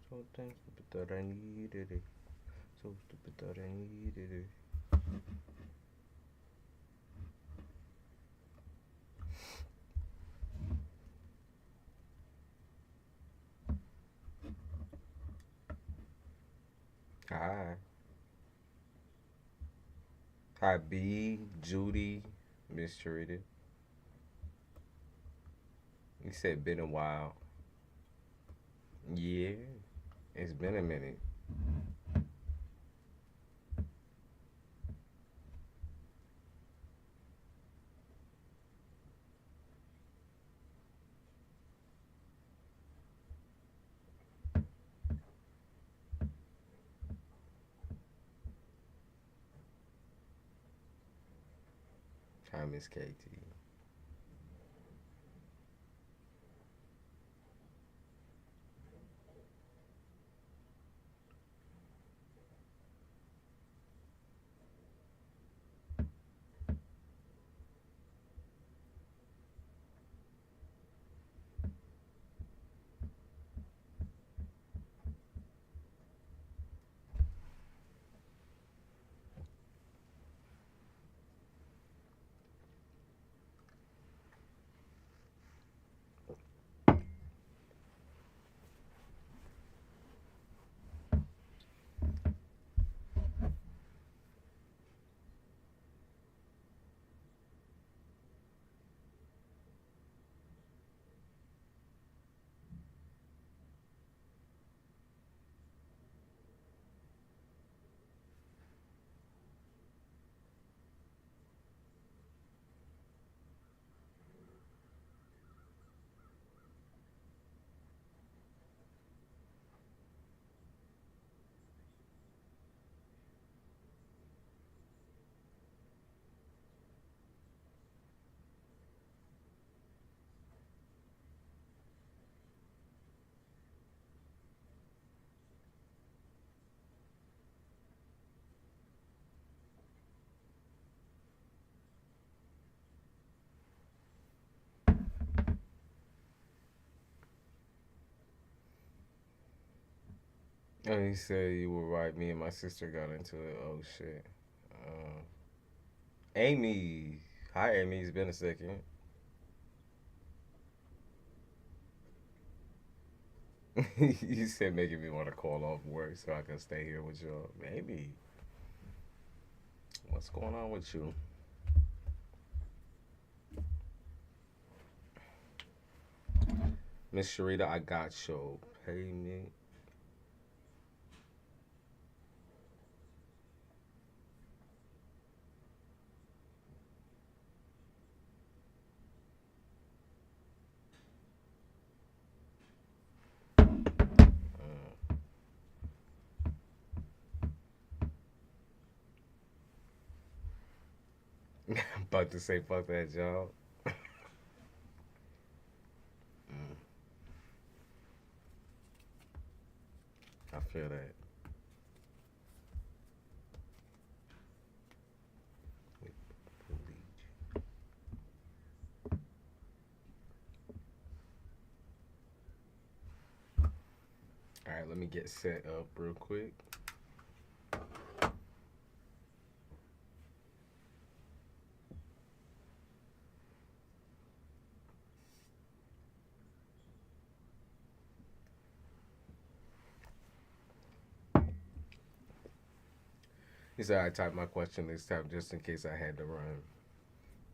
So damn stupid that I needed it. So stupid that I needed it. Hi. Hi, B, Judy, mistreated. You said been a while. Yeah, it's been a minute. Hi, Miss KT. And he said you were right. Me and my sister got into it. Oh shit. Uh, Amy. Hi, Amy. It's been a second. You said making me want to call off work so I can stay here with you. Maybe. What's going on with you? Miss Sharita, I got your payment. About to say fuck that job. Mm, I feel that. All right, let me get set up real quick. He said I typed my question this time just in case I had to run.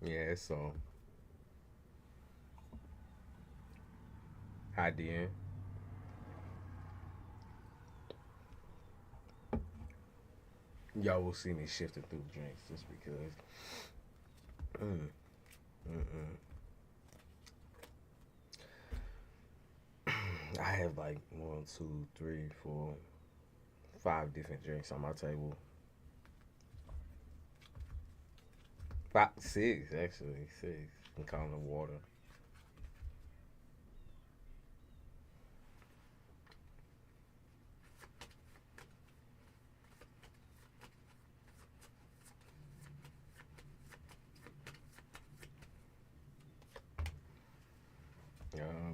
Yeah, so hi, Dean. Y'all will see me shifting through drinks just because. Mm, mm-mm. I have like one, two, three, four, five different drinks on my table. Five, six actually, six. I'm counting the water.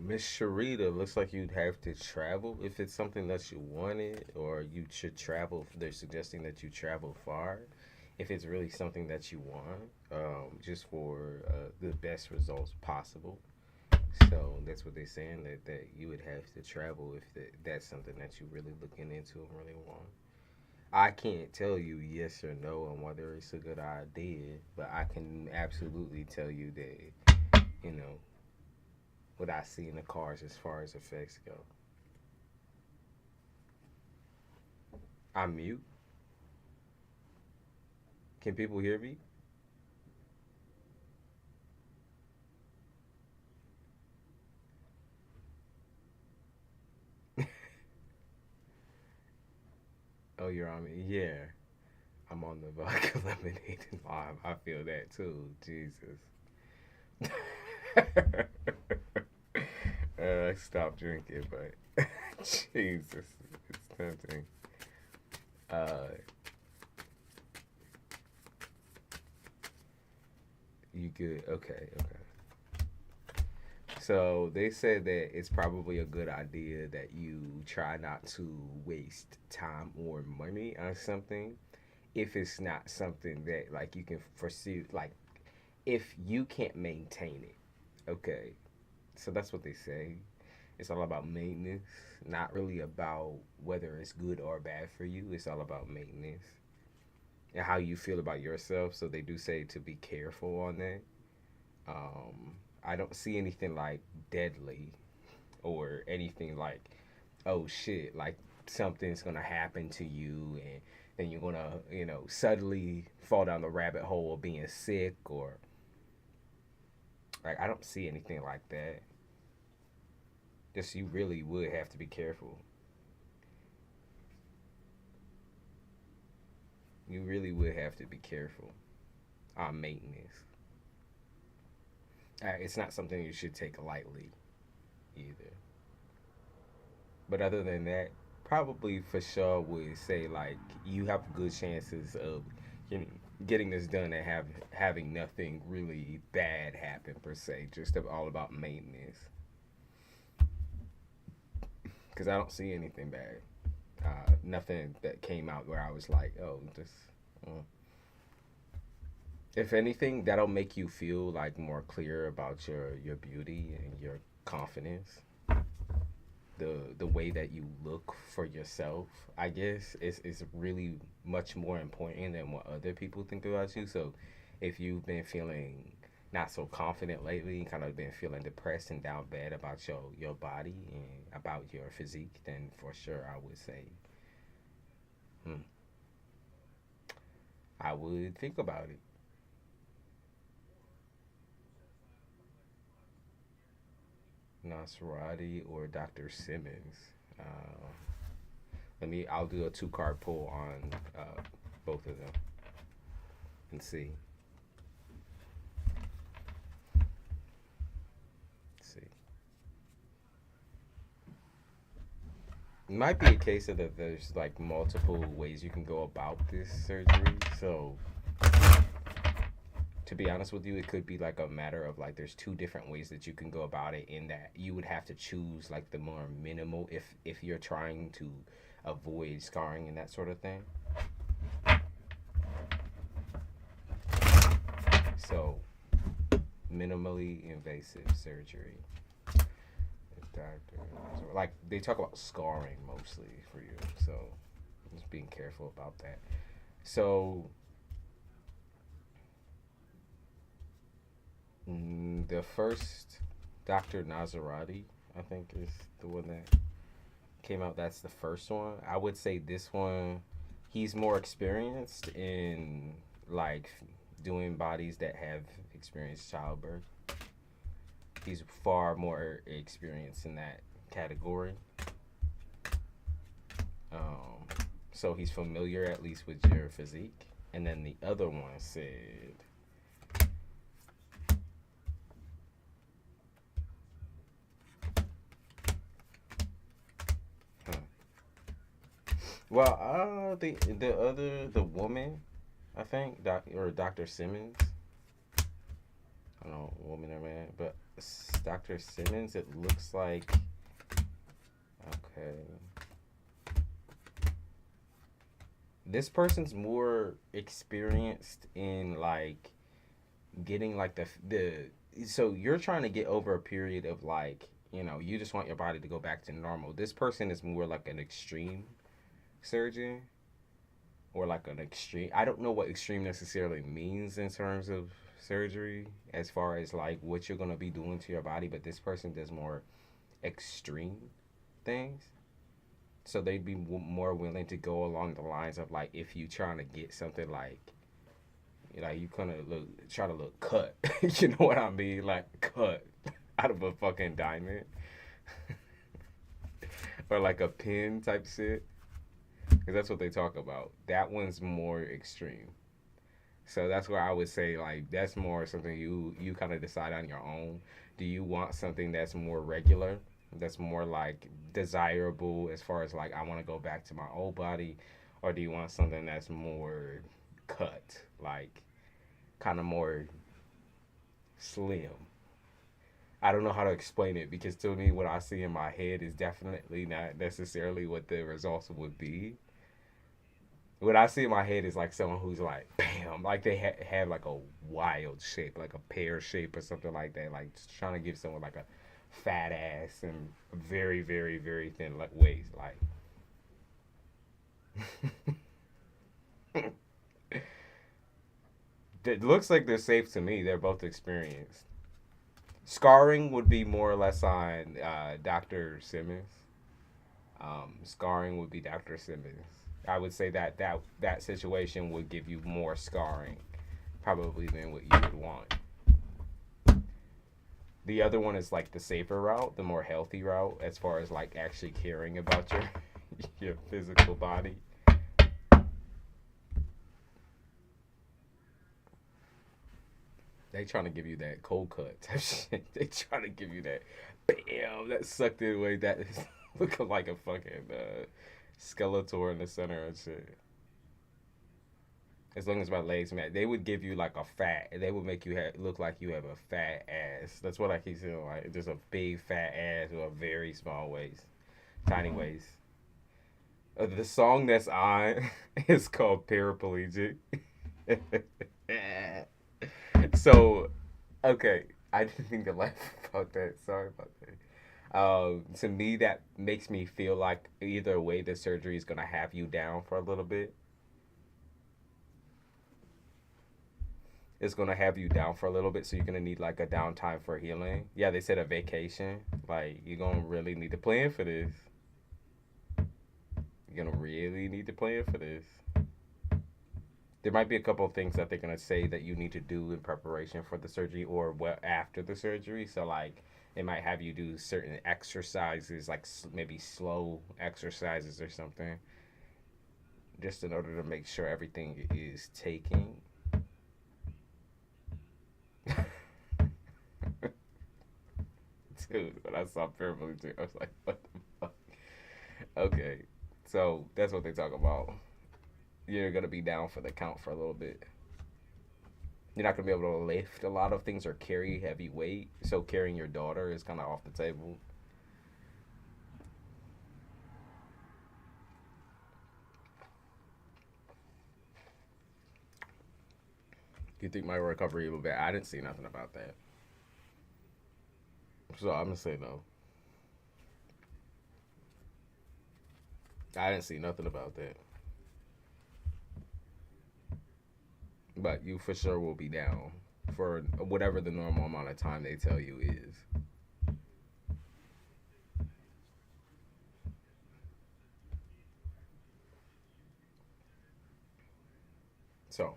Miss Sharita, looks like you'd have to travel if it's something that you wanted, or you should travel. They're suggesting that you travel far if it's really something that you want, just for the best results possible. So that's what they're saying, that you would have to travel if that's something that you're really looking into and really want. I can't tell you yes or no on whether it's a good idea, but I can absolutely tell you that, you know, what I see in the cards as far as effects go. I'm mute. Can people hear me? Oh, you're on me. Yeah, I'm on the vodka lemonade and lime. I feel that too. Jesus. I stopped drinking, but Jesus, it's tempting. Uh, you good? Okay, okay. So they said that it's probably a good idea that you try not to waste time or money on something if it's not something that like you can foresee, like if you can't maintain it. Okay, so that's what they say. It's all about maintenance, not really about whether it's good or bad for you. It's all about maintenance and how you feel about yourself. So they do say to be careful on that. I don't see anything like deadly or anything like, oh shit, like something's gonna happen to you and then you're gonna, suddenly fall down the rabbit hole of being sick or like I don't see anything like that. Just you really would have to be careful. You really would have to be careful on maintenance. It's not something you should take lightly either. But other than that, probably for sure would say like you have good chances of you know, getting this done and having nothing really bad happen per se. Just all about maintenance. Because I don't see anything bad. Nothing that came out where I was like, oh, this. Uh. If anything, that'll make you feel like more clear about your beauty and your confidence. The way that you look for yourself, I guess, is really much more important than what other people think about you. So, if you've been feeling not so confident lately, kind of been feeling depressed and down bad about your body and about your physique, then for sure I would say, hmm, I would think about it. Nasrati or Dr. Simmons. Uh, I'll do a two card pull on both of them and see. See. It might be a case of that there's like multiple ways you can go about this surgery. So to be honest with you, it could be like a matter of like there's two different ways that you can go about it in that you would have to choose like the more minimal if you're trying to avoid scarring and that sort of thing. So minimally invasive surgery. Doctor, like they talk about scarring mostly for you, so just being careful about that. So the first Dr. Nazarati, I think, is the one that came out. That's the first one. I would say this one, he's more experienced in like doing bodies that have experienced childbirth. He's far more experienced in that category. Um, so he's familiar at least with your physique. And then the other one said, huh. Well, the woman, I think, Dr. Simmons. I don't know, woman or man, but Dr. Dr. Simmons, it looks like, okay, this person's more experienced in like getting like the so you're trying to get over a period of like, you just want your body to go back to normal. This person is more like an extreme surgeon, or like an extreme, I don't know what extreme necessarily means in terms of surgery as far as like what you're going to be doing to your body, but this person does more extreme things. So they'd be more willing to go along the lines of like, if you trying to get something like you kind of try to look cut, you know what I mean, like cut out of a fucking diamond, or like a pin type shit, because that's what they talk about. That one's more extreme. So that's where I would say like that's more something you kind of decide on your own. Do you want something that's more regular, that's more like desirable as far as like I want to go back to my old body, or do you want something that's more cut, like kind of more slim? I don't know how to explain it, because to me, what I see in my head is definitely not necessarily what the results would be. What I see in my head is like someone who's like, bam, like they have like a wild shape, like a pear shape or something like that. Like just trying to give someone like a fat ass and very, very, very thin waist. Like, it looks like they're safe to me. They're both experienced. Scarring would be more or less on Dr. Simmons. Scarring would be Dr. Simmons. I would say that situation would give you more scarring, probably, than what you would want. The other one is like the safer route, the more healthy route, as far as like actually caring about your your physical body. They trying to give you that cold cut type shit. They trying to give you that, bam, that sucked it away. That is looking like a fucking Skeletor in the center and shit. As long as my legs match, they would give you like a fat. They would make you look like you have a fat ass. That's what I keep saying. Like just a big fat ass with a very small waist, tiny waist. The song that's on is called Paraplegic. So, okay, I didn't think to laugh about that. Sorry about that. To me, that makes me feel like either way, the surgery is gonna have you down for a little bit. It's gonna have you down for a little bit, so you're gonna need like a downtime for healing. Yeah, they said a vacation. Like you're gonna really need to plan for this. You're gonna really need to plan for this. There might be a couple of things that they're gonna say that you need to do in preparation for the surgery, or after the surgery. So like they might have you do certain exercises, like maybe slow exercises or something, just in order to make sure everything is taking. Dude, when I saw Paraplegic, I was like, what the fuck? Okay, so that's what they talk about. You're gonna be down for the count for a little bit. You're not gonna be able to lift a lot of things or carry heavy weight. So carrying your daughter is kind of off the table. You think my recovery will be bad? I didn't see nothing about that. So I'm gonna say no. I didn't see nothing about that. But you for sure will be down for whatever the normal amount of time they tell you is. So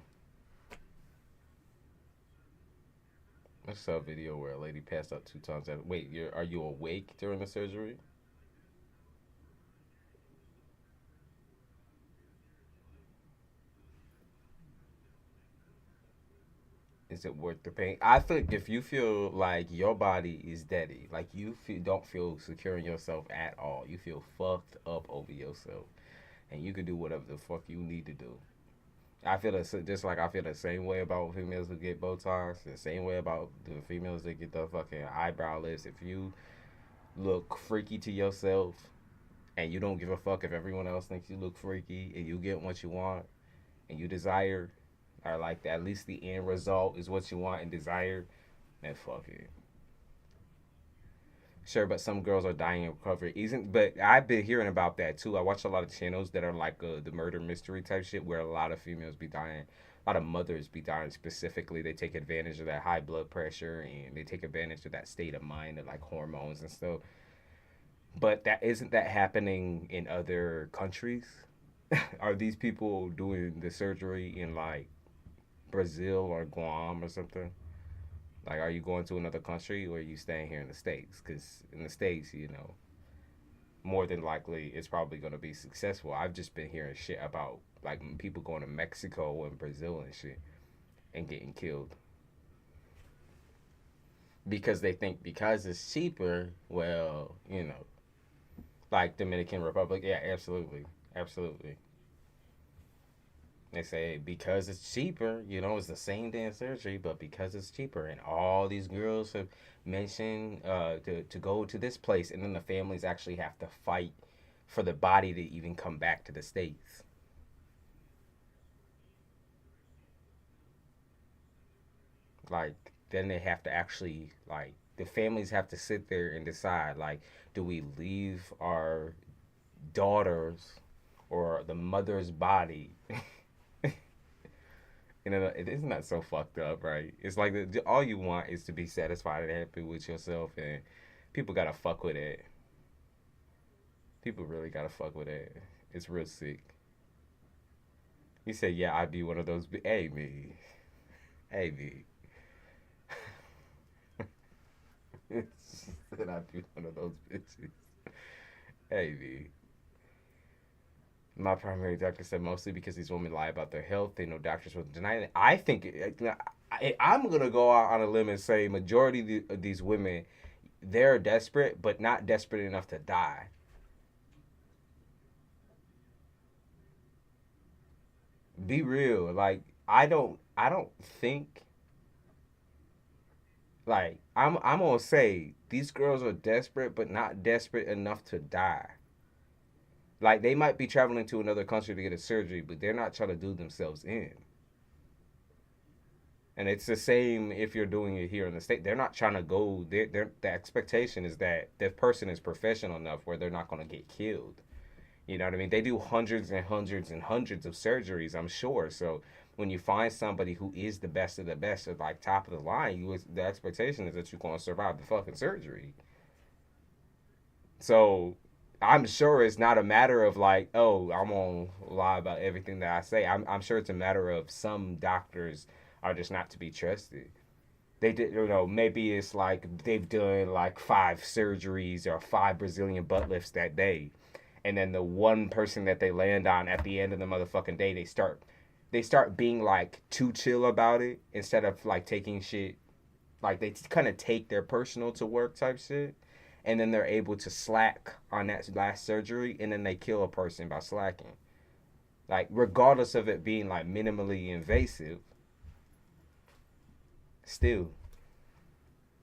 I saw a video where a lady passed out 2 times. Wait, are you awake during the surgery? Is it worth the pain? I think if you feel like your body is deady, like don't feel secure in yourself at all, you feel fucked up over yourself, and you can do whatever the fuck you need to do. I feel just like I feel the same way about females who get Botox, the same way about the females that get the fucking eyebrow lifts. If you look freaky to yourself and you don't give a fuck if everyone else thinks you look freaky and you get what you want and you desire, or like at least the end result is what you want and desire, then fuck it. Sure, but some girls are dying in recovery. Isn't but I've been hearing about that too. I watch a lot of channels that are like the murder mystery type shit, where a lot of females be dying, a lot of mothers be dying specifically. They take advantage of that high blood pressure and they take advantage of that state of mind and like hormones and stuff. But that isn't that happening in other countries? Are these people doing the surgery in like Brazil or Guam or something? Like, are you going to another country or are you staying here in the States? Because in the States, more than likely it's probably going to be successful. I've just been hearing shit about like people going to Mexico and Brazil and shit and getting killed because they think because it's cheaper, well, like Dominican Republic. Yeah, absolutely. Absolutely. They say because it's cheaper, it's the same damn surgery, but because it's cheaper, and all these girls have mentioned to go to this place, and then the families actually have to fight for the body to even come back to the States. Like, then they have to actually, like, the families have to sit there and decide, like, do we leave our daughters or the mother's body? It isn't that so fucked up, right? It's like all you want is to be satisfied and happy with yourself, and people gotta fuck with it. People really gotta fuck with it. It's real sick. You say, yeah, I'd be one of those. Hey, me. Hey, me. Said I'd be one of those bitches. Hey, me. My primary doctor said mostly because these women lie about their health. They know doctors will deny it. I think I'm gonna go out on a limb and say majority of these women, they're desperate, but not desperate enough to die. Be real. Like I don't think like I'm gonna say these girls are desperate, but not desperate enough to die. Like they might be traveling to another country to get a surgery, but they're not trying to do themselves in. And it's the same if you're doing it here in the state. They're not trying to go. The expectation is that the person is professional enough where they're not going to get killed. You know what I mean? They do hundreds and hundreds and hundreds of surgeries, I'm sure. So when you find somebody who is the best of the best, or like top of the line, the expectation is that you're going to survive the fucking surgery. So I'm sure it's not a matter of like, oh, I'm gonna lie about everything that I say. I'm sure it's a matter of some doctors are just not to be trusted. They did, maybe it's like they've done like five surgeries or five Brazilian butt lifts that day, and then the one person that they land on at the end of the motherfucking day, they start being like too chill about it instead of like taking shit, like they kind of take their personal to work type shit, and then they're able to slack on that last surgery, and then they kill a person by slacking. Like regardless of it being like minimally invasive, still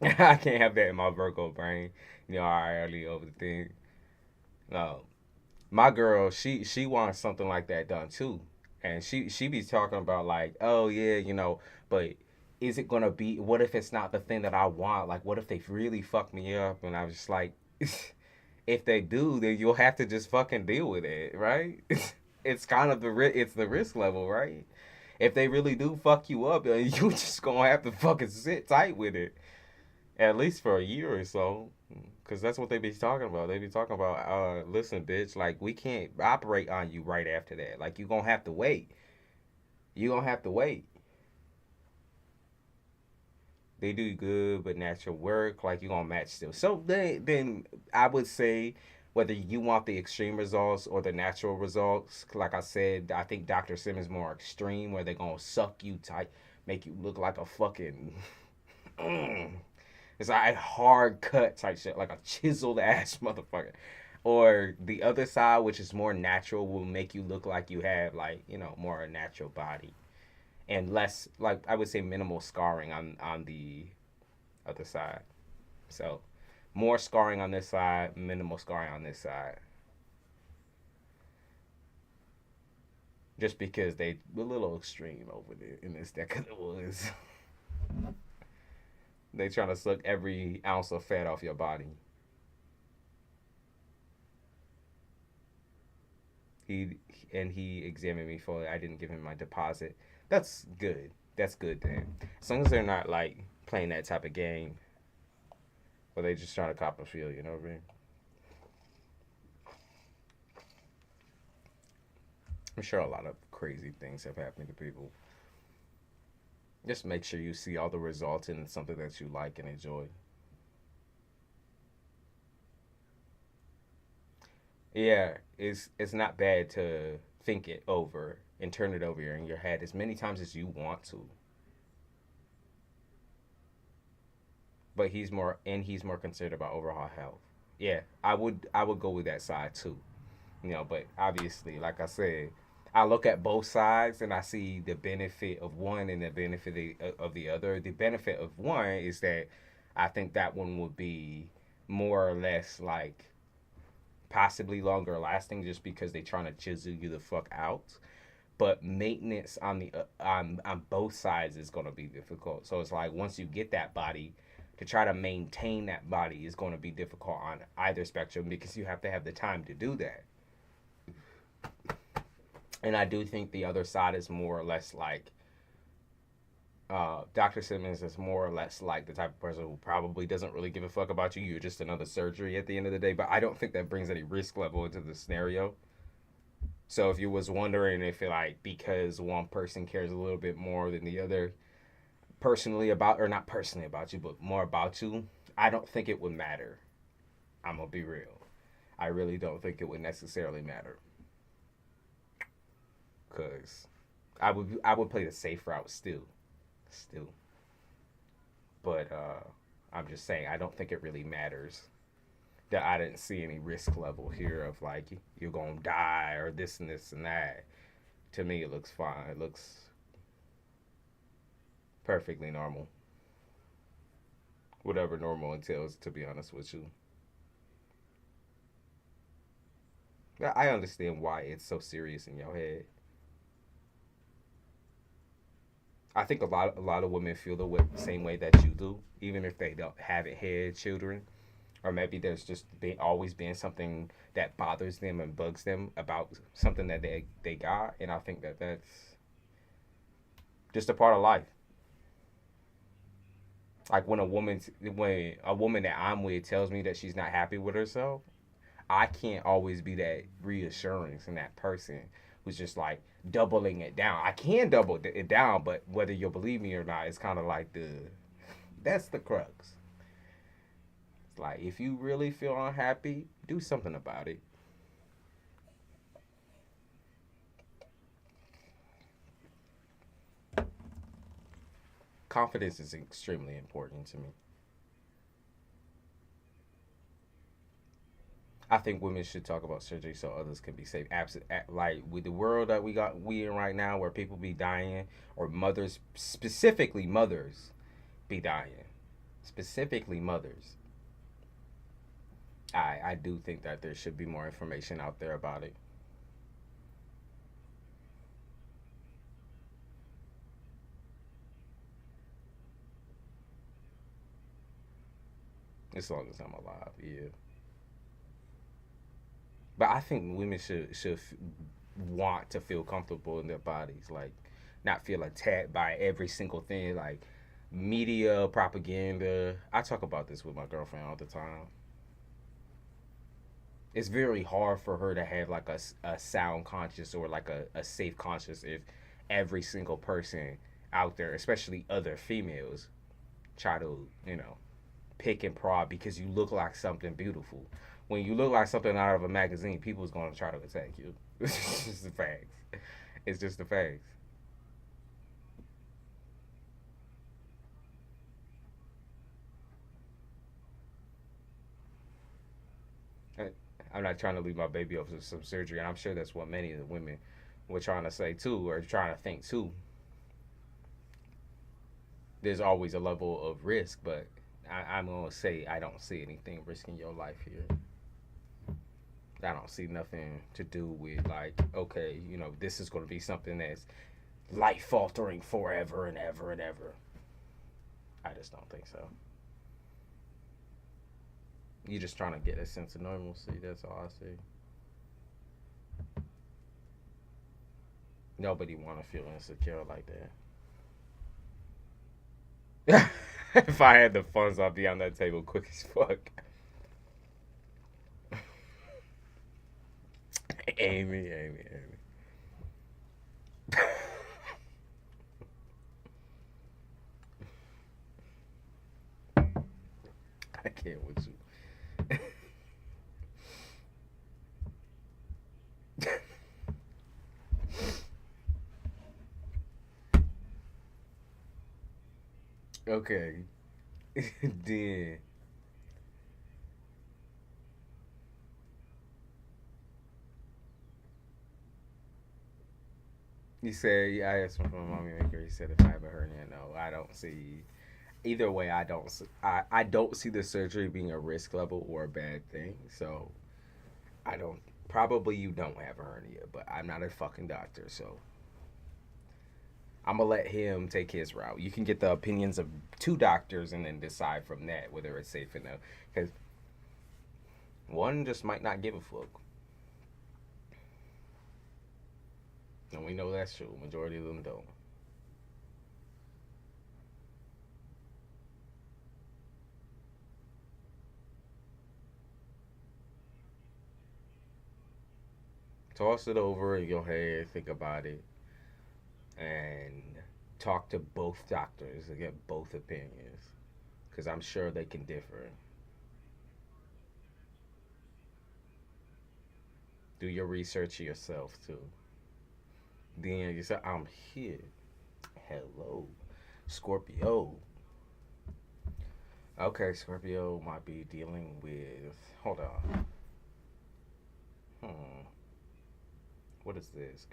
I can't have that in my Virgo brain. I early over the thing. No, my girl, she wants something like that done too, and she be talking about like, oh yeah, but is it gonna be? What if it's not the thing that I want? Like, what if they really fuck me up? And I was just like, if they do, then you'll have to just fucking deal with it, right? It's kind of it's the risk level, right? If they really do fuck you up, then you just gonna have to fucking sit tight with it at least for a year or so. Cause that's what they be talking about. They be talking about, listen, bitch, like we can't operate on you right after that. Like you gonna have to wait. You gonna have to wait. They do good, but natural work, like you gonna match still. So then I would say whether you want the extreme results or the natural results. Like I said, I think Dr. Sim is more extreme, where they gonna suck you tight, make you look like a fucking. It's like a hard cut type shit, like a chiseled ass motherfucker. or the other side, which is more natural, will make you look like you have like, more a natural body and less, like, I would say minimal scarring on the other side. So more scarring on this side, minimal scarring on this side. Just because they were a little extreme over there in this deck of the woods. They trying to suck every ounce of fat off your body. He he examined me fully. I didn't give him my deposit. That's good. That's good then. As long as they're not like playing that type of game, or they just trying to cop a feel. You know what I mean? I'm sure a lot of crazy things have happened to people. Just make sure you see all the results in something that you like and enjoy. Yeah, it's not bad to think it over and turn it over in your head as many times as you want to. But he's more concerned about overall health. Yeah, I would go with that side too. But obviously, like I said, I look at both sides and I see the benefit of one and the benefit of the other. The benefit of one is that I think that one would be more or less like possibly longer lasting just because they're trying to chisel you the fuck out. But maintenance on both sides is going to be difficult. So it's like once you get that body, to try to maintain that body is going to be difficult on either spectrum because you have to have the time to do that. And I do think the other side is more or less like Dr. Simmons is more or less like the type of person who probably doesn't really give a fuck about you. You're just another surgery at the end of the day. But I don't think that brings any risk level into the scenario. So if you was wondering if it, like, because one person cares a little bit more than the other personally about, or not personally about you, but more about you, I don't think it would matter. I'm gonna be real. I really don't think it would necessarily matter. Cause I would play the safe route still. But I'm just saying I don't think it really matters. That I didn't see any risk level here of like you're gonna die or this and this and that. To me, it looks fine. It looks perfectly normal. Whatever normal entails, to be honest with you. I understand why it's so serious in your head. I think a lot of women feel the same way that you do, even if they don't haven't had children, or maybe there's just always been something that bothers them and bugs them about something that they got, and I think that that's just a part of life. Like when a woman that I'm with tells me that she's not happy with herself, I can't always be that reassurance and that person who's just like doubling it down. I can double it down, but whether you'll believe me or not, it's kind of like that's the crux. It's like if you really feel unhappy, do something about it. Confidence is extremely important to me. I think women should talk about surgery so others can be safe. Like with the world that we in right now, where people be dying, or mothers, specifically mothers, be dying, specifically mothers. I do think that there should be more information out there about it. As long as I'm alive, yeah. But I think women should want to feel comfortable in their bodies, like not feel attacked by every single thing, like media propaganda. I talk about this with my girlfriend all the time. It's very hard for her to have like a sound conscious or like a safe conscious if every single person out there, especially other females, try to pick and prod because you look like something beautiful. When you look like something out of a magazine, people's going to try to attack you. It's just the facts. It's just the facts. I, I'm not trying to leave my baby up for some surgery. And I'm sure that's what many of the women were trying to say too, or trying to think too. There's always a level of risk, but I'm gonna say I don't see anything risking your life here. I don't see nothing to do with like, okay, you know, this is gonna be something that's life altering forever and ever and ever. I just don't think so. You're just trying to get a sense of normalcy. That's all I see. Nobody want to feel insecure like that. If I had the funds, I'd be on that table quick as fuck. Amy. I can't with you. Okay. Then he said, I asked him from mommy maker. He said if I have a hernia, no, I don't see. Either way, I don't see the surgery being a risk level or a bad thing. So I don't. Probably you don't have a hernia, but I'm not a fucking doctor, so I'm gonna let him take his route. You can get the opinions of two doctors and then decide from that whether it's safe enough. Because one just might not give a fuck, and we know that's true. Majority of them don't. Toss it over in your head, think about it, and talk to both doctors and get both opinions, because I'm sure they can differ. Do your research yourself too. Then you say, I'm here. Hello, Scorpio. Okay, Scorpio might be dealing with. Hold on. Hmm. What is this?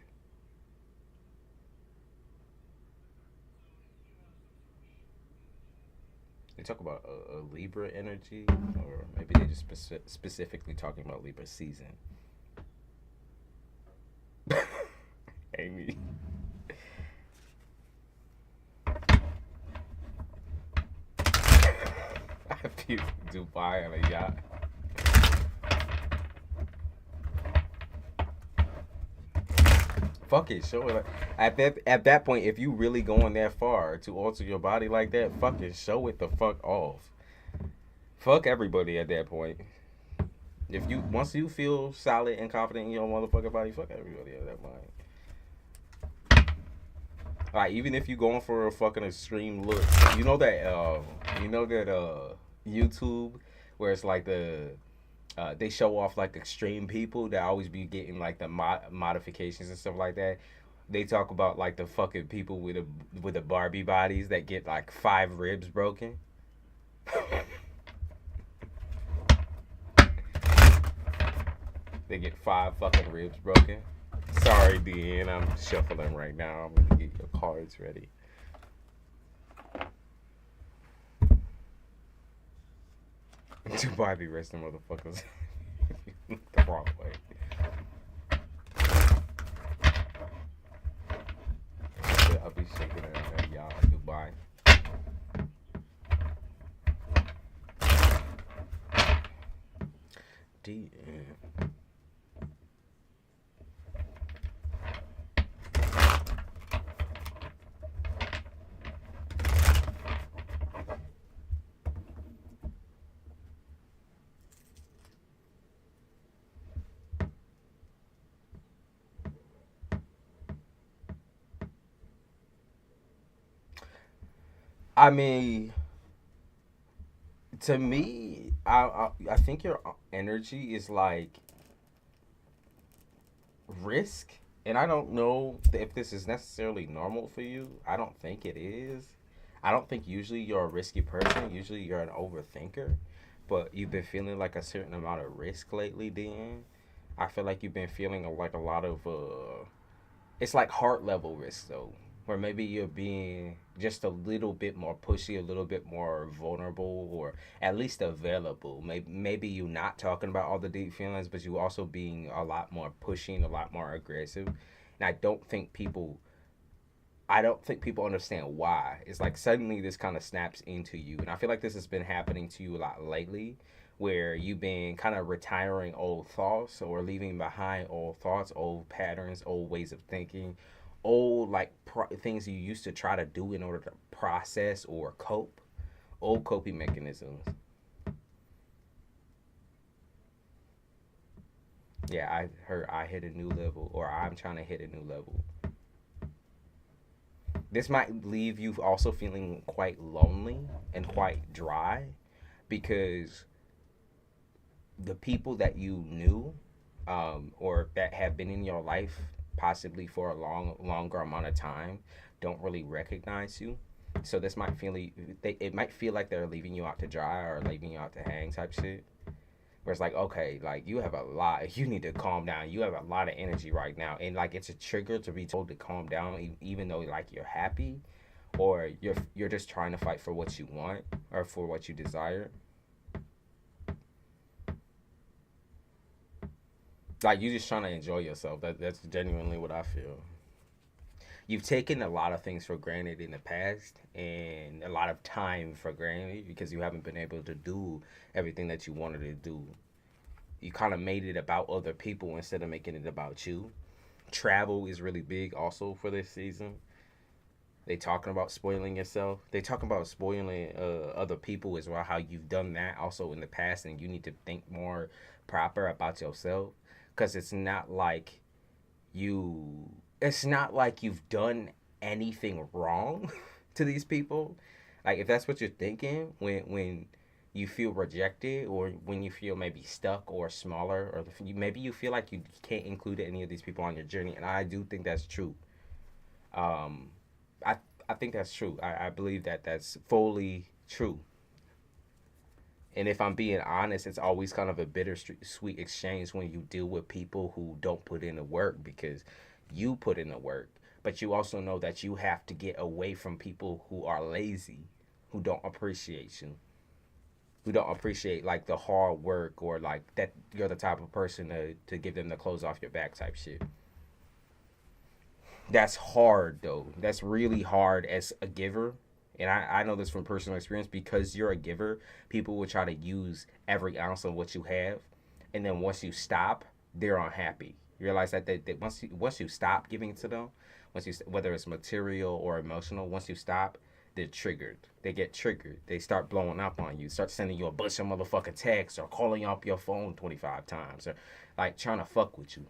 They talk about a Libra energy, or maybe they just specifically talking about Libra season. Amy. I feel Dubai on a yacht. Fuck it, show it. At that point, if you really going that far to alter your body like that, fuck it, show it the fuck off. Fuck everybody at that point. If you once you feel solid and confident in your motherfucking body, fuck everybody at that point. Like even if you going for a fucking extreme look, you know that YouTube where it's like they show off like extreme people that always be getting like the modifications and stuff like that. They talk about like the fucking people with the Barbie bodies that get like 5 ribs broken. They get 5 fucking ribs broken. Sorry, DN, I'm shuffling right now. I'm gonna get your cards ready. Dubai be resting motherfuckers the wrong way. I'll be shaking it, y'all. Dubai. DM. I mean, to me, I think your energy is like risk, and I don't know if this is necessarily normal for you. I don't think it is. I don't think usually you're a risky person. Usually you're an overthinker. but you've been feeling like a certain amount of risk lately, then I feel like you've been feeling like a lot of it's like heart level risk though, where maybe you're being just a little bit more pushy, a little bit more vulnerable, or at least available. Maybe you're not talking about all the deep feelings, but you also being a lot more pushing, a lot more aggressive. And I don't think people understand why. It's like suddenly this kind of snaps into you. And I feel like this has been happening to you a lot lately, where you've been kind of retiring old thoughts or leaving behind old thoughts, old patterns, old ways of thinking, old like things you used to try to do in order to process or cope, old coping mechanisms. Yeah, I heard I hit a new level, or I'm trying to hit a new level. This might leave you also feeling quite lonely and quite dry because the people that you knew or that have been in your life possibly for a longer amount of time don't really recognize you. So this might it might feel like they're leaving you out to dry or leaving you out to hang type shit. Where it's like, okay, like you have a lot, you need to calm down. You have a lot of energy right now, and like it's a trigger to be told to calm down, even though like you're happy, or you're just trying to fight for what you want or for what you desire. Like you're just trying to enjoy yourself. That's genuinely what I feel. You've taken a lot of things for granted in the past and a lot of time for granted because you haven't been able to do everything that you wanted to do. You kind of made it about other people instead of making it about you. Travel is really big also for this season. They talking about spoiling yourself. They talking about spoiling other people as well. How you've done that also in the past, and you need to think more proper about yourself, because you. It's not like you've done anything wrong to these people. Like if that's what you're thinking when you feel rejected, or when you feel maybe stuck or smaller, or maybe you feel like you can't include any of these people on your journey, and I do think that's true. Um, I I think that's true. I believe that that's fully true. And if I'm being honest, it's always kind of a bittersweet exchange when you deal with people who don't put in the work, because you put in the work, but you also know that you have to get away from people who are lazy, who don't appreciate you, who don't appreciate like the hard work, or like that you're the type of person to give them the clothes off your back type shit. That's hard though. That's really hard as a giver. And I know this from personal experience, because you're a giver, people will try to use every ounce of what you have. And then once you stop, they're unhappy. You realize that once you stop giving to them, whether it's material or emotional, once you stop, they're triggered. They get triggered. They start blowing up on you. Start sending you a bunch of motherfucking texts, or calling you up your phone 25 times, or like trying to fuck with you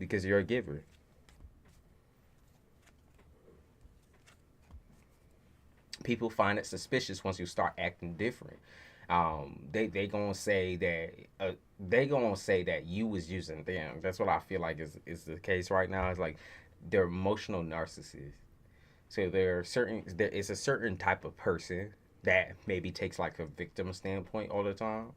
because you're a giver. People find it suspicious once you start acting different. They gonna say that they gonna say that you was using them. That's what I feel like is the case right now. It's like they're emotional narcissists. So there is a certain type of person that maybe takes like a victim standpoint all the time.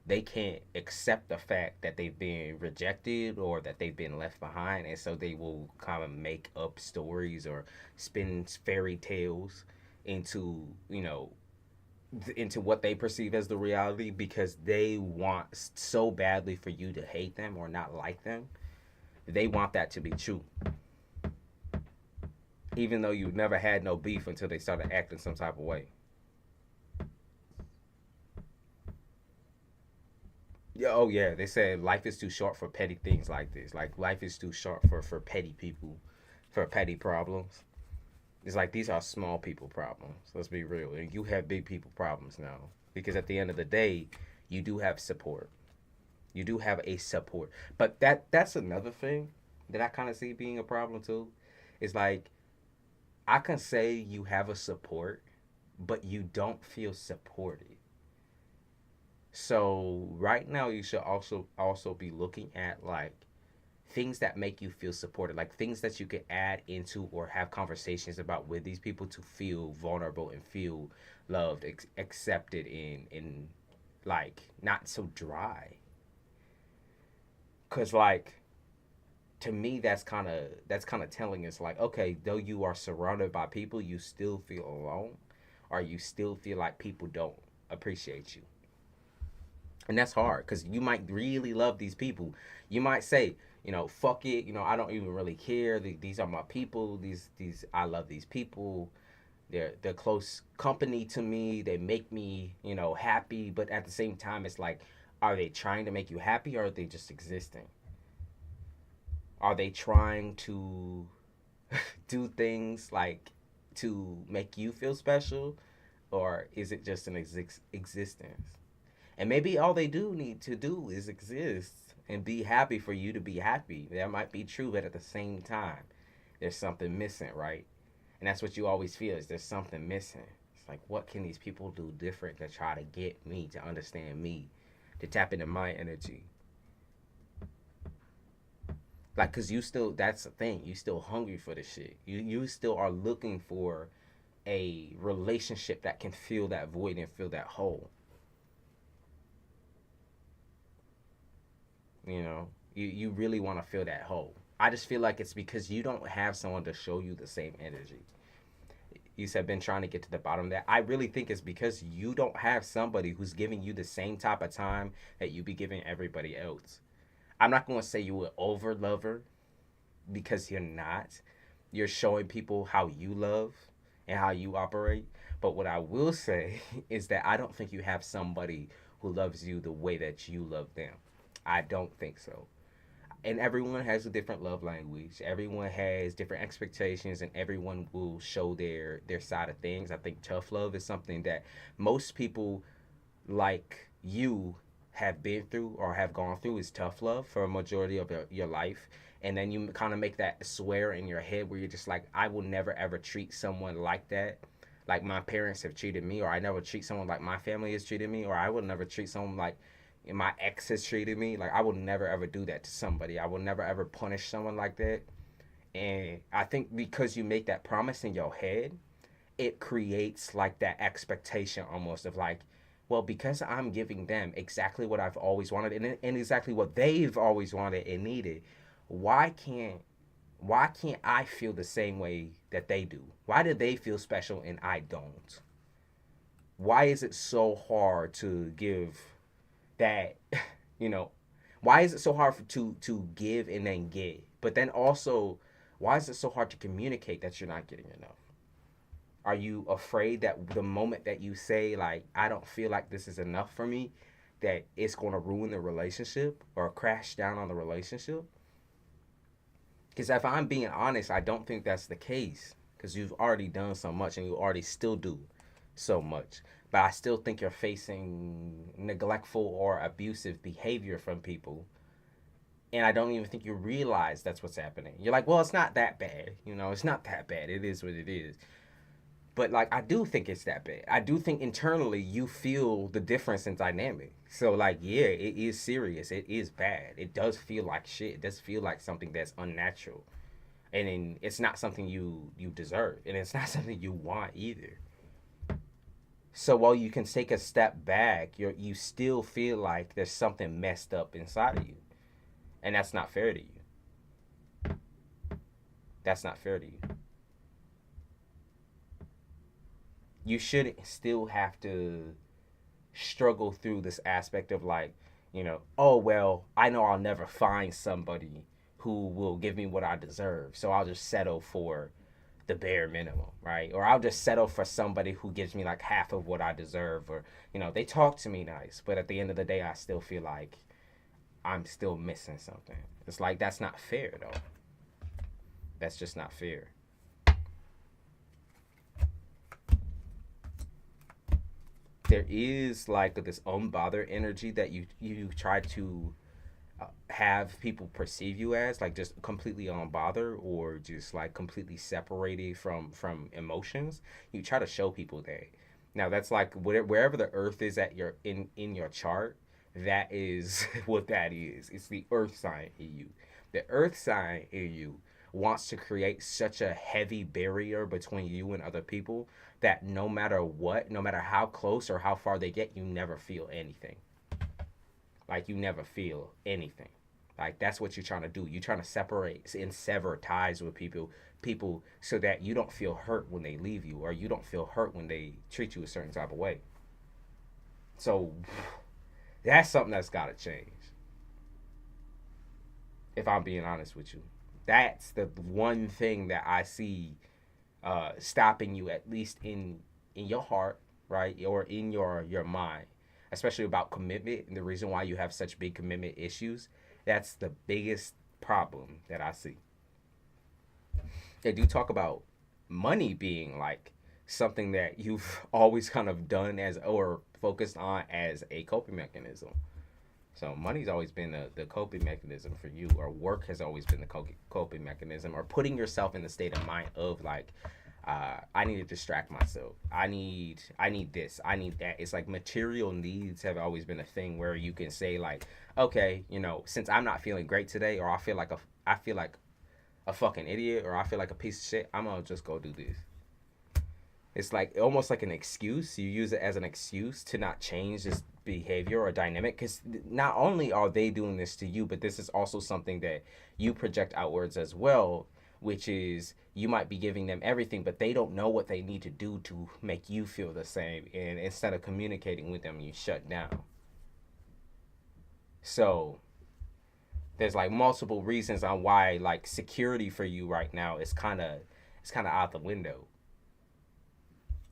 They can't accept the fact that they've been rejected or that they've been left behind, and so they will kind of make up stories or spin fairy tales into into what they perceive as the reality, because they want so badly for you to hate them or not like them. They want that to be true, even though you never had no beef until they started acting some type of way. Yeah, oh yeah, they said life is too short for petty things like this. Like life is too short for petty people, for petty problems. It's like these are small people problems. Let's be real. And you have big people problems now, because at the end of the day, you do have support. You do have a support. But that's another thing that I kind of see being a problem too. It's like I can say you have a support, but you don't feel supported. So right now you should also be looking at like things that make you feel supported, like things that you can add into or have conversations about with these people to feel vulnerable and feel loved, accepted, and like not so dry. Cause like to me that's kind of telling us like, okay, though you are surrounded by people, you still feel alone, or you still feel like people don't appreciate you. And that's hard because you might really love these people. You might say, fuck it, I don't even really care. These are my people. These I love these people. They're close company to me. They make me, happy. But at the same time, it's like, are they trying to make you happy, or are they just existing? Are they trying to do things like to make you feel special, or is it just an existence? And maybe all they do need to do is exist and be happy for you to be happy. That might be true, but at the same time, there's something missing, right? And that's what you always feel, is there's something missing. It's like, what can these people do different to try to get me to understand me, to tap into my energy? Like, cause you still, that's the thing, you still hungry for the shit. You still are looking for a relationship that can fill that void and fill that hole. You really want to fill that hole. I just feel like it's because you don't have someone to show you the same energy. You said been trying to get to the bottom of that. I really think it's because you don't have somebody who's giving you the same type of time that you be giving everybody else. I'm not going to say you're an over lover, because you're not. You're showing people how you love and how you operate. But what I will say is that I don't think you have somebody who loves you the way that you love them. I don't think so. And everyone has a different love language. Everyone has different expectations, and everyone will show their side of things. I think tough love is something that most people like you have been through or have gone through, is tough love for a majority of your life. And then you kind of make that swear in your head where you're just like, I will never ever treat someone like that, like my parents have treated me, or I never treat someone like my family has treated me, or I will never treat someone like my ex has treated me. Like, I will never ever do that to somebody. I will never ever punish someone like that. And I think because you make that promise in your head, it creates like that expectation almost of like, well, because I'm giving them exactly what I've always wanted, and exactly what they've always wanted and needed, why can't I feel the same way that they do? Why do they feel special and I don't? Why is it so hard to give that, you know, why is it so hard to give and then get? But then also, why is it so hard to communicate that you're not getting enough? Are you afraid that the moment that you say, like, I don't feel like this is enough for me, that it's going to ruin the relationship or crash down on the relationship? Because if I'm being honest, I don't think that's the case. Because you've already done so much and you already still do so much. But I still think you're facing neglectful or abusive behavior from people. And I don't even think you realize that's what's happening. You're like, well, it's not that bad. You know, it's not that bad. It is what it is. But like, I do think it's that bad. I do think internally you feel the difference in dynamic. So like, yeah, it is serious. It is bad. It does feel like shit. It does feel like something that's unnatural. And then it's not something you deserve. And it's not something you want either. So while you can take a step back, you still feel like there's something messed up inside of you. And that's not fair to you. That's not fair to you. You shouldn't still have to struggle through this aspect of like, oh, well, I know I'll never find somebody who will give me what I deserve. So I'll just settle for the bare minimum, right? Or I'll just settle for somebody who gives me like half of what I deserve. Or, they talk to me nice, but at the end of the day, I still feel like I'm still missing something. It's like, that's not fair though. That's just not fair. There is like this unbothered energy that you try to have people perceive you as, like just completely unbothered or just like completely separated from emotions. You try to show people that. Now that's like wherever the earth is at your in your chart, that is what that is. It's the earth sign in you. The earth sign in you wants to create such a heavy barrier between you and other people that no matter what, no matter how close or how far they get, you never feel anything. Like, you never feel anything. Like, that's what you're trying to do. You're trying to separate and sever ties with people so that you don't feel hurt when they leave you, or you don't feel hurt when they treat you a certain type of way. So that's something that's got to change. If I'm being honest with you, that's the one thing that I see stopping you, at least in your heart, right, or in your mind, especially about commitment, and the reason why you have such big commitment issues. That's the biggest problem that I see. They do talk about money being like something that you've always kind of done as, or focused on as, a coping mechanism. So money's always been the coping mechanism for you, or work has always been the coping mechanism, or putting yourself in the state of mind of like, I need to distract myself. I need this. I need that. It's like material needs have always been a thing where you can say like, okay, you know, since I'm not feeling great today, or I feel like a fucking idiot, or I feel like a piece of shit, I'm gonna just go do this. It's like almost like an excuse. You use it as an excuse to not change this behavior or dynamic, because not only are they doing this to you, but this is also something that you project outwards as well, which is you might be giving them everything, but they don't know what they need to do to make you feel the same. And instead of communicating with them, you shut down. So there's like multiple reasons on why like security for you right now is kind of out the window.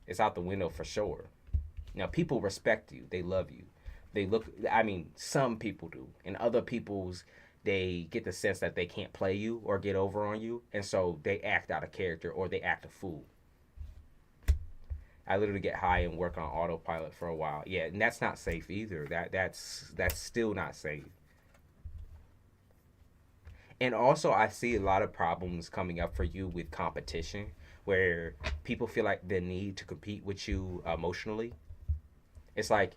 It's out the window for sure. Now, people respect you. They love you. They look, I mean, some people do. And other people's, they get the sense that they can't play you or get over on you. And so they act out of character, or they act a fool. I literally get high and work on autopilot for a while. Yeah, and that's not safe either. That's still not safe. And also, I see a lot of problems coming up for you with competition, where people feel like the need to compete with you emotionally. It's like,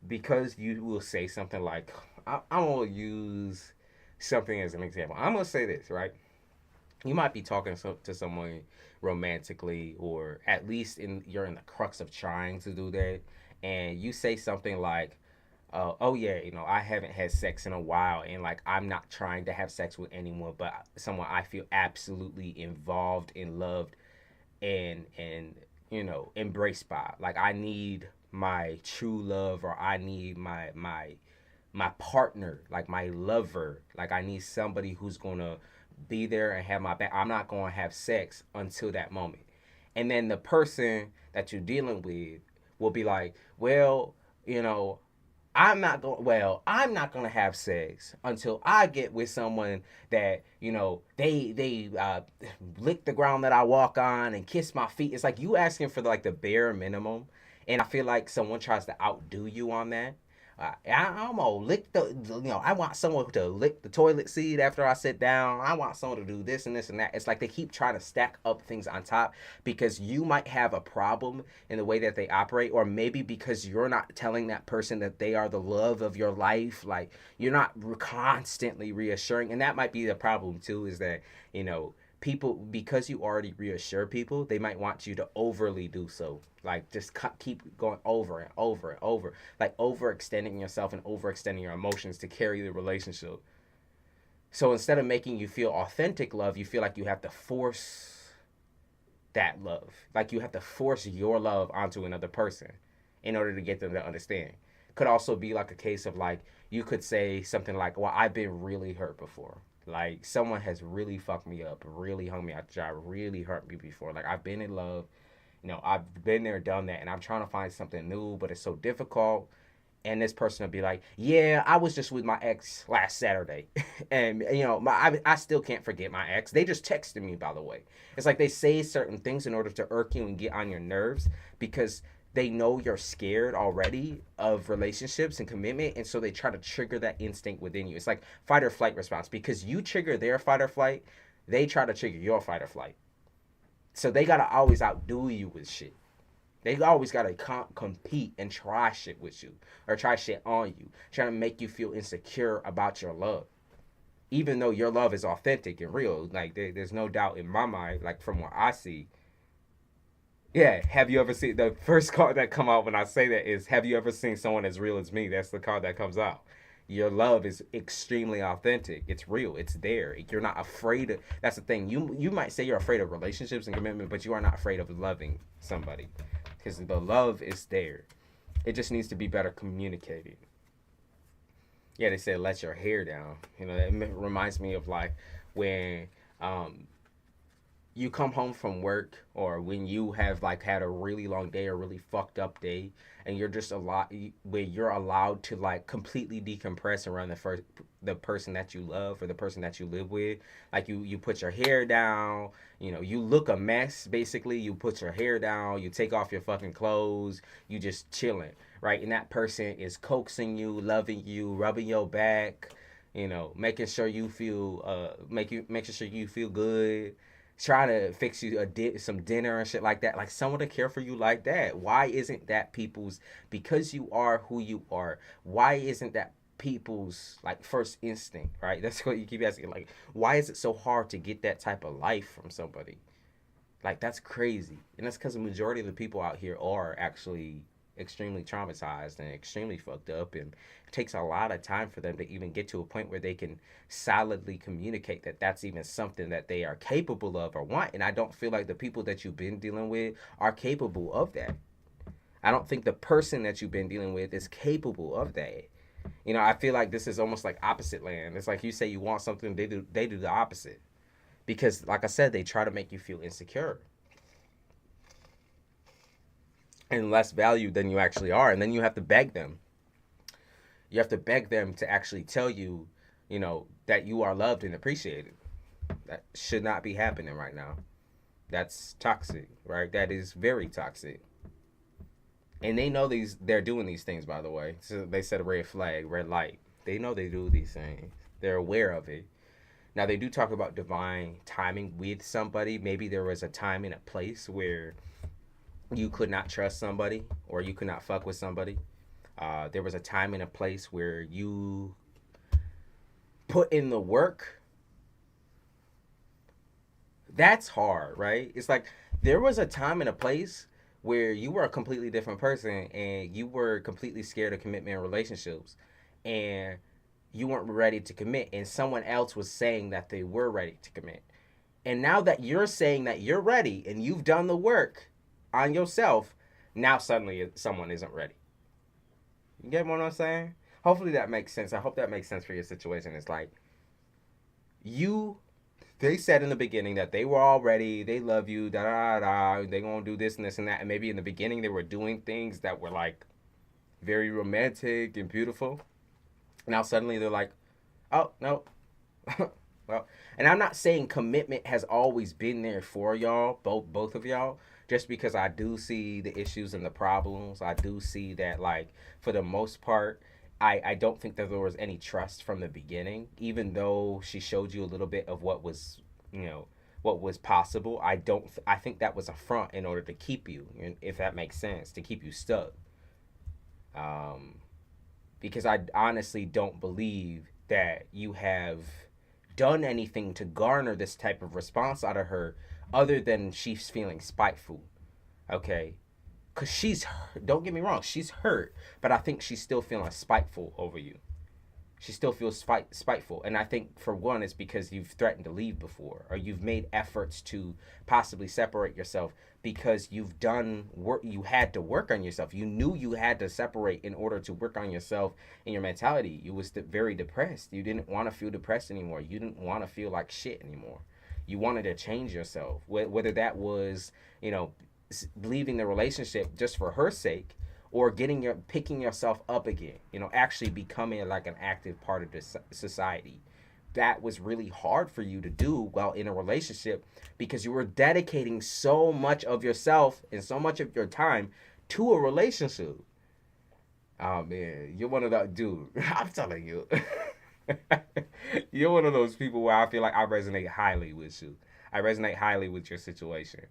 because you will say something like, I'm going to use something as an example. I'm going to say this, right? You might be talking to someone romantically, or at least you're in the crux of trying to do that, and you say something like, oh yeah, you know, I haven't had sex in a while, and like, I'm not trying to have sex with anyone but someone I feel absolutely involved and loved and you know, embraced by. Like, I need my true love, or I need my partner, like my lover. Like, I need somebody who's gonna be there and have my back. I'm not gonna have sex until that moment. And then the person that you're dealing with will be like, well, you know, I'm not gonna have sex until I get with someone that, you know, they lick the ground that I walk on and kiss my feet. It's like you asking for like the bare minimum, and I feel like someone tries to outdo you on that. I'm gonna lick I want someone to lick the toilet seat after I sit down. I want someone to do this and this and that. It's like they keep trying to stack up things on top, because you might have a problem in the way that they operate, or maybe because you're not telling that person that they are the love of your life. Like, you're not constantly reassuring, and that might be the problem too, is that, you know, people, because you already reassure people, they might want you to overly do so. Like, just keep going over and over and over, like overextending yourself and overextending your emotions to carry the relationship. So instead of making you feel authentic love, you feel like you have to force that love. Like, you have to force your love onto another person in order to get them to understand. Could also be like a case of like, you could say something like, well, I've been really hurt before. Like, someone has really fucked me up, really hung me out to dry, really hurt me before. Like, I've been in love, you know, I've been there, done that, and I'm trying to find something new, but it's so difficult. And this person will be like, yeah, I was just with my ex last Saturday. And, you know, I still can't forget my ex. They just texted me, by the way. It's like they say certain things in order to irk you and get on your nerves, because they know you're scared already of relationships and commitment, and so they try to trigger that instinct within you. It's like fight or flight response, because you trigger their fight or flight, they try to trigger your fight or flight. So they gotta always outdo you with shit. They always gotta compete and try shit with you, or try shit on you, trying to make you feel insecure about your love. even though your love is authentic and real, like there's no doubt in my mind, like from what I see. Yeah, have you ever seen the first card that come out when I say that is, have you ever seen someone as real as me? That's the card that comes out. Your love is extremely authentic. It's real. It's there. You're not afraid of. That's the thing. You might say you're afraid of relationships and commitment, but you are not afraid of loving somebody, because the love is there. It just needs to be better communicated. Yeah, they said let your hair down. You know, that reminds me of like when um you come home from work, or when you have like had a really long day or really fucked up day, and you're just a lot where you're allowed to like completely decompress around the person that you love or the person that you live with. Like you put your hair down, you know, you look a mess basically, you put your hair down, you take off your fucking clothes, you just chilling, right? And that person is coaxing you, loving you, rubbing your back, you know, making sure you feel making sure you feel good, try to fix you some dinner and shit like that. Like someone to care for you like that. Why isn't that people's? Because you are who you are. Why isn't that people's like first instinct? Right. That's what you keep asking. Like, why is it so hard to get that type of life from somebody? Like that's crazy, and that's because the majority of the people out here are actually extremely traumatized and extremely fucked up, and it takes a lot of time for them to even get to a point where they can solidly communicate that that's even something that they are capable of or want. And I don't feel like the people that you've been dealing with are capable of that. I don't think the person that you've been dealing with is capable of that. You know, I feel like this is almost like opposite land. It's like you say you want something, they do the opposite, because like I said, they try to make you feel insecure and less valued than you actually are. And then you have to beg them. You have to beg them to actually tell you, you know, that you are loved and appreciated. That should not be happening right now. That's toxic, right? That is very toxic. And they know they're doing these things, by the way. So they set a red flag, red light. They know they do these things. They're aware of it. Now they do talk about divine timing with somebody. Maybe there was a time and a place where you could not trust somebody, or you could not fuck with somebody. There was a time and a place where you put in the work. That's hard, right? It's like there was a time and a place where you were a completely different person and you were completely scared of commitment in relationships, and you weren't ready to commit, and someone else was saying that they were ready to commit. And now that you're saying that you're ready and you've done the work on yourself, now suddenly someone isn't ready. You get what I'm saying? Hopefully that makes sense. I hope that makes sense for your situation. It's like you they said in the beginning that they were all ready, they love you, da da da, they gonna do this and this and that, and maybe in the beginning they were doing things that were like very romantic and beautiful. Now suddenly they're like, oh no. Well, and I'm not saying commitment has always been there for y'all, both of y'all, just because I do see the issues and the problems. I do see that, like, for the most part, I don't think that there was any trust from the beginning, even though she showed you a little bit of what was, you know, what was possible. I think that was a front in order to keep you, if that makes sense, to keep you stuck. Um, because I honestly don't believe that you have done anything to garner this type of response out of her, other than she's feeling spiteful. Okay, because don't get me wrong, she's hurt, but I think she's still feeling spiteful over you. She still feels spiteful, and I think for one it's because you've threatened to leave before, or you've made efforts to possibly separate yourself, because you've done work. You had to work on yourself. You knew you had to separate in order to work on yourself and your mentality. You was very depressed. You didn't want to feel depressed anymore. You didn't want to feel like shit anymore. You wanted to change yourself, whether that was, you know, leaving the relationship just for her sake, or picking yourself up again, you know, actually becoming like an active part of this society. That was really hard for you to do while in a relationship, because you were dedicating so much of yourself and so much of your time to a relationship. Oh man, you're one of those, dude. I'm telling you. You're one of those people where I feel like I resonate highly with you. I resonate highly with your situation.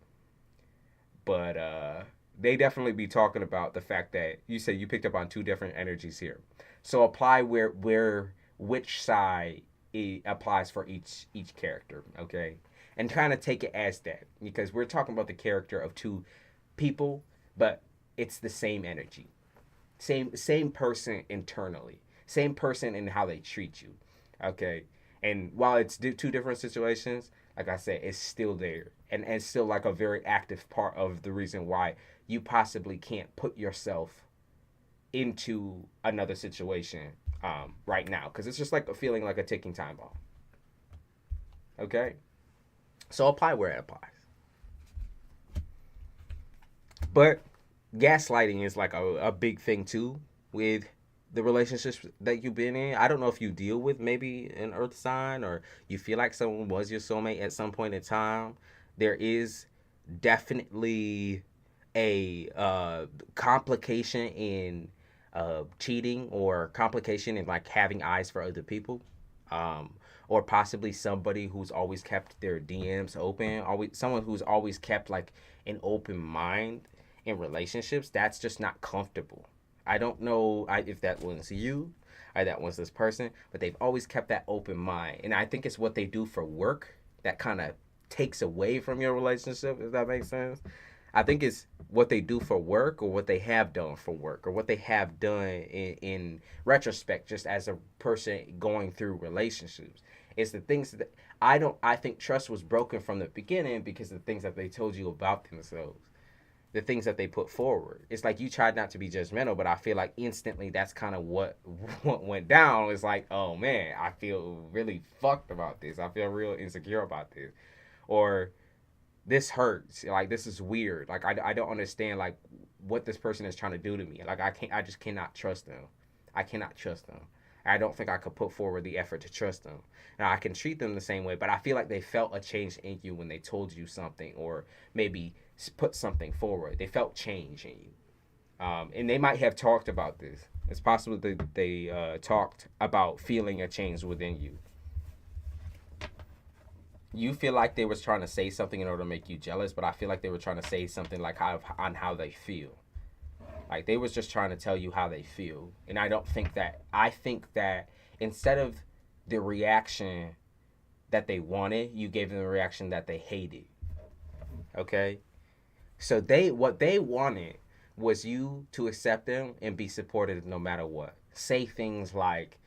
But they definitely be talking about the fact that you say you picked up on two different energies here. So apply which side it applies for each character, okay? And kind of take it as that, because we're talking about the character of two people, but it's the same energy, same person internally, same person in how they treat you, okay? And while it's two different situations, like I said, it's still there, and it's still like a very active part of the reason why you possibly can't put yourself into another situation right now, because it's just like a feeling like a ticking time bomb. Okay, so apply where it applies. But gaslighting is like a big thing too with the relationships that you've been in. I don't know if you deal with maybe an earth sign, or you feel like someone was your soulmate at some point in time. There is definitely a complication in cheating, or complication in like having eyes for other people, or possibly somebody who's always kept their DMs open, always someone who's always kept like an open mind in relationships. That's just not comfortable. I don't know if that was you or that was this person, but they've always kept that open mind, and I think it's what they do for work that kind of takes away from your relationship, if that makes sense. I think it's what they do for work, or what they have done for work, or what they have done in retrospect, just as a person going through relationships. It's the things that I think trust was broken from the beginning because of the things that they told you about themselves, the things that they put forward. It's like you tried not to be judgmental, but I feel like instantly that's kind of what went down. It's like, oh man, I feel really fucked about this. I feel real insecure about this. Or this hurts, like this is weird, like I don't understand like what this person is trying to do to me. Like I just cannot trust them. I cannot trust them. I don't think I could put forward the effort to trust them. Now I can treat them the same way, but I feel like they felt a change in you when they told you something, or maybe put something forward. They felt change in you, and they might have talked about this. It's possible that they talked about feeling a change within you. You feel like they was trying to say something in order to make you jealous, but I feel like they were trying to say something like how they feel. Like they was just trying to tell you how they feel. And I don't think that, I think that instead of the reaction that they wanted, you gave them the reaction that they hated. Okay? So what they wanted was you to accept them and be supportive no matter what. Say things like,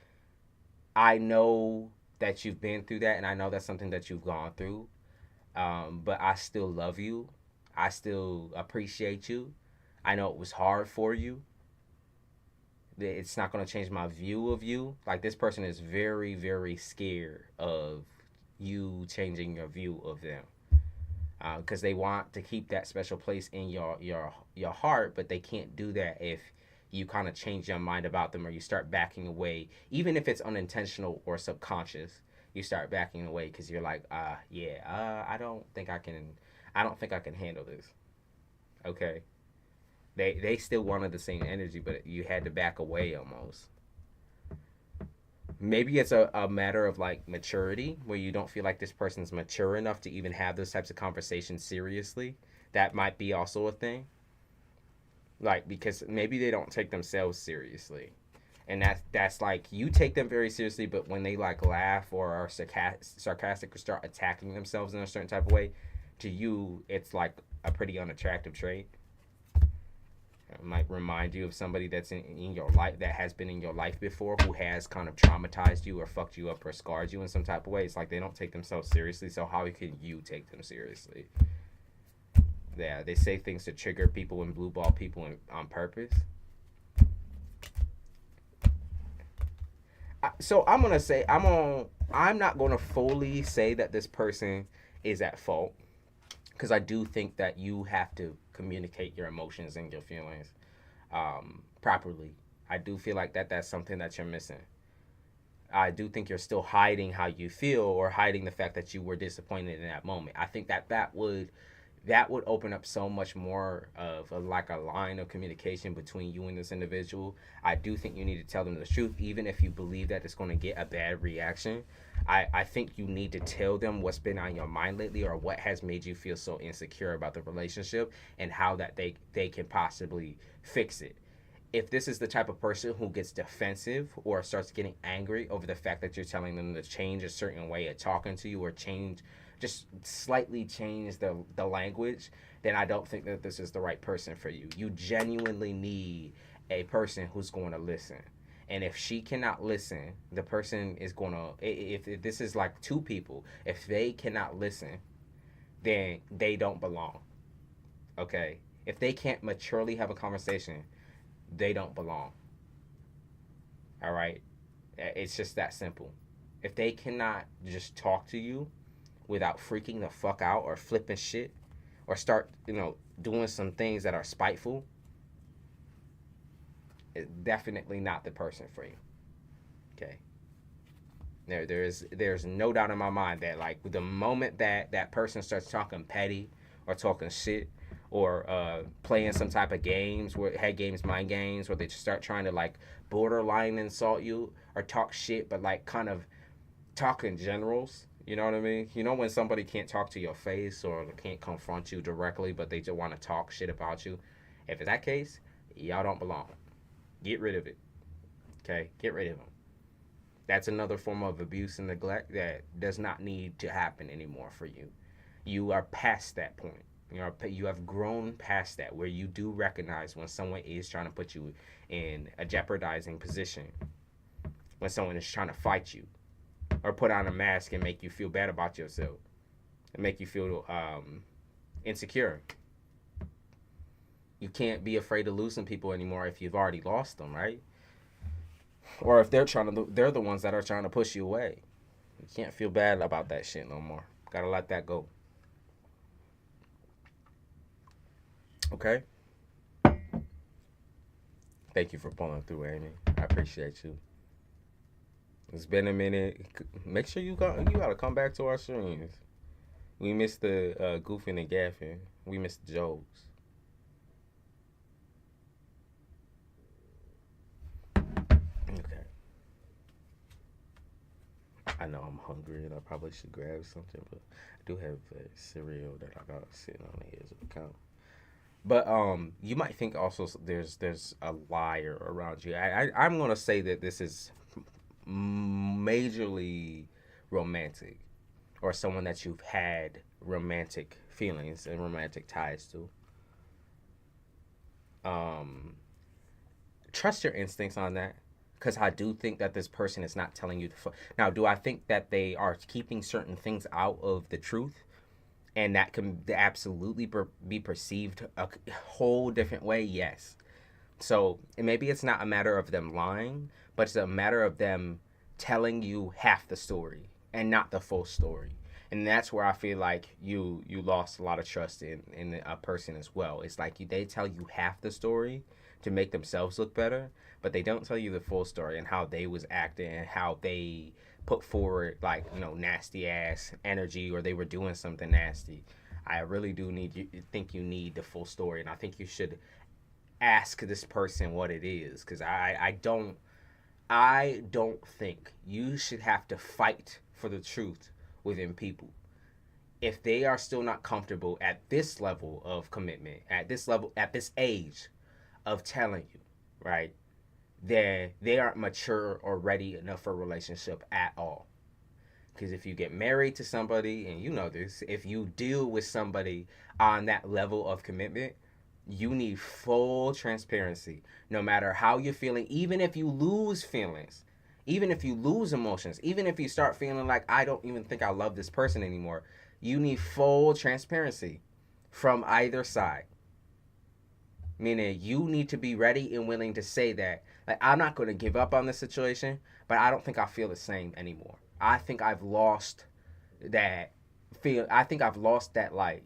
I know that you've been through that, and I know that's something that you've gone through, but I still love you. I still appreciate you. I know it was hard for you. It's not going to change my view of you. Like this person is very, very scared of you changing your view of them, because they want to keep that special place in your heart, but they can't do that if you kind of change your mind about them, or you start backing away, even if it's unintentional or subconscious. You start backing away because you're like, I don't think I can handle this. Okay, they still wanted the same energy, but you had to back away almost. Maybe it's a matter of like maturity, where you don't feel like this person's mature enough to even have those types of conversations seriously. That might be also a thing. Like, because maybe they don't take themselves seriously, and that's like, you take them very seriously, but when they like laugh or are sarcastic or start attacking themselves in a certain type of way, to you it's like a pretty unattractive trait. It might remind you of somebody that's in your life, that has been in your life before, who has kind of traumatized you or fucked you up or scarred you in some type of way. It's like they don't take themselves seriously, so how can you take them seriously? Yeah, they say things to trigger people and blue ball people on purpose. So I'm gonna say I'm not gonna fully say that this person is at fault, because I do think that you have to communicate your emotions and your feelings properly. I do feel like that's something that you're missing. I do think you're still hiding how you feel, or hiding the fact that you were disappointed in that moment. I think that would open up so much more of like a line of communication between you and this individual. I do think you need to tell them the truth, even if you believe that it's going to get a bad reaction. I think you need to tell them what's been on your mind lately, or what has made you feel so insecure about the relationship, and how that they can possibly fix it. if this is the type of person who gets defensive or starts getting angry over the fact that you're telling them to change a certain way of talking to you or just slightly change the language, then I don't think that this is the right person for you. You genuinely need a person who's going to listen. And if she cannot listen, the person is going to, if this is like two people, if they cannot listen, then they don't belong. Okay? If they can't maturely have a conversation, they don't belong. All right? It's just that simple. If they cannot just talk to you without freaking the fuck out or flipping shit or start, doing some things that are spiteful, it's definitely not the person for you. Okay? There's no doubt in my mind that, like, the moment that person starts talking petty or talking shit or playing some type of games, head games, mind games, where they just start trying to, like, borderline insult you or talk shit, but, like, kind of talk in generals. You know what I mean? You know when somebody can't talk to your face or can't confront you directly, but they just want to talk shit about you? If it's that case, y'all don't belong. Get rid of it. Okay? Get rid of them. That's another form of abuse and neglect that does not need to happen anymore for you. You are past that point. You have grown past that, where you do recognize when someone is trying to put you in a jeopardizing position, when someone is trying to fight you or put on a mask and make you feel bad about yourself and make you feel insecure. You can't be afraid of losing people anymore if you've already lost them, right? Or if they're the ones that are trying to push you away. You can't feel bad about that shit no more. Gotta let that go. Okay? Thank you for pulling through, Amy. I appreciate you. It's been a minute. Make sure you gotta come back to our streams. We missed the goofing and gaffing. We missed the jokes. Okay. I know I'm hungry and I probably should grab something, but I do have cereal that I got sitting on the edge of the counter. But you might think also there's a liar around you. I'm gonna say that this is majorly romantic, or someone that you've had romantic feelings and romantic ties to. Trust your instincts on that, because I do think that this person is not telling you now. Do I think that they are keeping certain things out of the truth, and that can absolutely be perceived a whole different way? Yes. So maybe it's not a matter of them lying, but it's a matter of them telling you half the story and not the full story. And that's where I feel like you lost a lot of trust in a person as well. It's like they tell you half the story to make themselves look better, but they don't tell you the full story and how they was acting and how they put forward, like, nasty ass energy, or they were doing something nasty. I really do think you need the full story, and I think you should ask this person what it is, because I don't think you should have to fight for the truth within people. If they are still not comfortable at this level of commitment, at this age of telling you, right, then they aren't mature or ready enough for a relationship at all. Because if you get married to somebody, and you know this, if you deal with somebody on that level of commitment, you need full transparency. No matter how you're feeling, even if you lose feelings, even if you lose emotions, even if you start feeling like, I don't even think I love this person anymore, you need full transparency from either side. Meaning you need to be ready and willing to say that, like, I'm not going to give up on this situation, but I don't think I feel the same anymore. I think I've lost that feel. I think I've lost that, like,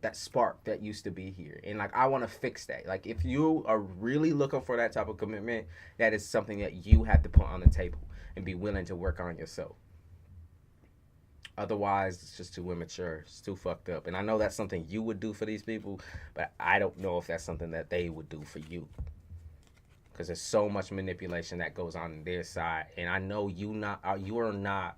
that spark that used to be here. And, like, I want to fix that. Like, if you are really looking for that type of commitment, that is something that you have to put on the table and be willing to work on yourself. Otherwise, it's just too immature. It's too fucked up. And I know that's something you would do for these people, but I don't know if that's something that they would do for you. Because there's so much manipulation that goes on their side. And I know you are not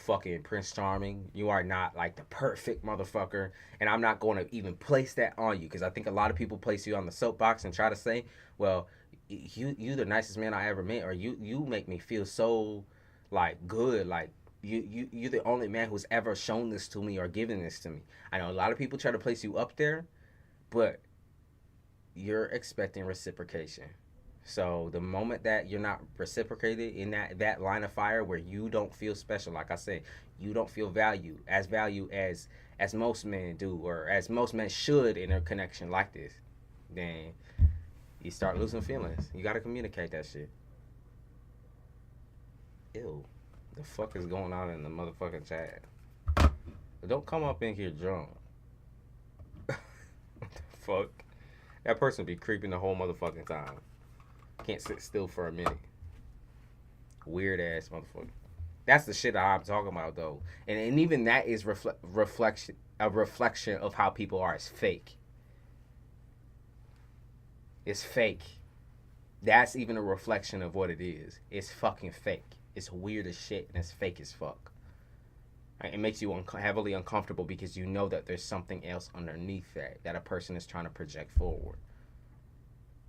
fucking Prince Charming. You are not, like, the perfect motherfucker. And I'm not going to even place that on you, because I think a lot of people place you on the soapbox and try to say, well, you the nicest man I ever met, or you make me feel so like good, like you're the only man who's ever shown this to me or given this to me. I know a lot of people try to place you up there, but you're expecting reciprocation. So the moment that you're not reciprocated in that line of fire where you don't feel special, like I said, you don't feel value as most men do, or as most men should in a connection like this, then you start losing feelings. You gotta communicate that shit. Ew. The fuck is going on in the motherfucking chat? Don't come up in here drunk. What the fuck? That person be creeping the whole motherfucking time. Can't sit still for a minute. Weird ass motherfucker. That's the shit that I'm talking about though. And even that is reflection of how people are. It's fake. It's fake. That's even a reflection of what it is. It's fucking fake. It's weird as shit and it's fake as fuck. Right? It makes you heavily uncomfortable because you know that there's something else underneath that a person is trying to project forward.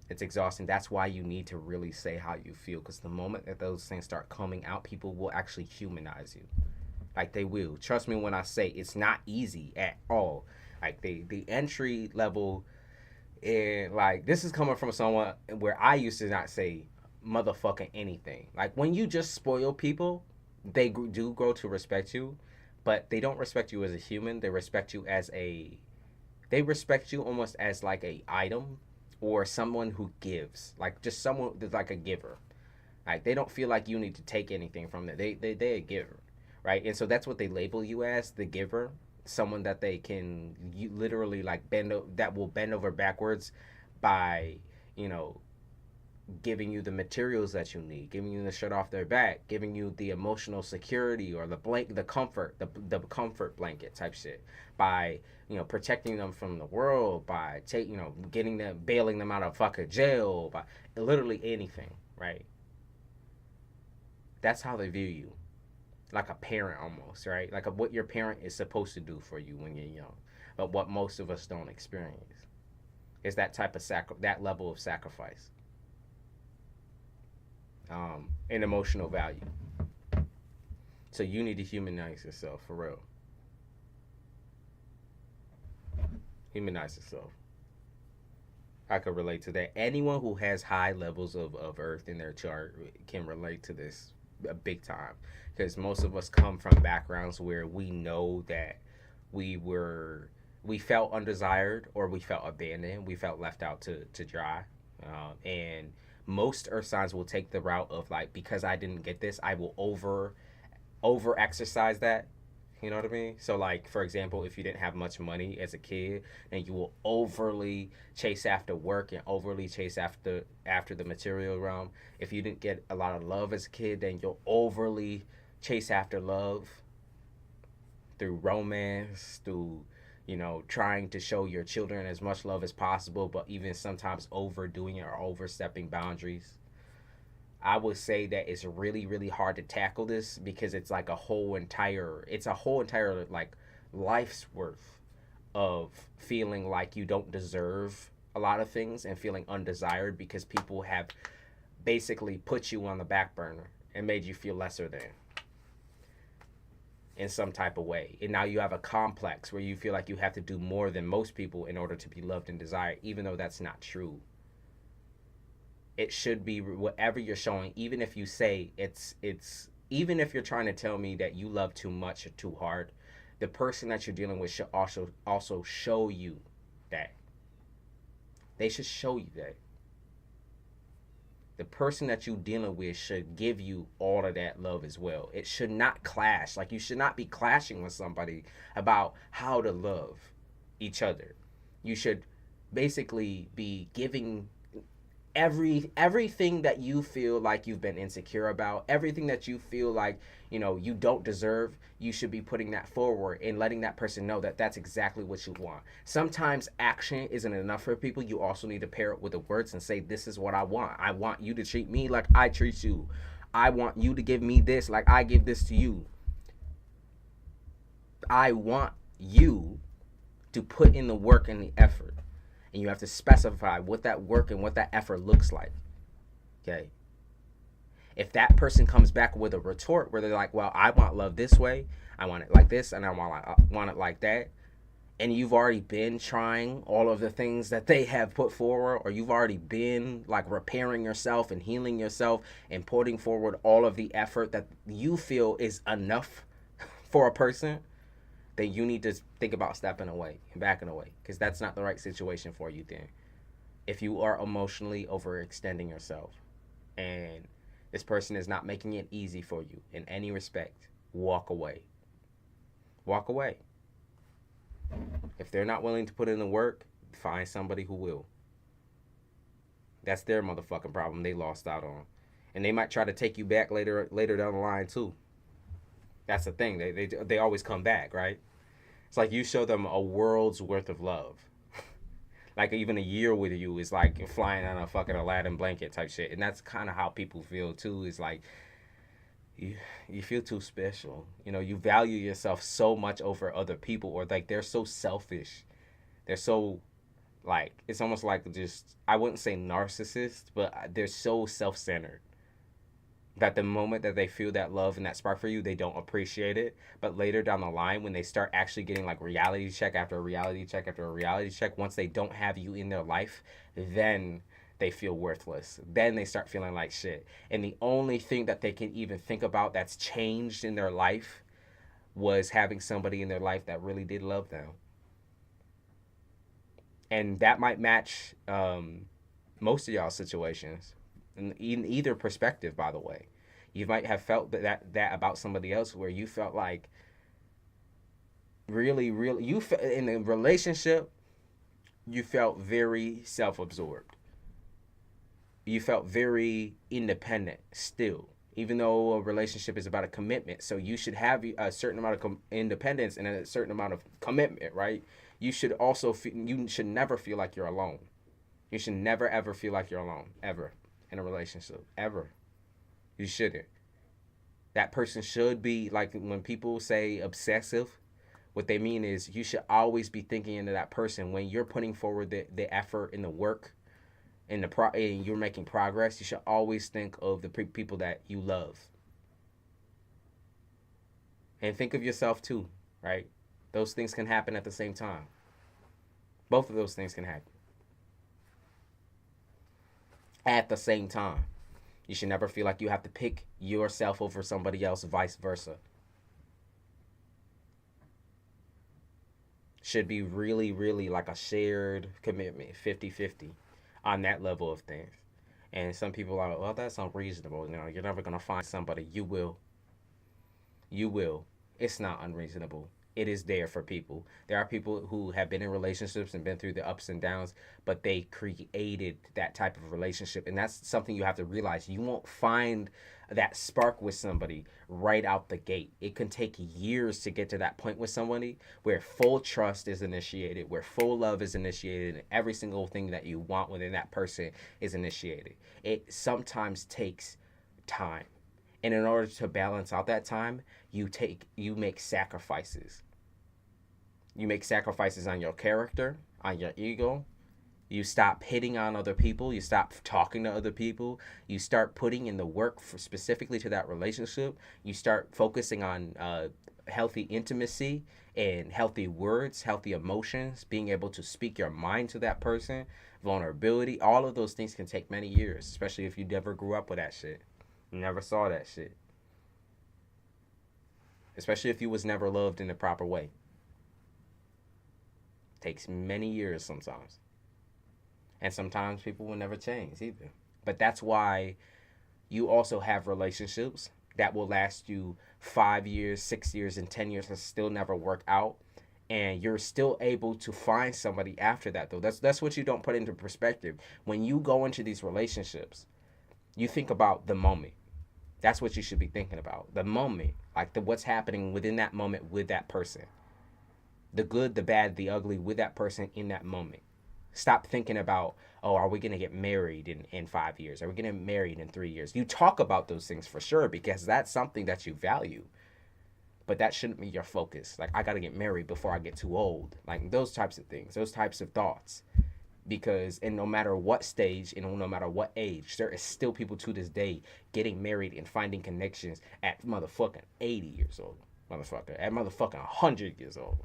It's exhausting. That's why you need to really say how you feel, because the moment that those things start coming out, people will actually humanize you. Like they will. Trust me when I say it's not easy at all. Like the entry level, and like this is coming from someone where I used to not say motherfucking anything. Like when you just spoil people, they do grow to respect you, but they don't respect you as a human. They respect you almost as like a item, or someone who gives, like just someone that's like a giver. Like they don't feel like you need to take anything from them. They're a giver, right? And so that's what they label you as, the giver. Someone that they can literally like that will bend over backwards by, giving you the materials that you need, giving you the shirt off their back, giving you the emotional security or the comfort blanket type shit, by protecting them from the world, by bailing them out of fucking jail, by literally anything, right? That's how they view you, like a parent almost, right? Like what your parent is supposed to do for you when you're young, but what most of us don't experience is that type of that level of sacrifice. And emotional value. So you need to humanize yourself for real. Humanize yourself. I could relate to that. Anyone who has high levels of earth in their chart can relate to this big time, because most of us come from backgrounds where we know that we felt undesired, or we felt abandoned, we felt left out to dry, and most earth signs will take the route of like, because I didn't get this, I will over exercise that. You know what I mean? So like, for example, if you didn't have much money as a kid, then you will overly chase after work and overly chase after the material realm. If you didn't get a lot of love as a kid, then you'll overly chase after love through romance, through trying to show your children as much love as possible, but even sometimes overdoing it or overstepping boundaries. I would say that it's really, really hard to tackle this, because it's like a whole entire like life's worth of feeling like you don't deserve a lot of things and feeling undesired because people have basically put you on the back burner and made you feel lesser than in some type of way. And now you have a complex where you feel like you have to do more than most people in order to be loved and desired, even though that's not true. It should be whatever you're showing, even if you say it's even if you're trying to tell me that you love too much or too hard, the person that you're dealing with should also show you that. They should show you that. The person that you're dealing with should give you all of that love as well. It should not clash. Like, you should not be clashing with somebody about how to love each other. You should basically be giving everything that you feel like you've been insecure about, everything that you feel like you don't deserve. You should be putting that forward and letting that person know that that's exactly what you want. Sometimes action isn't enough for people. You also need to pair it with the words and say, this is what I want. I want you to treat me like I treat you. I want you to give me this like I give this to you. I want you to put in the work and the effort. And you have to specify what that work and what that effort looks like. Okay. If that person comes back with a retort where they're like, well, I want love this way, I want it like this, and I want it like that, and you've already been trying all of the things that they have put forward, or you've already been like repairing yourself and healing yourself and putting forward all of the effort that you feel is enough for a person, then you need to think about stepping away and backing away, because that's not the right situation for you then. If you are emotionally overextending yourself and this person is not making it easy for you in any respect, walk away. Walk away. If they're not willing to put in the work, find somebody who will. That's their motherfucking problem they lost out on. And they might try to take you back later down the line too. That's the thing. They always come back, right? It's like you show them a world's worth of love. Like even a year with you is like flying on a fucking Aladdin blanket type shit. And that's kind of how people feel too. Is like you feel too special. You know, you value yourself so much over other people, or like they're so selfish. They're so like, it's almost like just, I wouldn't say narcissist, but they're so self-centered that the moment that they feel that love and that spark for you, they don't appreciate it. But later down the line, when they start actually getting like reality check after a reality check after a reality check, once they don't have you in their life, then they feel worthless. Then they start feeling like shit. And the only thing that they can even think about that's changed in their life was having somebody in their life that really did love them. And that might match most of y'all's situations in either perspective, by the way. You might have felt that about somebody else, where you felt like really you in a relationship, you felt very self-absorbed. You felt very independent still, even though a relationship is about a commitment. So you should have a certain amount of independence and a certain amount of commitment, right? You should also you should never feel like you're alone. You should never ever feel like you're alone, ever, in a relationship, ever. You shouldn't. That person should be, like when people say obsessive, what they mean is you should always be thinking into that person when you're putting forward the effort and the work and and you're making progress. You should always think of the people that you love, and think of yourself too, right? Those things can happen at the same time. Both of those things can happen at the same time. You should never feel like you have to pick yourself over somebody else, vice versa. Should be really, really like a shared commitment, 50-50 on that level of things. And some people are like, well, that's unreasonable. You know, you're never going to find somebody. You will. You will. It's not unreasonable. It is there for people. There are people who have been in relationships and been through the ups and downs, but they created that type of relationship. And that's something you have to realize. You won't find that spark with somebody right out the gate. It can take years to get to that point with somebody where full trust is initiated, where full love is initiated, and every single thing that you want within that person is initiated. It sometimes takes time. And in order to balance out that time, you make sacrifices. You make sacrifices on your character, on your ego. You stop hitting on other people. You stop talking to other people. You start putting in the work specifically to that relationship. You start focusing on healthy intimacy and healthy words, healthy emotions, being able to speak your mind to that person, vulnerability. All of those things can take many years, especially if you never grew up with that shit. You never saw that shit. Especially if you was never loved in the proper way. Takes many years sometimes. And sometimes people will never change either. But that's why you also have relationships that will last you 5 years, 6 years, and 10 years and still never work out. And you're still able to find somebody after that, though. That's what you don't put into perspective. When you go into these relationships, you think about the moment. That's what you should be thinking about. The moment. Like what's happening within that moment with that person. The good, the bad, the ugly with that person in that moment. Stop thinking about, oh, are we going to get married in 5 years? Are we going to get married in 3 years? You talk about those things for sure because that's something that you value. But that shouldn't be your focus. Like, I got to get married before I get too old. Like, those types of things, those types of thoughts. Because, and no matter what stage and no matter what age, there is still people to this day getting married and finding connections at motherfucking 80 years old. Motherfucker. At motherfucking 100 years old.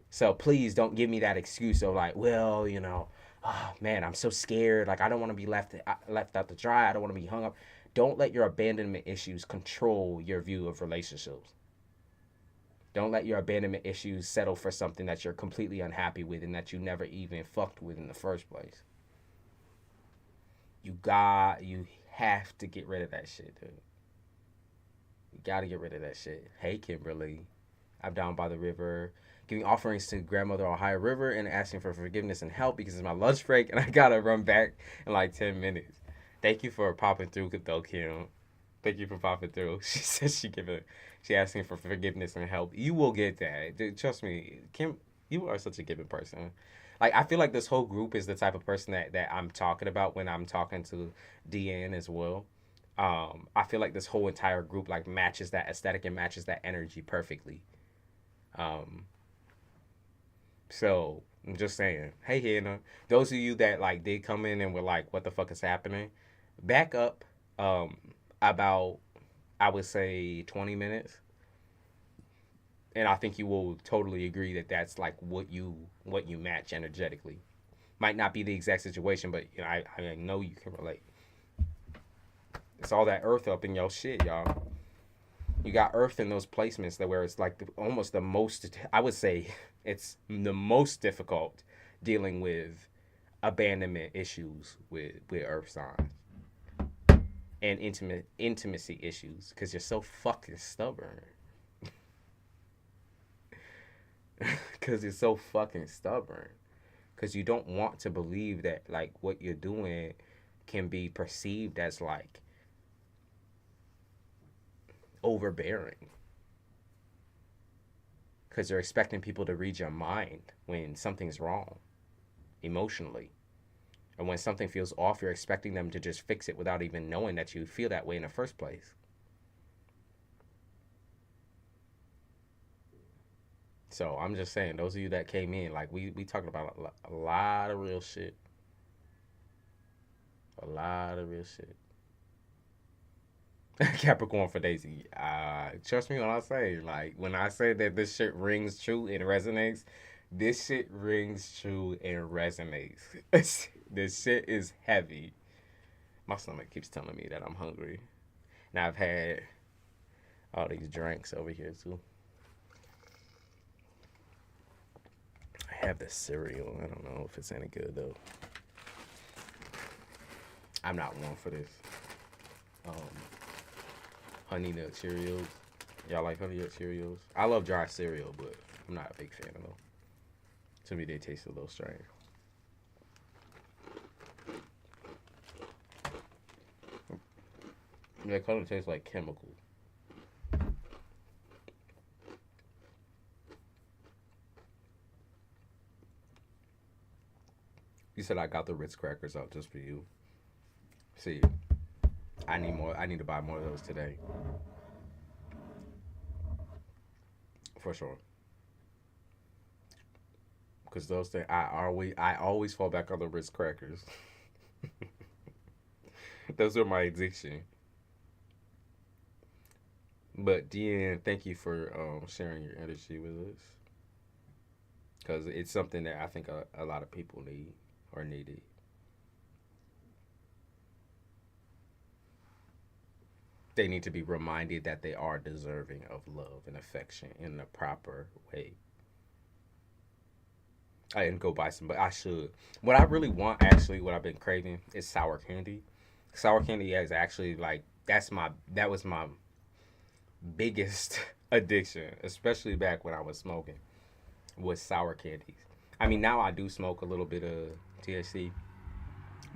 So please don't give me that excuse of like, well, you know, oh man, I'm so scared. Like, I don't want to be left out to dry. I don't want to be hung up. Don't let your abandonment issues control your view of relationships. Don't let your abandonment issues settle for something that you're completely unhappy with and that you never even fucked with in the first place. You have to get rid of that shit, dude. You gotta get rid of that shit. Hey, Kimberly. I'm down by the river, giving offerings to grandmother on High River and asking for forgiveness and help because it's my lunch break and I gotta run back in like 10 minutes. Thank you for popping through, though, Kim. Thank you for popping through. She says she asking for forgiveness and help. You will get that. Dude, trust me, Kim, you are such a giving person. Like, I feel like this whole group is the type of person that I'm talking about when I'm talking to Deanne as well. I feel like this whole entire group like matches that aesthetic and matches that energy perfectly. So I'm just saying, hey Hannah, those of you that like did come in and were like, what the fuck is happening? Back up about, I would say 20 minutes. And I think you will totally agree that that's like what you match energetically. Might not be the exact situation, but you know, I know you can relate. It's all that earth up in your shit, y'all. You got earth in those placements that where it's like almost the most, I would say it's the most difficult dealing with abandonment issues with earth signs and intimacy issues because you're so fucking stubborn. Because you're so fucking stubborn. Because you don't want to believe that like what you're doing can be perceived as like overbearing. Because you're expecting people to read your mind when something's wrong emotionally. And when something feels off, you're expecting them to just fix it without even knowing that you feel that way in the first place. So I'm just saying, those of you that came in, like we talking about a lot of real shit. A lot of real shit. Capricorn for Daisy. Trust me when I say that this shit rings true and resonates, this shit rings true and resonates. This shit is heavy. My stomach keeps telling me that I'm hungry. Now I've had all these drinks over here too. I have this cereal. I don't know if it's any good though. I'm not one for this. Honey Nut Cheerios. Y'all like Honey Nut Cheerios? I love dry cereal, but I'm not a big fan of them. To me, they taste a little strange. They kind of taste like chemical. You said I got the Ritz crackers out just for you. See, I need more. I need to buy more of those today. For sure. Because those things, I always fall back on the Ritz crackers. Those are my addiction. But Deanne, thank you for sharing your energy with us. Because it's something that I think a lot of people need or needed. They need to be reminded that they are deserving of love and affection in the proper way. I didn't go buy some, but I should. What I really want, actually, what I've been craving is sour candy. Sour candy is actually like that was my biggest addiction, especially back when I was smoking, was sour candies. I mean, now I do smoke a little bit of THC,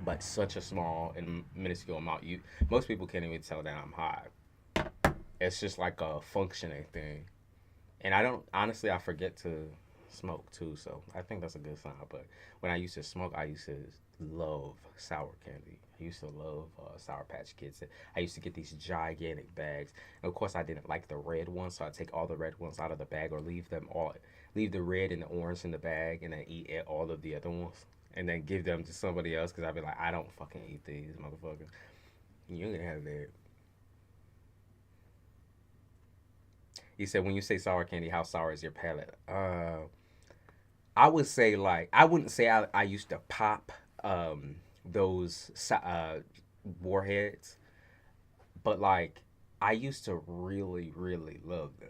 but such a small and minuscule amount. Most people can't even tell that I'm high. It's just like a functioning thing, and I forget to smoke too, so I think that's a good sign. But when I used to smoke, I used to love sour candy. I used to love Sour Patch Kids. I used to get these gigantic bags. And of course, I didn't like the red ones, so I'd take all the red ones out of the bag or leave the red and the orange in the bag, and then eat all of the other ones. and then give them to somebody else because I'd be like, I don't fucking eat these motherfuckers. You can have that. You said when you say sour candy, how sour is your palate? I would say like I wouldn't say I used to pop those warheads, but like I used to really really love them.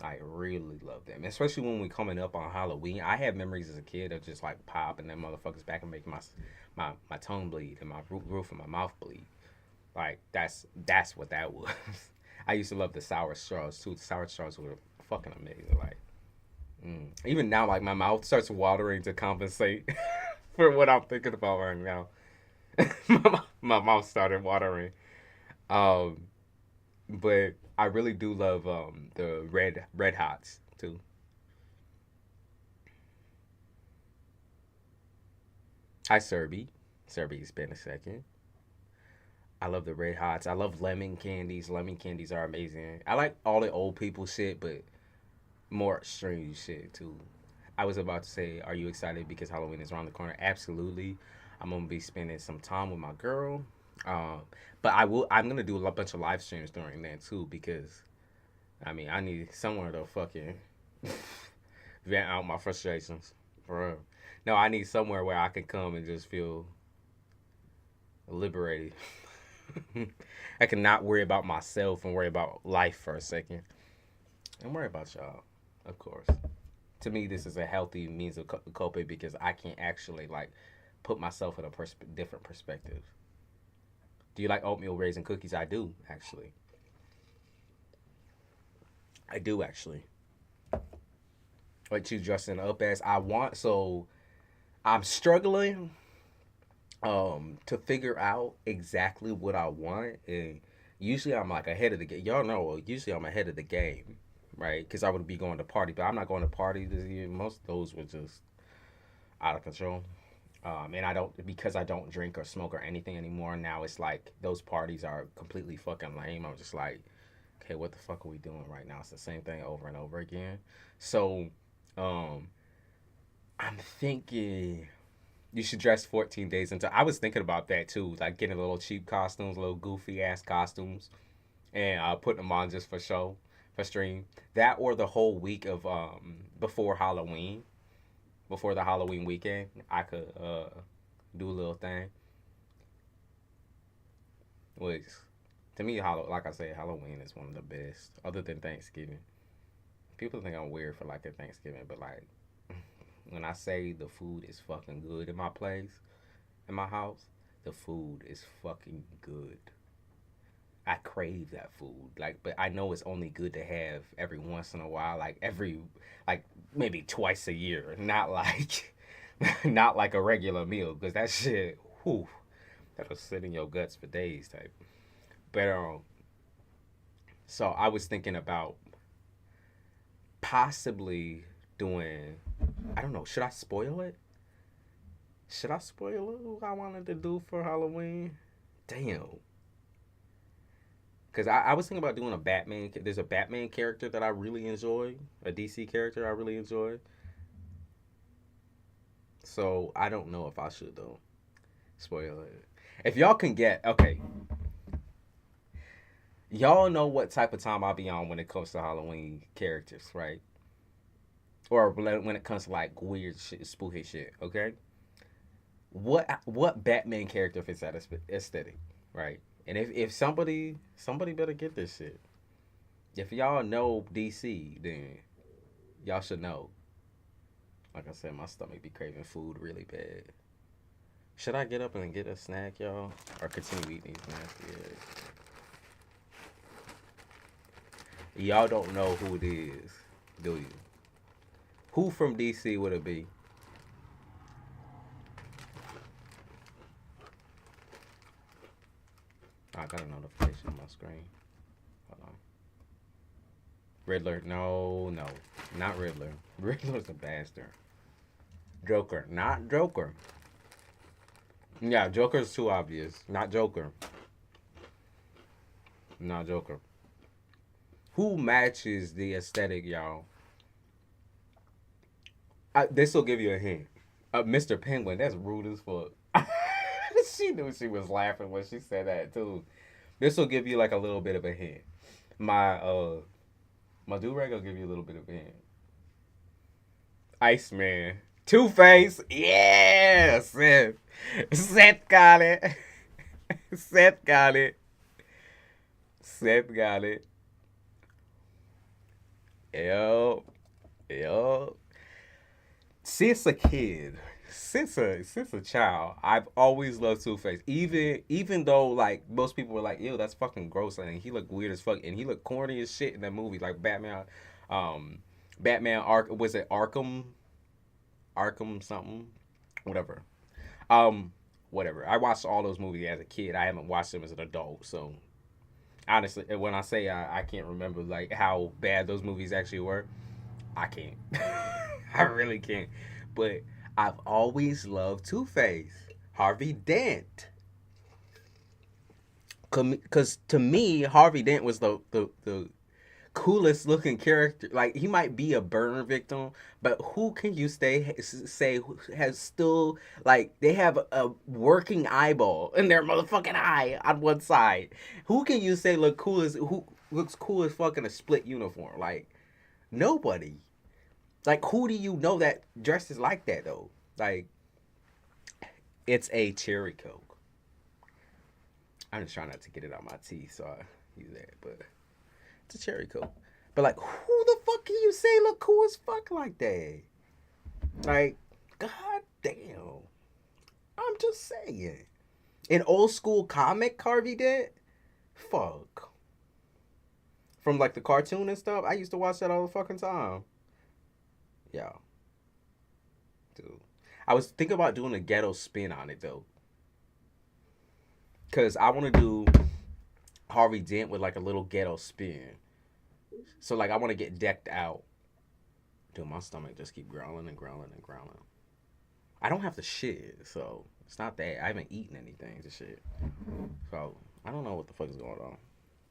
I really love them, especially when we coming up on Halloween. I have memories as a kid of just like popping them motherfuckers back and making my tongue bleed and my roof of my mouth bleed. Like that's what that was. I used to love the sour straws too. The sour straws were fucking amazing. Like even now, like my mouth starts watering to compensate for what I'm thinking about right now. my mouth started watering. Um, but I really do love the red hots too. Hi, Serby. Serby's been a second. I love the red hots. I love lemon candies. Lemon candies are amazing. I like all the old people shit, but more extreme shit too. I was about to say, are you excited because Halloween is around the corner? Absolutely. I'm gonna be spending some time with my girl. Um, but I will. I'm gonna do a bunch of live streams during that too because I mean I need somewhere to fucking vent out my frustrations. For real. No, I need somewhere where I can come and just feel liberated. I can not worry about myself and worry about life for a second and worry about y'all, of course. To me, this is a healthy means of coping because I can actually like put myself in a different perspective. Do you like oatmeal raisin cookies? I do actually. I do actually. What you dressing up as? I want so I'm struggling to figure out exactly what I want, and usually I'm like ahead of the game. Y'all know usually I'm ahead of the game, right? Because I would be going to party, but I'm not going to party this year. Most of those were just out of control. And I don't because I don't drink or smoke or anything anymore. Now it's like those parties are completely fucking lame. I'm just like, okay, what the fuck are we doing right now? It's the same thing over and over again. So, um, I'm thinking you should dress 14 days into. I was thinking about that too, like getting little cheap costumes, little goofy ass costumes, and putting them on just for show, for stream. That or the whole week of before Halloween, before the Halloween weekend, I could do a little thing. Which to me, like I said, Halloween is one of the best, other than Thanksgiving. People think I'm weird for like a Thanksgiving, but like when I say the food is fucking good in my place, in my house, the food is fucking good. I crave that food. Like, but I know it's only good to have every once in a while, like maybe twice a year, not like, not like a regular meal, because that shit, whew, that'll sit in your guts for days, type. But so I was thinking about possibly doing. I don't know. Should I spoil it? Should I spoil it? What I wanted to do for Halloween? Damn. Because I was thinking about doing a Batman. There's a Batman character that I really enjoy, a DC character I really enjoy. So I don't know if I should though. Spoil it. If y'all can get okay, y'all know what type of time I'll be on when it comes to Halloween characters, right? Or when it comes to like weird shit, spooky shit. Okay, what Batman character fits that aesthetic, right? And if somebody better get this shit. If y'all know DC, then y'all should know. Like I said, my stomach be craving food really bad. Should I get up and get a snack, y'all, or continue eating these nasty eggs? Y'all don't know who it is, do you? Who from DC would it be? Oh, I got a notification on my screen. Hold on. Riddler. No, no. Not Riddler. Riddler's a bastard. Joker. Not Joker. Yeah, Joker's too obvious. Not Joker. Not Joker. Who matches the aesthetic, y'all? This will give you a hint. Mr. Penguin, that's rude as fuck. She knew she was laughing when she said that too. This will give you like a little bit of a hint. My do rag will give you a little bit of a hint. Iceman. Two Face. Yeah, Seth. Seth got it. Seth got it. Seth got it. Yo. Yo. Since a kid, since a child, I've always loved Two Face. Even though like most people were like, "Ew, that's fucking gross," and he looked weird as fuck, and he looked corny as shit in that movie, like um, Batman was it Arkham something, whatever. Um, whatever. I watched all those movies as a kid. I haven't watched them as an adult, so honestly, when I say I can't remember like how bad those movies actually were, I can't. I really can't. But I've always loved Two Face, Harvey Dent. Because to me, Harvey Dent was the coolest looking character. Like he might be a burn victim, but who can you say has still like they have a working eyeball in their motherfucking eye on one side? Who can you say who looks cool as fucking a split uniform? Like nobody. Like who do you know that dresses like that though? Like it's a cherry coke. I'm just trying not to get it out my teeth, so I use that. But it's a cherry coke. But like, who the fuck can you say look cool as fuck like that? Like, god damn. I'm just saying. An old school comic Harvey did? Fuck. From like the cartoon and stuff, I used to watch that all the fucking time. Yeah. Dude. I was thinking about doing a ghetto spin on it though. Cause I wanna do Harvey Dent with like a little ghetto spin. So like I wanna get decked out. Dude, my stomach just keep growling and growling and growling. I don't have to shit, so it's not that. I haven't eaten anything to shit. So I don't know what the fuck is going on.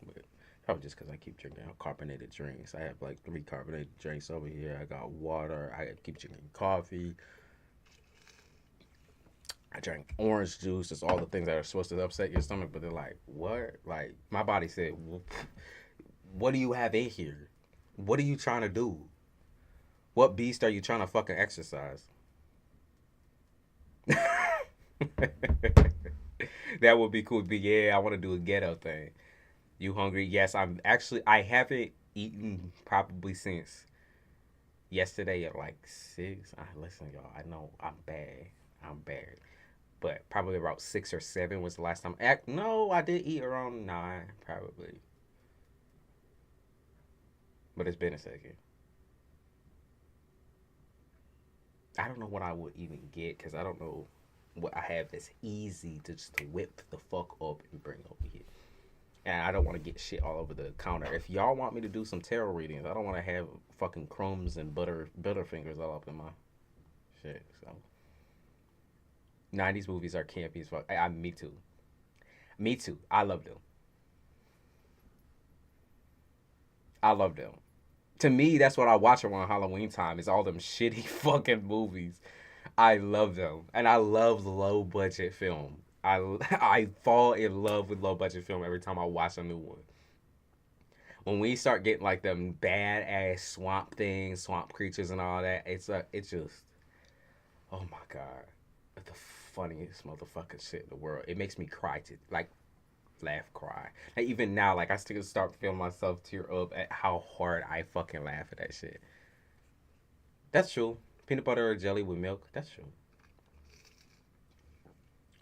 But probably just because I keep drinking carbonated drinks. I have like 3 carbonated drinks over here. I got water. I keep drinking coffee. I drank orange juice. It's all the things that are supposed to upset your stomach, but they're like, what? Like, my body said, what do you have in here? What are you trying to do? What beast are you trying to fucking exercise? That would be cool. But yeah, I want to do a ghetto thing. You hungry? Yes, I haven't eaten probably since yesterday at like 6. Listen, y'all, I know I'm bad. I'm bad. But probably about 6 or 7 was the last time. No, I did eat around 9, probably. But it's been a second. I don't know what I would even get because I don't know what I have that's easy to just whip the fuck up and bring over here. And I don't want to get shit all over the counter. If y'all want me to do some tarot readings, I don't want to have fucking crumbs and butterfingers all up in my shit. So 90s movies are campy as fuck. Me too. Me too. I love them. I love them. To me, that's what I watch around Halloween time. Is all them shitty fucking movies. I love them, and I love low budget film. I I fall in love with low budget film every time I watch a new one. When we start getting like them bad ass swamp things, swamp creatures, and all that, it's just oh my god, the funniest motherfucking shit in the world. It makes me cry to like laugh, cry. Like even now, like I still start feeling myself tear up at how hard I fucking laugh at that shit. That's true. Peanut butter or jelly with milk. That's true.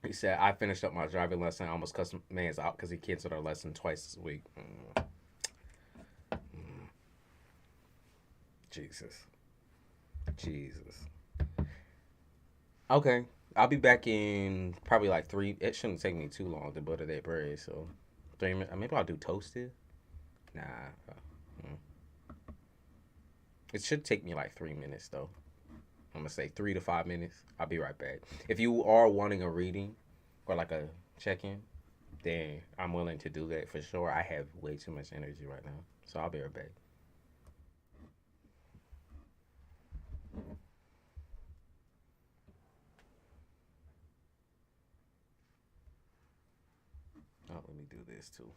He said I finished up my driving lesson. I almost cussed man's out because he canceled our lesson twice this week. Jesus. Jesus. Okay. I'll be back in probably like 3. It shouldn't take me too long to butter that bread. So 3 minutes. Maybe I'll do toasted. Nah. Mm. It should take me like 3 minutes though. I'm gonna say 3 to 5 minutes. I'll be right back. If you are wanting a reading or like a check-in, then I'm willing to do that for sure. I have way too much energy right now, so I'll be right back. Oh, let me do this too.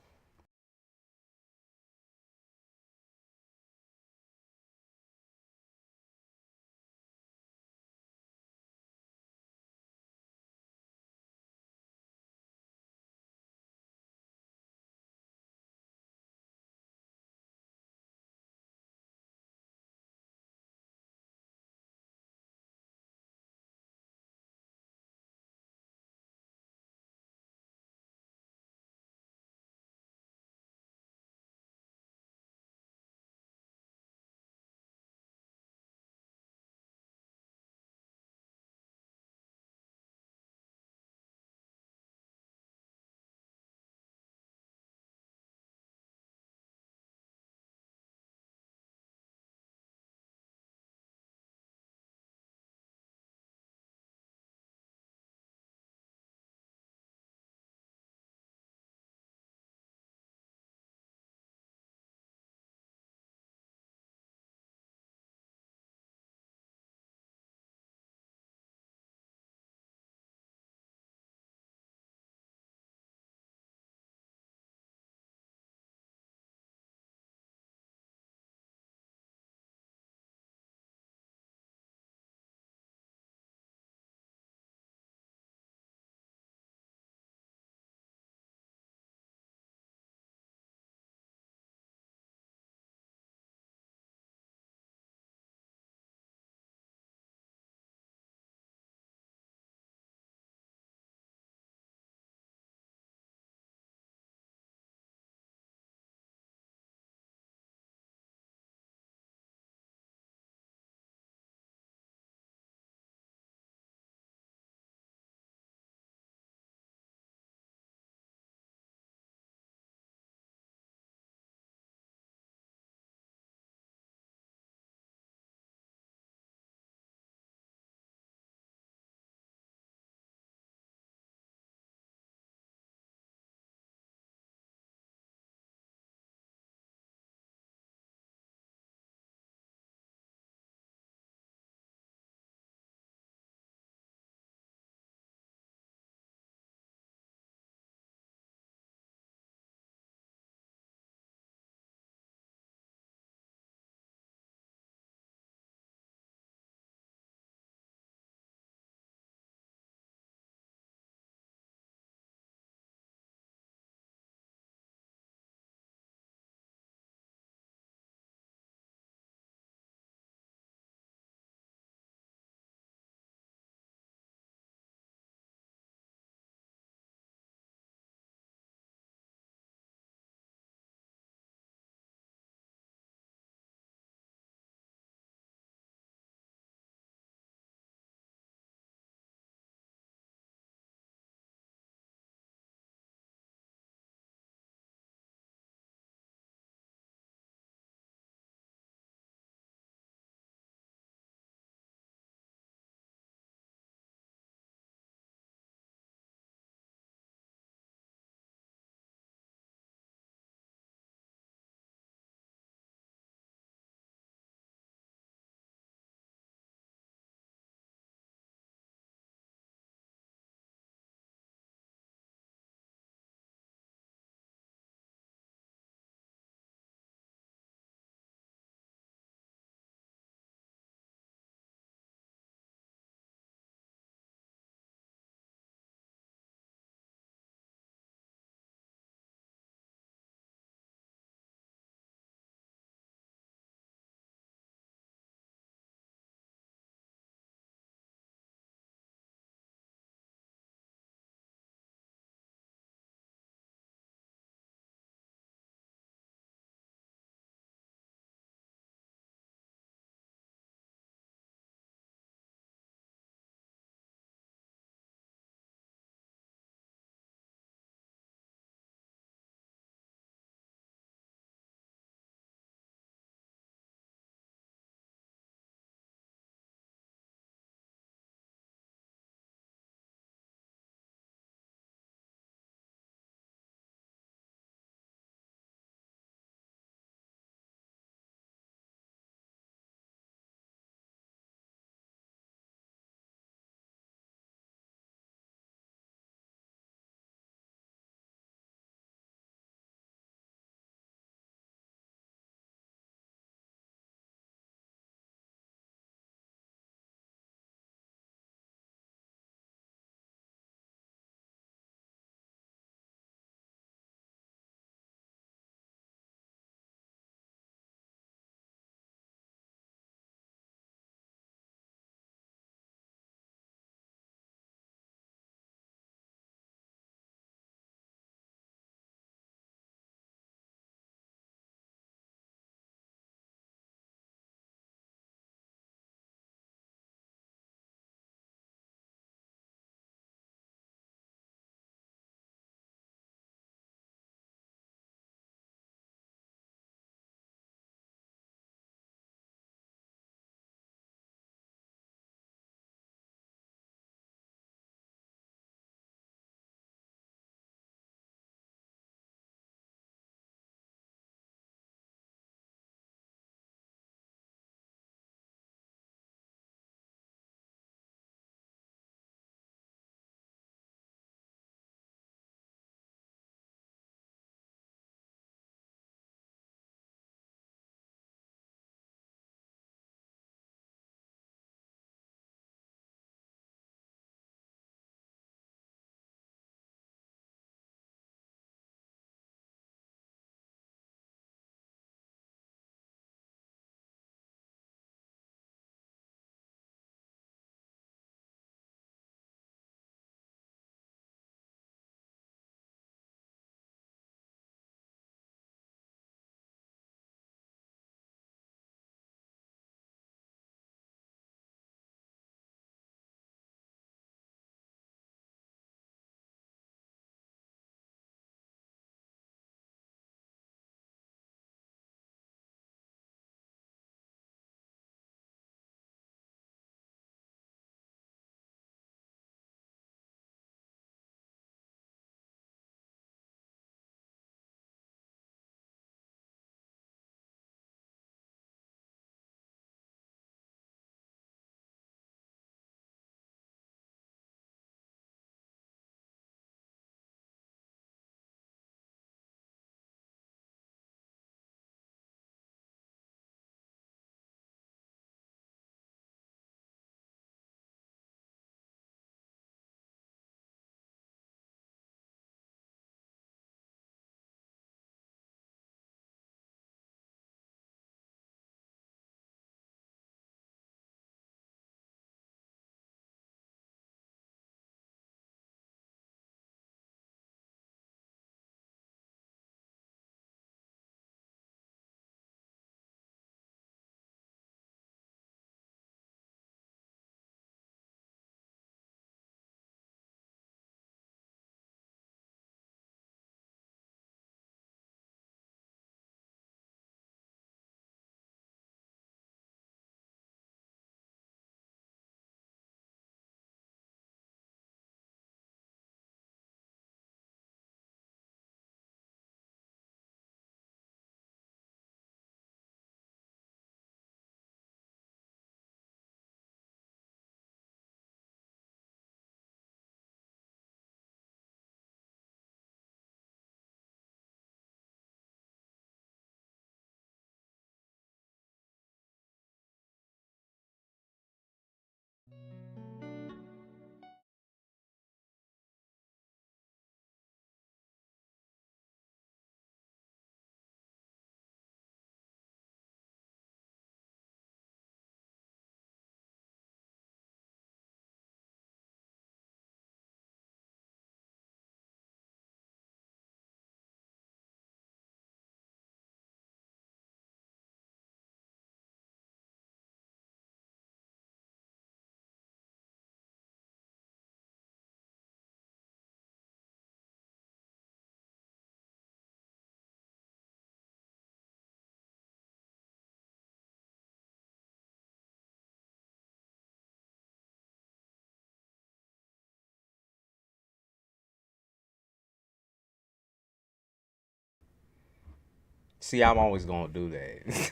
See, I'm always gonna do that.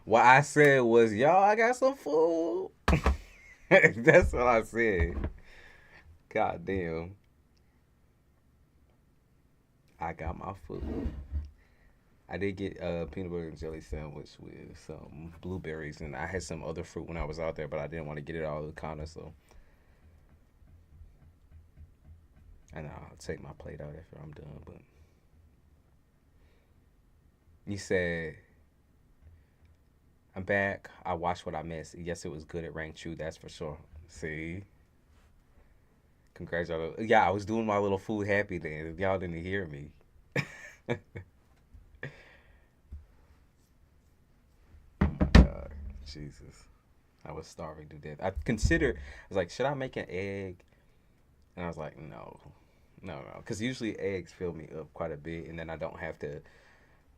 What I said was, y'all, I got some food. That's what I said. God damn. I got my food. I did get a peanut butter and jelly sandwich with some blueberries, and I had some other fruit when I was out there, but I didn't want to get it all the counter, so. And I'll take my plate out after I'm done, but. You said, I'm back. I watched what I missed. Yes, it was good. It rang true, that's for sure. See? Congratulations. Yeah, I was doing my little food happy dance. Y'all didn't hear me. God, Jesus. I was starving to death. I was like, should I make an egg? And I was like, no. No. Because usually eggs fill me up quite a bit, and then I don't have to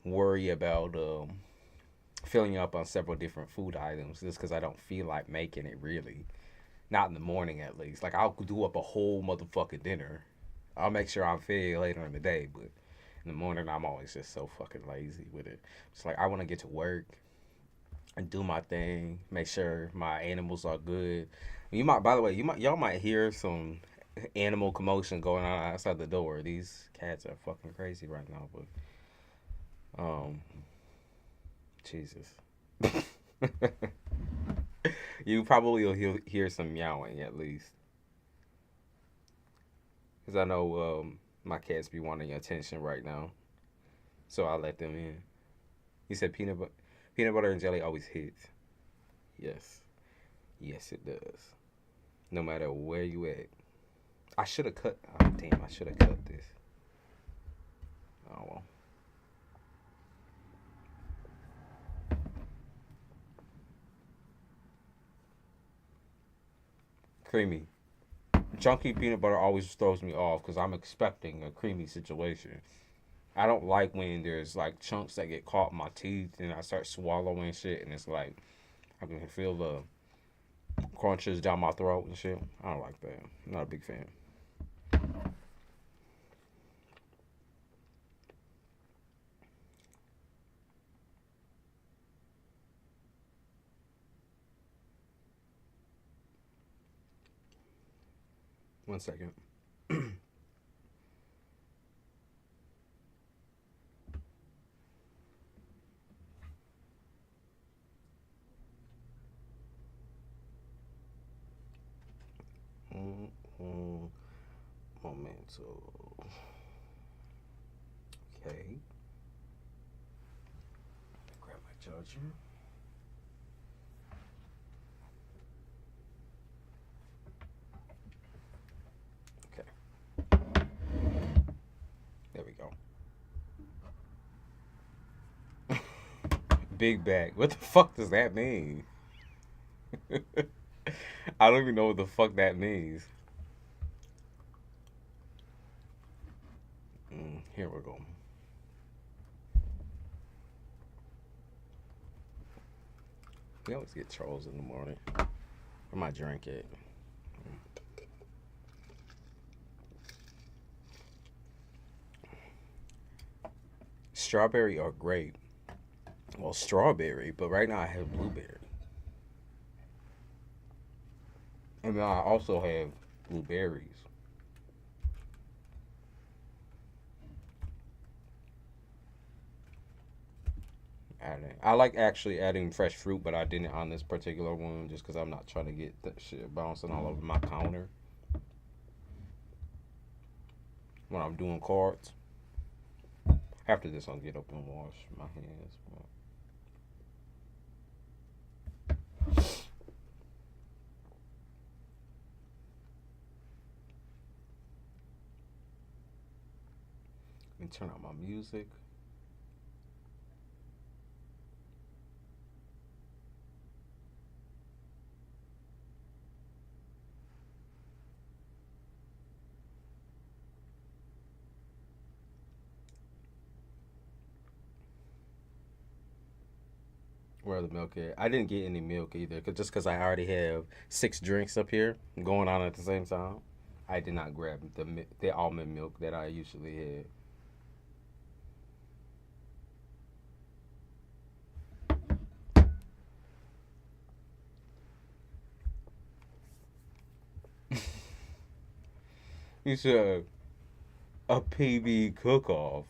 worry about filling up on several different food items just because I don't feel like making it really. Not in the morning, at least. Like, I'll do up a whole motherfucking dinner. I'll make sure I'm fed later in the day, but in the morning, I'm always just so fucking lazy with it. It's like, I want to get to work and do my thing, make sure my animals are good. You might, by the way, y'all might hear some animal commotion going on outside the door. These cats are fucking crazy right now, but Jesus. You probably will hear some meowing at least, because I know my cats be wanting attention right now, so I let them in. He said peanut butter and jelly always hits. Yes, yes it does. No matter where you at. I should have cut. Oh damn! I should have cut this. Oh well. Creamy. Chunky peanut butter always throws me off because I'm expecting a creamy situation. I don't like when there's like chunks that get caught in my teeth and I start swallowing shit and it's like I can feel the crunches down my throat and shit. I don't like that. I'm not a big fan. One second. Momento. Okay. Grab my charger. Okay. There we go. Big bag. What the fuck does that mean? I don't even know what the fuck that means. Here we go. We always get trolls in the morning. Where my drink at? Strawberry or grape? Well, strawberry, but right now I have blueberry. And then I also have blueberries. I like actually adding fresh fruit, but I didn't on this particular one just because I'm not trying to get that shit bouncing all over my counter when I'm doing cards. After this, I'll get up and wash my hands. Let me turn on my music. Where the milk at? I didn't get any milk either, just because I already have 6 drinks up here going on at the same time. I did not grab the almond milk that I usually had. You said a PB cook-off.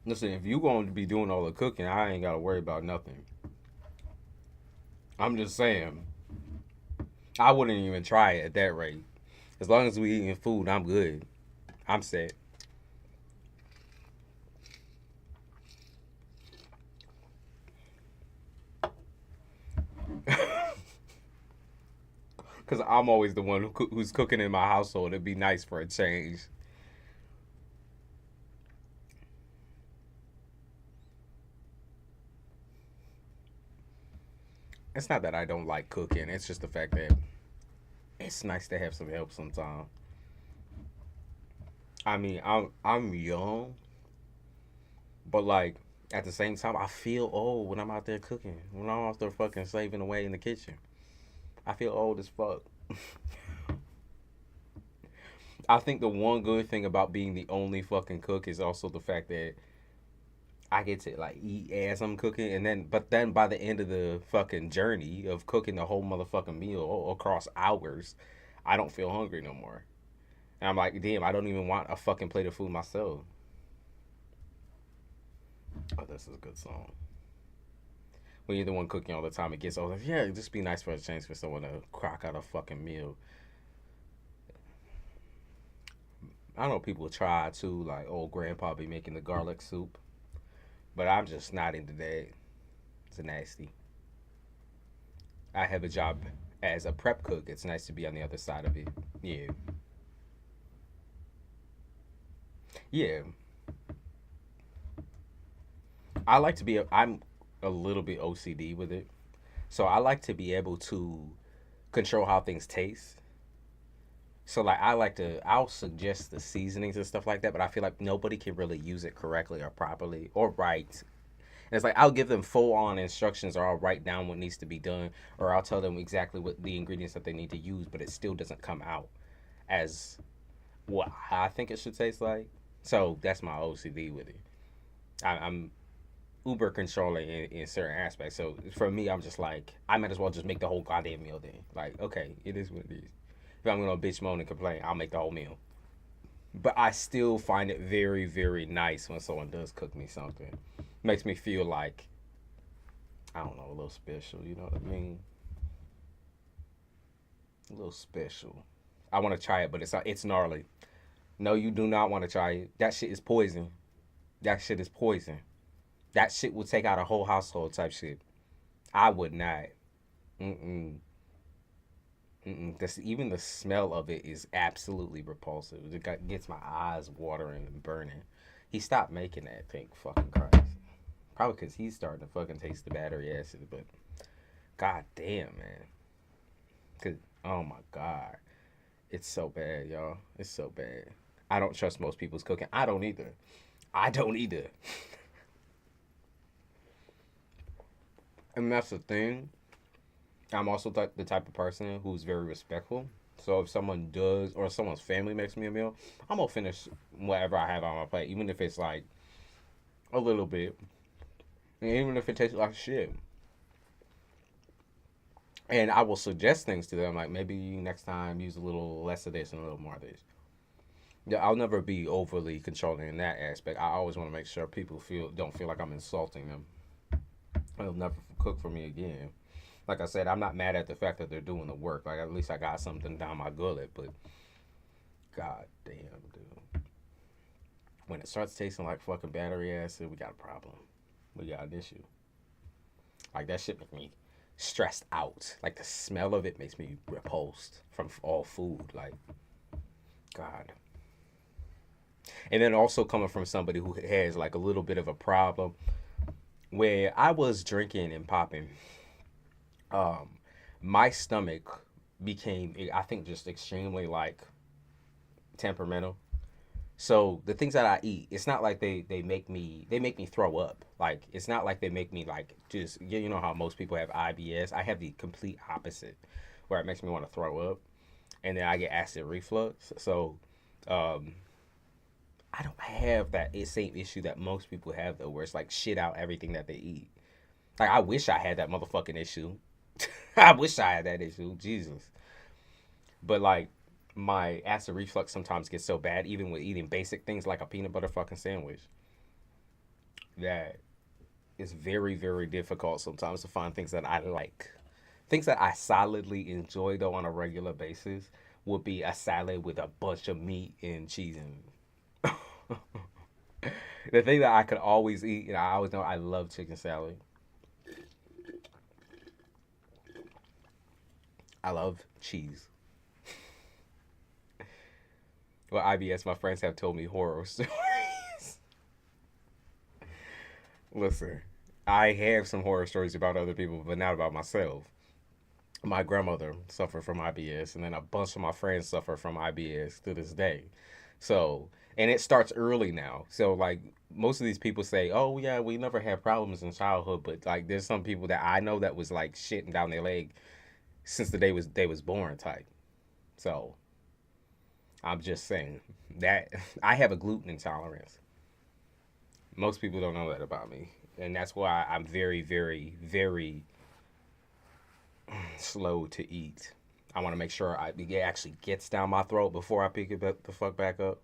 Listen, if you going to be doing all the cooking, I ain't got to worry about nothing. I'm just saying, I wouldn't even try it at that rate. As long as we eating food, I'm good. I'm set. Because I'm always the one who's cooking in my household. It'd be nice for a change. It's not that I don't like cooking. It's just the fact that it's nice to have some help sometimes. I mean, I'm young, but like at the same time, I feel old when I'm out there cooking. When I'm out there fucking slaving away in the kitchen, I feel old as fuck. I think the one good thing about being the only fucking cook is also the fact that I get to like eat as I'm cooking, and then by the end of the fucking journey of cooking the whole motherfucking meal across hours, I don't feel hungry no more. And I'm like, damn, I don't even want a fucking plate of food myself. Oh, this is a good song. When you're the one cooking all the time, it gets old. Like, yeah, it'd just be nice for a change for someone to crock out a fucking meal. I know people try to, like old grandpa be making the garlic soup, but I'm just not into that. It's nasty. I have a job as a prep cook. It's nice to be on the other side of it. Yeah. Yeah. I like to be, I'm a little bit OCD with it. So I like to be able to control how things taste. So like I'll suggest the seasonings and stuff like that, but I feel like nobody can really use it correctly or properly or right. And it's like I'll give them full on instructions, or I'll write down what needs to be done, or I'll tell them exactly what the ingredients that they need to use, but it still doesn't come out as what I think it should taste like. So that's my OCD with it. I'm uber controlling in certain aspects. So for me, I'm just like, I might as well just make the whole goddamn meal then. Like, okay, it is what it is. If I'm gonna bitch, moan, and complain, I'll make the whole meal. But I still find it very, very nice when someone does cook me something. Makes me feel like, I don't know, a little special. You know what I mean? A little special. I want to try it, but it's gnarly. No, you do not want to try it. That shit is poison. That shit is poison. That shit will take out a whole household type shit. I would not. Mm-mm. Mm-mm. Even the smell of it is absolutely repulsive. It gets my eyes watering and burning. He stopped making that, thank fucking Christ. Probably because he's starting to fucking taste the battery acid, but god damn, man. Cause, oh my god. It's so bad, y'all. It's so bad. I don't trust most people's cooking. I don't either. I don't either. And that's the thing. I'm also the type of person who's very respectful. So if someone does, or someone's family makes me a meal, I'm gonna finish whatever I have on my plate, even if it's like a little bit, and even if it tastes like shit. And I will suggest things to them, like maybe next time use a little less of this and a little more of this. Yeah, I'll never be overly controlling in that aspect. I always want to make sure people don't feel like I'm insulting them. They'll never cook for me again. Like I said, I'm not mad at the fact that they're doing the work. Like at least I got something down my gullet. But god damn, dude, when it starts tasting like fucking battery acid, we got a problem. We got an issue. Like that shit makes me stressed out. Like the smell of it makes me repulsed from all food. Like god. And then also coming from somebody who has like a little bit of a problem, where I was drinking and popping, um, my stomach became, I think, just extremely like temperamental. So the things that I eat, it's not like they make me throw up. Like it's not like they make me like just, you know how most people have IBS. I have the complete opposite, where it makes me want to throw up, and then I get acid reflux. So Um, I don't have that same issue that most people have though, where it's like shit out everything that they eat. Like I wish I had that motherfucking issue. I wish I had that issue. Jesus. But like my acid reflux sometimes gets so bad, even with eating basic things like a peanut butter fucking sandwich, that it's very, very difficult sometimes to find things that I like. Things that I solidly enjoy though on a regular basis would be a salad with a bunch of meat and cheese in it. The thing that I could always eat, and I always know I love chicken salad. I love cheese. Well, IBS, my friends have told me horror stories. Listen, I have some horror stories about other people, but not about myself. My grandmother suffered from IBS, and then a bunch of my friends suffer from IBS to this day. So, and it starts early now. So, like, most of these people say, oh, yeah, we never had problems in childhood, but, like, there's some people that I know that was, like, shitting down their leg since the day they was born type. So, I'm just saying that I have a gluten intolerance. Most people don't know that about me. And that's why I'm very, very, very slow to eat. I want to make sure it actually gets down my throat before I pick it the fuck back up.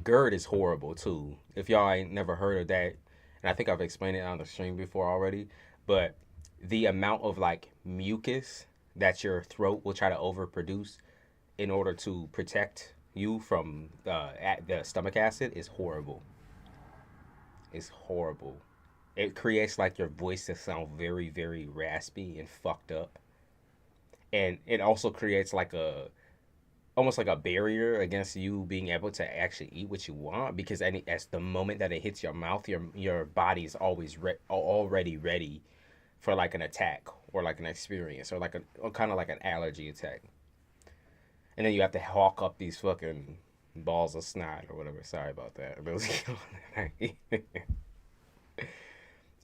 GERD is horrible too. If y'all ain't never heard of that, and I think I've explained it on the stream before already, but the amount of like mucus that your throat will try to overproduce in order to protect you from the stomach acid is horrible. It's horrible. It creates like your voice to sound very, very raspy and fucked up. And it also creates like a almost like a barrier against you being able to actually eat what you want because as the moment that it hits your mouth, your body is always already ready for like an attack or like an experience or like or kind of like an allergy attack. And then you have to hawk up these fucking balls of snot or whatever. Sorry about that.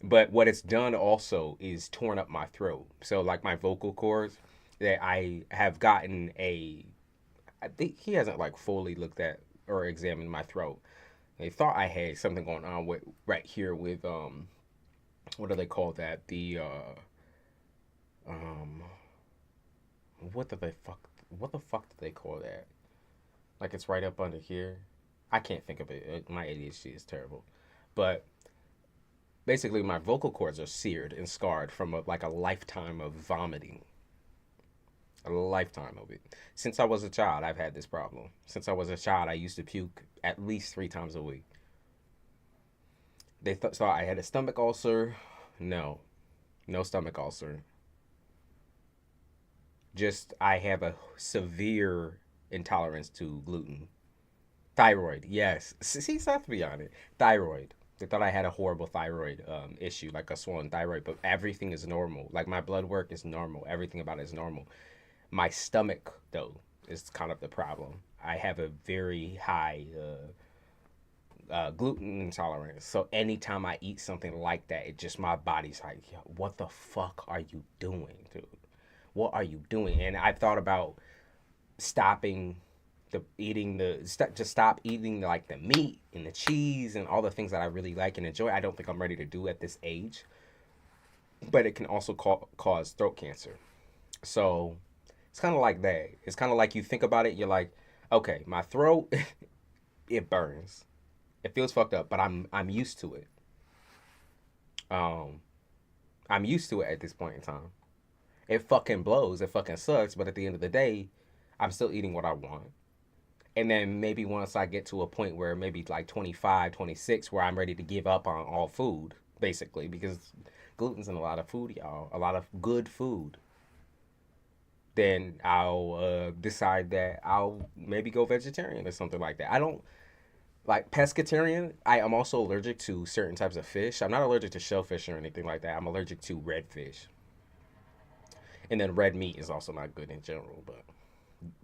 But what it's done also is torn up my throat. So like my vocal cords that I have gotten I think he hasn't like fully looked at or examined my throat. They thought I had something going on with right here with what do they call that? The um what do they fuck what the fuck do they call that? Like it's right up under here. I can't think of it. My ADHD is terrible. But basically my vocal cords are seared and scarred from like a lifetime of vomiting. A lifetime of it. Since I was a child, I've had this problem. Since I was a child, I used to puke at least 3 times a week. They thought I had a stomach ulcer. No, no stomach ulcer. Just I have a severe intolerance to gluten. Thyroid, yes. See, Seth be on it. Thyroid. They thought I had a horrible thyroid issue, like a swollen thyroid, but everything is normal. Like my blood work is normal. Everything about it is normal. My stomach, though, is kind of the problem. I have a very high gluten intolerance. So anytime I eat something like that, it just my body's like, what the fuck are you doing, dude? What are you doing? And I thought about stopping to stop eating like the meat and the cheese and all the things that I really like and enjoy. I don't think I'm ready to do at this age, but it can also cause throat cancer. So it's kind of like that. It's kind of like you think about it. You're like, okay, my throat, it burns. It feels fucked up, but I'm used to it. Um, I'm used to it at this point in time. It fucking blows. It fucking sucks. But at the end of the day, I'm still eating what I want. And then maybe once I get to a point where maybe like 25, 26, where I'm ready to give up on all food, basically, because gluten's in a lot of food, y'all. A lot of good food. Then I'll decide that I'll maybe go vegetarian or something like that. I don't like pescatarian. I am also allergic to certain types of fish. I'm not allergic to shellfish or anything like that. I'm allergic to red fish. And then red meat is also not good in general, but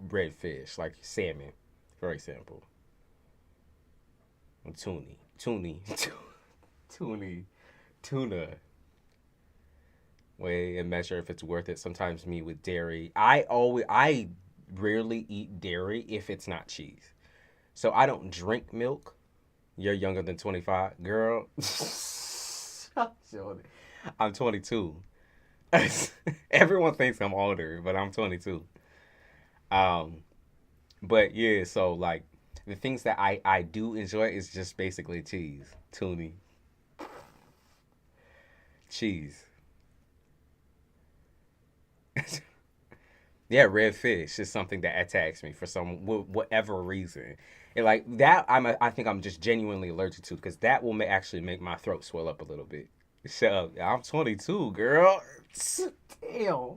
red fish, like salmon, for example. And tuna. Weigh and measure if it's worth it. Sometimes me with dairy. I rarely eat dairy if it's not cheese. So I don't drink milk. You're younger than 25, girl. I'm 22. Everyone thinks I'm older, but I'm 22. Um, but yeah, so like the things that I do enjoy is just basically cheese, tuna, cheese. Yeah, red fish is something that attacks me for some whatever reason. And like that, I think I'm just genuinely allergic to because that will actually make my throat swell up a little bit. So I'm 22, girl. Damn.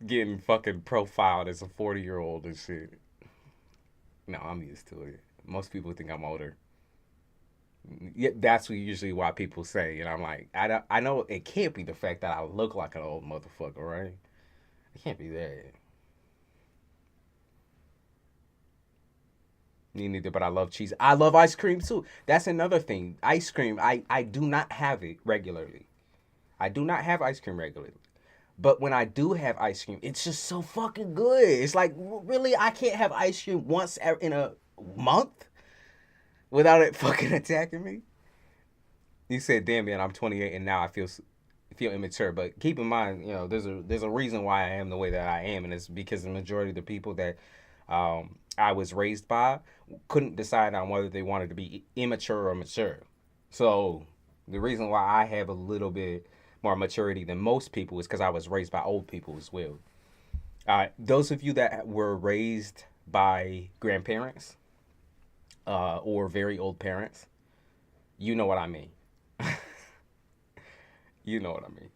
Getting fucking profiled as a 40-year-old and shit. No, I'm used to it. Most people think I'm older. Yeah, that's usually why people say, and I'm like, I know it can't be the fact that I look like an old motherfucker, right? It can't be that. Me neither, but I love cheese. I love ice cream too. That's another thing. Ice cream, I do not have it regularly. I do not have ice cream regularly. But when I do have ice cream, it's just so fucking good. It's like, really, I can't have ice cream once in a month without it fucking attacking me. You said, "Damn, man, I'm 28 and now I feel immature." But keep in mind, there's a reason why I am the way that I am, and it's because the majority of the people that I was raised by couldn't decide on whether they wanted to be immature or mature. So the reason why I have a little bit more maturity than most people is because I was raised by old people as well. Those of you that were raised by grandparents or very old parents, you know what I mean. You know what I mean.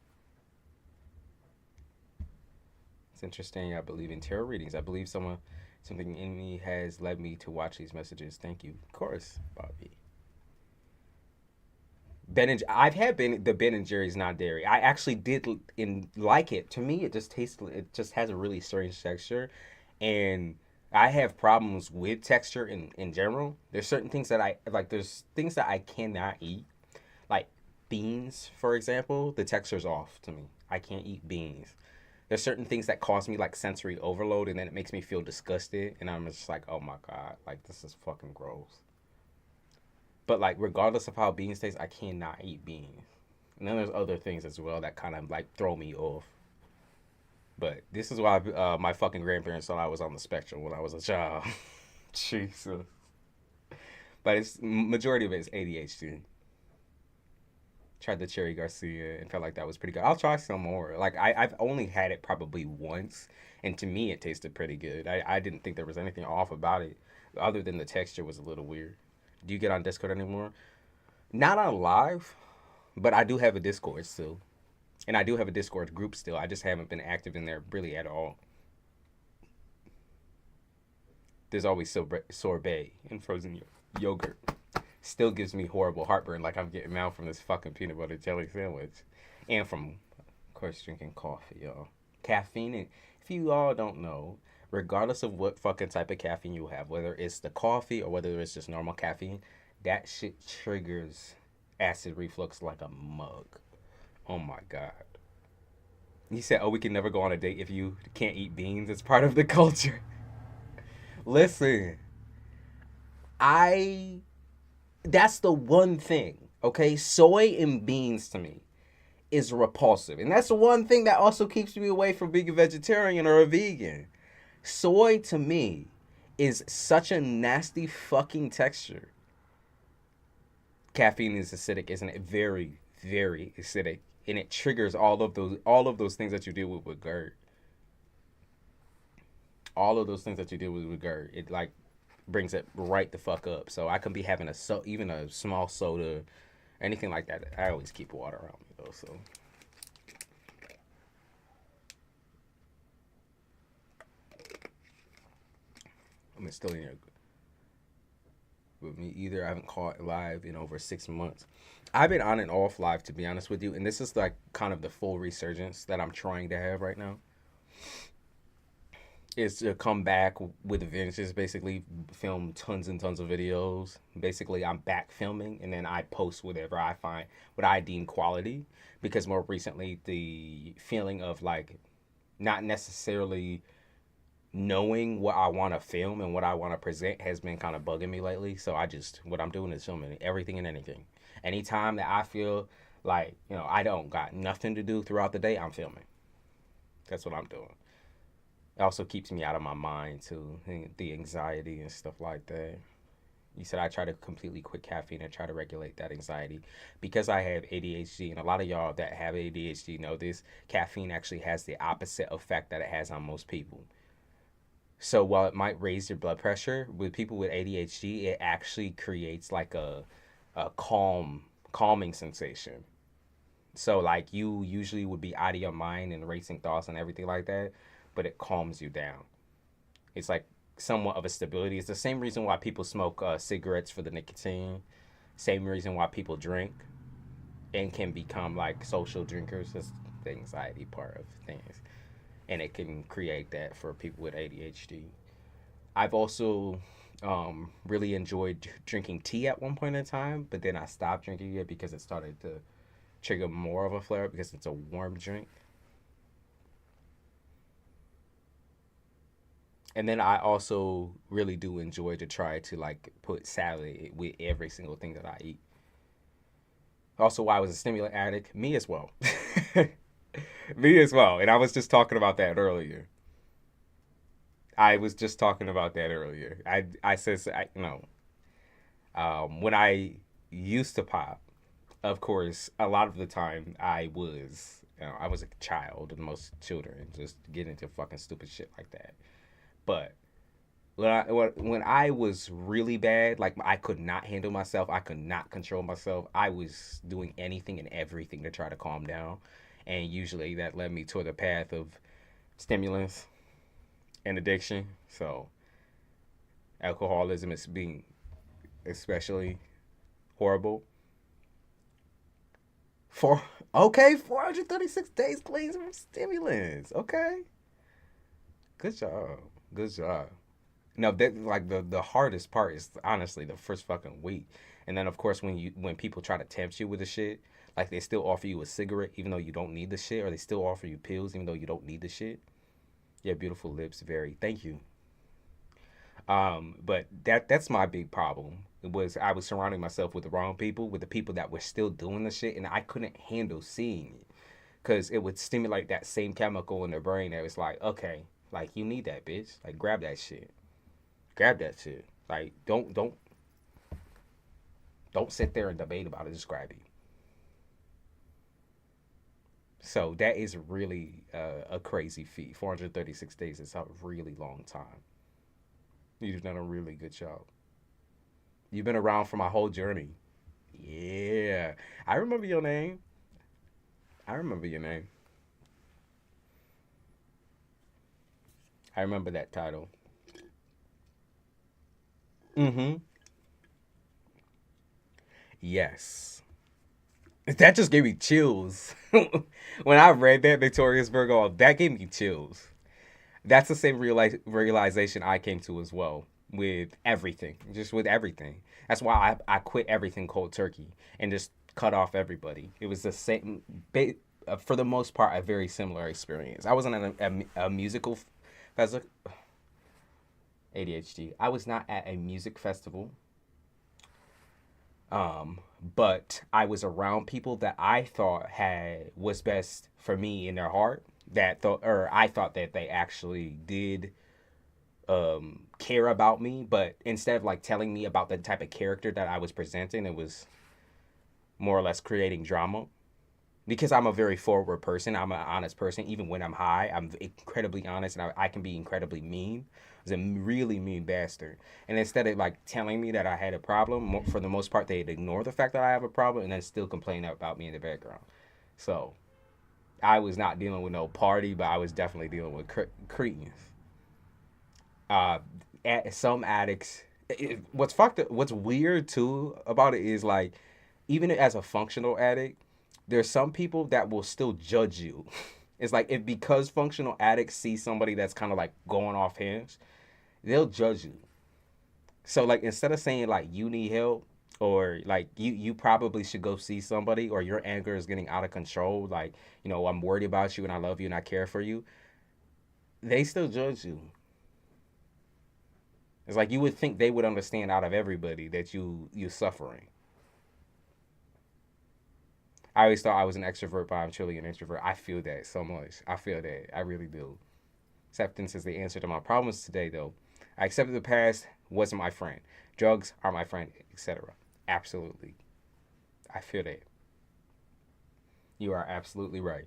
It's interesting. I believe in tarot readings. I believe something in me has led me to watch these messages. Thank you. Of course, Bobby. I've had the Ben and Jerry's not dairy. I actually did like it. To me, it just tastes. It just has a really strange texture, and I have problems with texture in general. There's certain things that I like. There's things that I cannot eat, like beans, for example. The texture's off to me. I can't eat beans. There's certain things that cause me like sensory overload, and then it makes me feel disgusted, and I'm just like, oh my god, like this is fucking gross. But like, regardless of how beans taste, I cannot eat beans. And then there's other things as well that kind of like throw me off. But this is why my fucking grandparents thought I was on the spectrum when I was a child. Jesus. But it's majority of it is ADHD. Tried the Cherry Garcia and felt like that was pretty good. I'll try some more. Like I've only had it probably once, and to me it tasted pretty good. I didn't think there was anything off about it, other than the texture was a little weird. Do you get on Discord anymore? Not on live, but I do have a Discord still. And I do have a Discord group still. I just haven't been active in there really at all. There's always sorbet and frozen yogurt. Still gives me horrible heartburn like I'm getting out from this fucking peanut butter jelly sandwich. And from, of course, drinking coffee, y'all. Caffeine, if you all don't know, regardless of what fucking type of caffeine you have, whether it's the coffee or whether it's just normal caffeine, that shit triggers acid reflux like a mug. Oh my god. He said, oh, we can never go on a date if you can't eat beans. It's part of the culture. Listen, that's the one thing, okay? Soy and beans to me is repulsive. And that's the one thing that also keeps me away from being a vegetarian or a vegan. Soy to me is such a nasty fucking texture. Caffeine is acidic, isn't it? Very, very acidic. And it triggers all of those things that you deal with GERD. All of those things that you deal with GERD. It like brings it right the fuck up. So I can be having even a small soda, anything like that. I always keep water around me though, so. I'm still in here with me either. I haven't caught live in over 6 months. I've been on and off live, to be honest with you, and this is like kind of the full resurgence that I'm trying to have right now. Is to come back with adventures, basically film tons and tons of videos. Basically, I'm back filming, and then I post whatever I find, what I deem quality. Because more recently, the feeling of like not necessarily knowing what I want to film and what I want to present has been kind of bugging me lately. So what I'm doing is filming everything and anything. Anytime that I feel like, I don't got nothing to do throughout the day, I'm filming. That's what I'm doing. It also keeps me out of my mind too, the anxiety and stuff like that. You said I try to completely quit caffeine and try to regulate that anxiety because I have ADHD, and a lot of y'all that have ADHD know this. Caffeine actually has the opposite effect that it has on most people. So while it might raise your blood pressure, with people with ADHD, it actually creates like a calming sensation. So like you usually would be out of your mind and racing thoughts and everything like that, but it calms you down. It's like somewhat of a stability. It's the same reason why people smoke cigarettes for the nicotine. Same reason why people drink and can become like social drinkers. That's the anxiety part of things, and it can create that for people with ADHD. I've also really enjoyed drinking tea at one point in time, but then I stopped drinking it because it started to trigger more of a flare because it's a warm drink. And then I also really do enjoy to try to like put salad with every single thing that I eat. Also, why I was a stimulant addict, me as well. Me as well. And I was just talking about that earlier. I was just talking about that earlier. I said, when I used to pop, of course, a lot of the time I was a child, and most children just get into fucking stupid shit like that. But when I was really bad, like I could not handle myself, I could not control myself. I was doing anything and everything to try to calm down, and usually that led me toward the path of stimulants and addiction. So alcoholism is being especially horrible. For okay, 436 days clean from stimulants. Okay, good job, good job. No, that like the hardest part is honestly the first fucking week, and then of course when people try to tempt you with the shit, like they still offer you a cigarette even though you don't need the shit, or they still offer you pills even though you don't need the shit. Yeah, beautiful lips, very. Thank you. But that's my big problem. It was I was surrounding myself with the wrong people, with the people that were still doing the shit, and I couldn't handle seeing it because it would stimulate that same chemical in the brain that was like, okay, like you need that bitch, like grab that shit. Like don't sit there and debate about it. Just grab it. So that is really a crazy feat. 436 days is a really long time. You've done a really good job. You've been around for my whole journey. Yeah. I remember your name. I remember your name. I remember that title. Mm-hmm. Yes. That just gave me chills. When I read that Victorious Virgo, that gave me chills. That's the same realization I came to as well with everything, just with everything. That's why I quit everything cold turkey and just cut off everybody. It was the same, for the most part, a very similar experience. I wasn't at a musical festival. ADHD. I was not at a music festival, but I was around people that I thought had was best for me in their heart. That thought, or I thought that they actually did care about me, but instead of like telling me about the type of character that I was presenting, it was more or less creating drama. Because I'm a very forward person, I'm an honest person. Even when I'm high, I'm incredibly honest, and I can be incredibly mean. I was a really mean bastard. And instead of like telling me that I had a problem, for the most part, they'd ignore the fact that I have a problem and then still complain about me in the background. So I was not dealing with no party, but I was definitely dealing with cretins. Uh, some addicts. What's weird too about it is like, even as a functional addict, there's some people that will still judge you. It's like if because functional addicts see somebody that's kind of like going off hinge, they'll judge you. So like instead of saying like you need help or like you probably should go see somebody or your anger is getting out of control, like, I'm worried about you and I love you and I care for you, they still judge you. It's like you would think they would understand out of everybody that you're suffering. I always thought I was an extrovert, but I'm truly an introvert. I feel that so much. I feel that. I really do. Acceptance is the answer to my problems today, though. I accepted the past wasn't my friend. Drugs are my friend, etc. Absolutely. I feel that. You are absolutely right.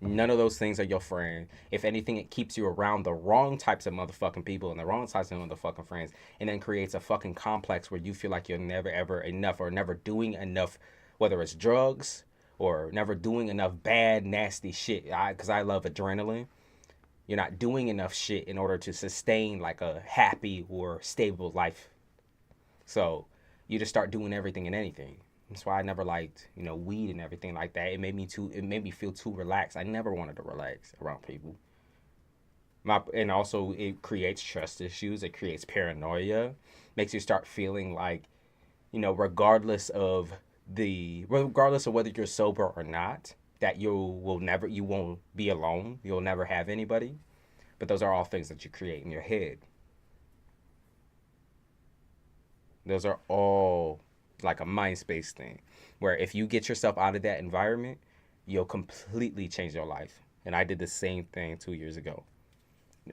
None of those things are your friend. If anything, it keeps you around the wrong types of motherfucking people and the wrong types of motherfucking friends, and then creates a fucking complex where you feel like you're never ever enough or never doing enough, whether it's drugs or never doing enough bad, nasty shit. Because I love adrenaline. You're not doing enough shit in order to sustain like a happy or stable life. So you just start doing everything and anything. That's why I never liked, weed and everything like that. It made me feel too relaxed. I never wanted to relax around people. And also it creates trust issues. It creates paranoia. Makes you start feeling like, regardless of whether you're sober or not, that you won't be alone. You'll never have anybody. But those are all things that you create in your head. Those are all like a mind space thing, where if you get yourself out of that environment, you'll completely change your life. And I did the same thing 2 years ago,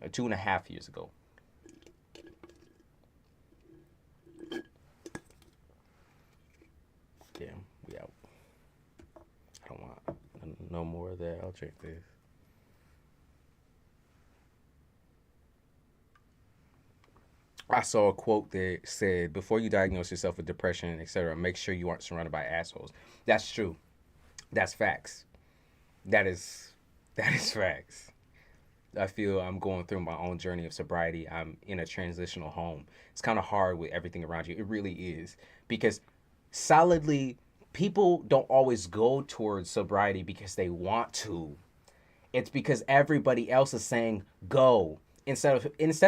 2.5 years ago. Yeah, we out. I don't want no more of that. I'll drink this. I saw a quote that said, before you diagnose yourself with depression, etc., make sure you aren't surrounded by assholes. That's true. That's facts. That is facts. I feel I'm going through my own journey of sobriety. I'm in a transitional home. It's kind of hard with everything around you. It really is. Because solidly, people don't always go towards sobriety because they want to. It's because everybody else is saying go. Instead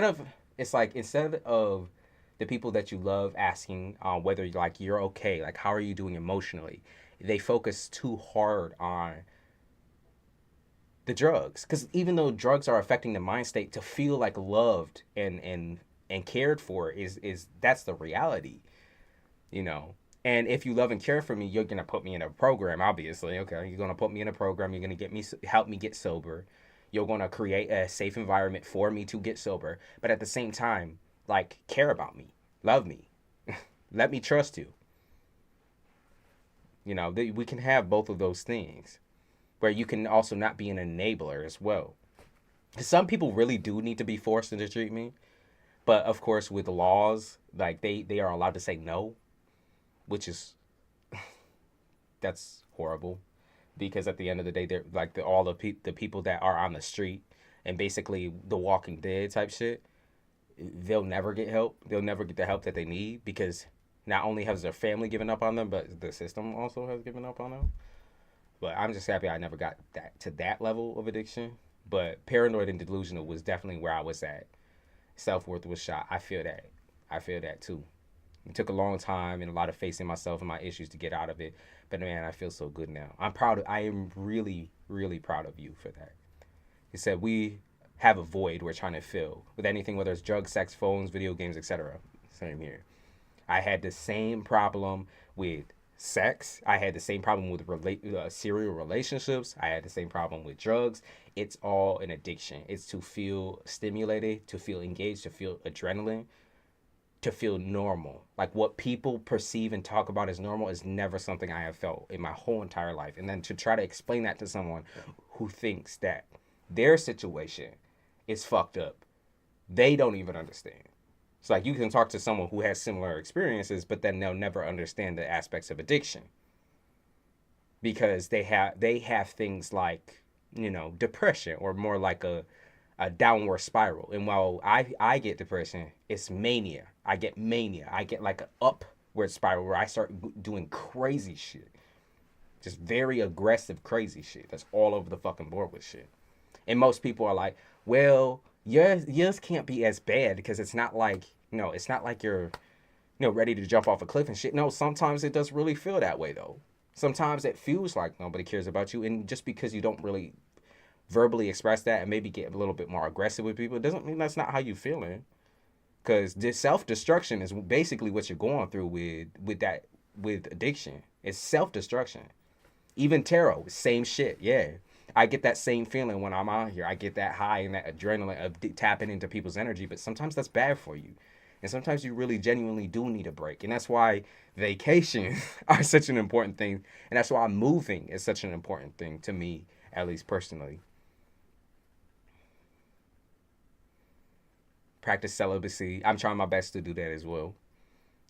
of the people that you love asking whether you're okay, like how are you doing emotionally, they focus too hard on the drugs. Because even though drugs are affecting the mind state, to feel like loved and cared for is that's the reality, And if you love and care for me, you're gonna put me in a program. Obviously, okay, you're gonna put me in a program. You're gonna help me get sober. You're gonna create a safe environment for me to get sober. But at the same time, care about me, love me, let me trust you. We can have both of those things, where you can also not be an enabler as well. Because some people really do need to be forced into treatment, but of course with the laws, they are allowed to say no, which is that's horrible. Because at the end of the day, they're all the people that are on the street and basically the Walking Dead type shit, they'll never get help. They'll never get the help that they need, because not only has their family given up on them, but the system also has given up on them. But I'm just happy I never got to that level of addiction. But paranoid and delusional was definitely where I was at. Self-worth was shot. I feel that. I feel that too. It took a long time and a lot of facing myself and my issues to get out of it. But man, I feel so good now. I am really, really proud of you for that. He said we have a void we're trying to fill with anything, whether it's drugs, sex, phones, video games, etc. Same here. I had the same problem with sex. I had the same problem with serial relationships. I had the same problem with drugs. It's all an addiction. It's to feel stimulated, to feel engaged, to feel adrenaline, to feel normal. Like what people perceive and talk about as normal is never something I have felt in my whole entire life. And then to try to explain that to someone who thinks that their situation is fucked up, they don't even understand. It's like you can talk to someone who has similar experiences, but then they'll never understand the aspects of addiction, because they have things like, depression, or more like a downward spiral. And while I get depression, it's mania. I get mania. I get like an upward spiral where I start doing crazy shit. Just very aggressive, crazy shit. That's all over the fucking board with shit. And most people are like, well, yours can't be as bad because it's not like, it's not like you're, ready to jump off a cliff and shit. No, sometimes it does really feel that way though. Sometimes it feels like nobody cares about you. And just because you don't really verbally express that and maybe get a little bit more aggressive with people, it doesn't mean that's not how you feeling. Because this self-destruction is basically what you're going through with addiction. It's self-destruction. Even tarot, same shit. Yeah. I get that same feeling when I'm out here. I get that high and that adrenaline of tapping into people's energy, but sometimes that's bad for you. And sometimes you really genuinely do need a break. And that's why vacations are such an important thing. And that's why moving is such an important thing to me, at least personally. Practice celibacy. I'm trying my best to do that as well.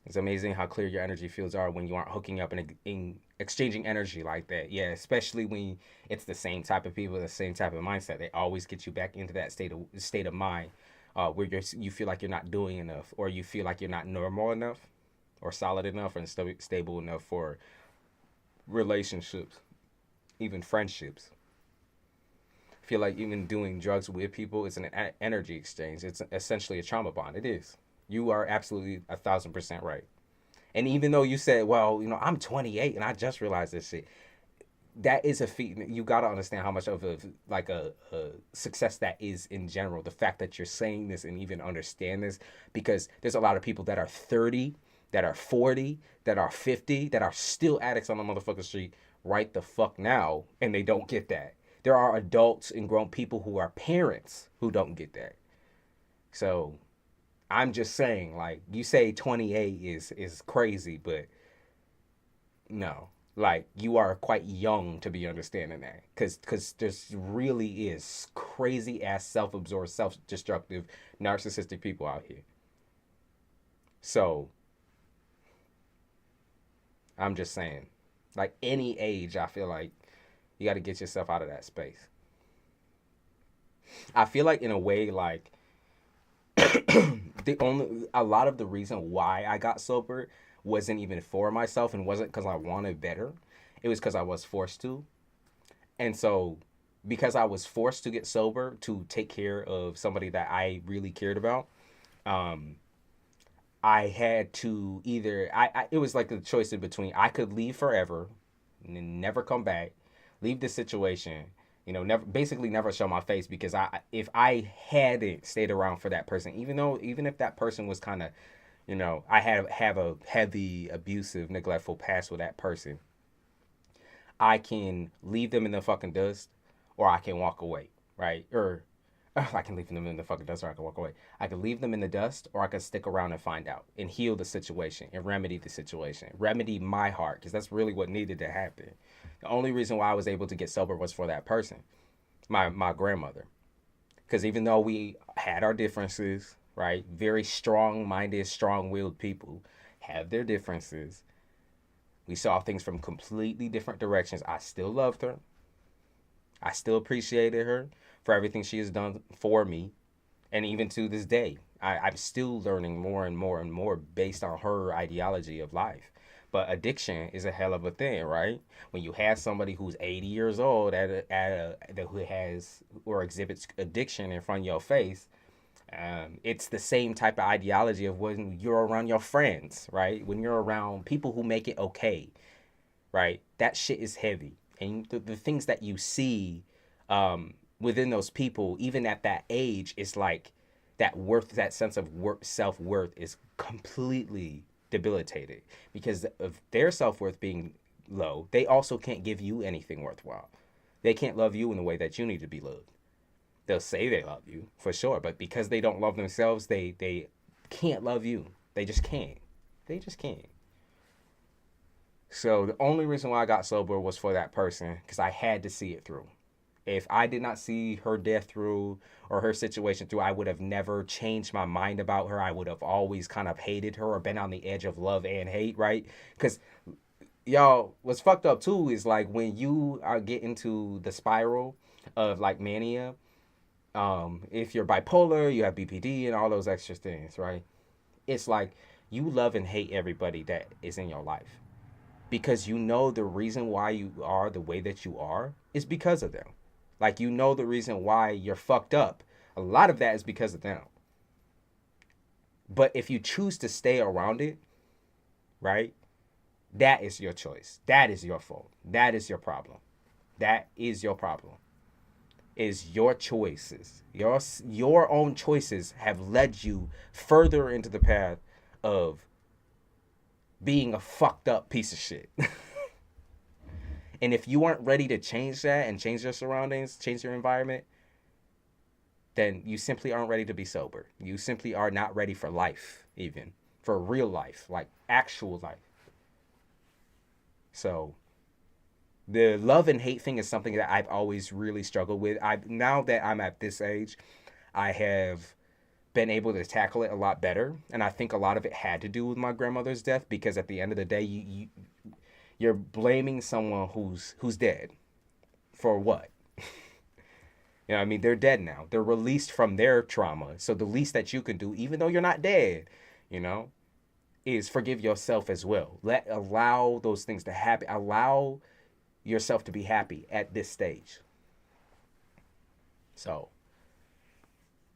It's amazing how clear your energy fields are when you aren't hooking up and exchanging energy like that. Yeah, especially when it's the same type of people, the same type of mindset. They always get you back into that state of mind where you feel like you're not doing enough, or you feel like you're not normal enough, or solid enough, and stable enough for relationships, even friendships. I feel like even doing drugs with people is an energy exchange. It's essentially a trauma bond. It is. You are absolutely 1,000% right. And even though you said, well, I'm 28 and I just realized this shit, that is a feat. You got to understand how much of a success that is in general. The fact that you're saying this and even understand this, because there's a lot of people that are 30, that are 40, that are 50, that are still addicts on the motherfucking street right the fuck now, and they don't get that. There are adults and grown people who are parents who don't get that. So I'm just saying, like, you say 28 is crazy, but no. Like, you are quite young to be understanding that. Because there's really is crazy-ass self-absorbed, self-destructive, narcissistic people out here. So, I'm just saying. Like, any age, I feel like you got to get yourself out of that space. I feel like, in a way, like, a lot of the reason why I got sober wasn't even for myself and wasn't because I wanted better. It was because I was forced to. And so, because I was forced to get sober to take care of somebody that I really cared about, I had to either, it was like a choice in between. I could leave forever and never come back, leave the situation, never show my face, because if I hadn't stayed around for that person, even if that person was kind of, I have a heavy, abusive, neglectful past with that person, I can leave them in the fucking dust, or I can walk away, right? Or I can leave them in the fucking dust, or I can walk away. I can leave them in the dust, or I can stick around and find out and heal the situation and remedy the situation, remedy my heart, because that's really what needed to happen. The only reason why I was able to get sober was for that person, my grandmother. Because even though we had our differences, right, very strong-minded, strong-willed people have their differences. We saw things from completely different directions. I still loved her. I still appreciated her for everything she has done for me. And even to this day, I'm still learning more and more and more based on her ideology of life. But addiction is a hell of a thing, right? When you have somebody who's 80 years old who has or exhibits addiction in front of your face, it's the same type of ideology of when you're around your friends, right? When you're around people who make it okay, right? That shit is heavy. And the things that you see within those people, even at that age, is like that sense of self-worth is completely debilitated, because of their self-worth being low. They also can't give you anything worthwhile. They can't love you in the way that you need to be loved. They'll say they love you for sure, but because they don't love themselves, they can't love you. They just can't. They just can't. So the only reason why I got sober was for that person, because I had to see it through. If I did not see her death through, or her situation through, I would have never changed my mind about her. I would have always kind of hated her or been on the edge of love and hate, right? Because, y'all, what's fucked up too is like when you are getting to the spiral of like mania, if you're bipolar, you have BPD and all those extra things, right? It's like you love and hate everybody that is in your life, because the reason why you are the way that you are is because of them. Like, the reason why you're fucked up. A lot of that is because of them. But if you choose to stay around it, right, that is your choice. That is your fault. That is your problem. That is your problem. is your choices. Your own choices have led you further into the path of being a fucked up piece of shit. And if you aren't ready to change that and change your surroundings, change your environment, then you simply aren't ready to be sober. You simply are not ready for life, even for real life, like actual life. So the love and hate thing is something that I've always really struggled with. Now that I'm at this age, I have been able to tackle it a lot better, and I think a lot of it had to do with my grandmother's death, because at the end of the day, you're blaming someone who's dead for what? You know what I mean? They're dead now. They're released from their trauma. So the least that you can do, even though you're not dead, you know, is forgive yourself as well. Allow those things to happen. Allow yourself to be happy at this stage. So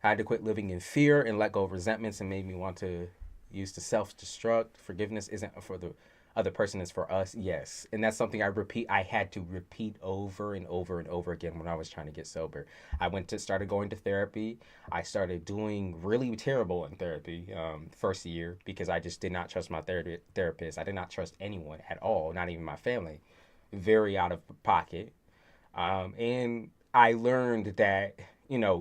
I had to quit living in fear and let go of resentments, and made me want to use to self-destruct. Forgiveness isn't for the other person, it's for us. Yes. And that's something I had to repeat over and over and over again when I was trying to get sober. Started going to therapy. I started doing really terrible in therapy first year, because I just did not trust my therapist. I did not trust anyone at all, not even my family. Very out of pocket. And I learned that,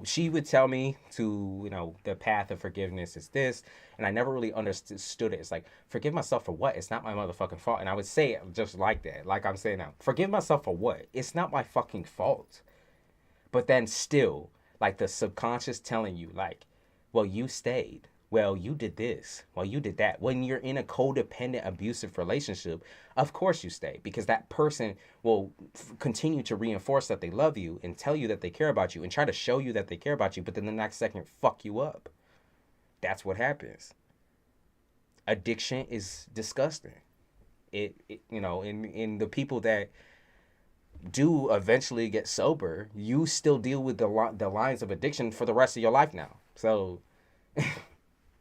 she would tell me to, the path of forgiveness is this. And I never really understood it. It's like, forgive myself for what? It's not my motherfucking fault. And I would say it just like that, like I'm saying now. Forgive myself for what? It's not my fucking fault. But then still, like the subconscious telling you, like, well, you stayed. Well, you did this. Well, you did that. When you're in a codependent, abusive relationship, of course you stay, because that person will continue to reinforce that they love you and tell you that they care about you and try to show you that they care about you, but then the next second fuck you up. That's what happens. Addiction is disgusting. In the people that do eventually get sober, you still deal with the lines of addiction for the rest of your life now. So,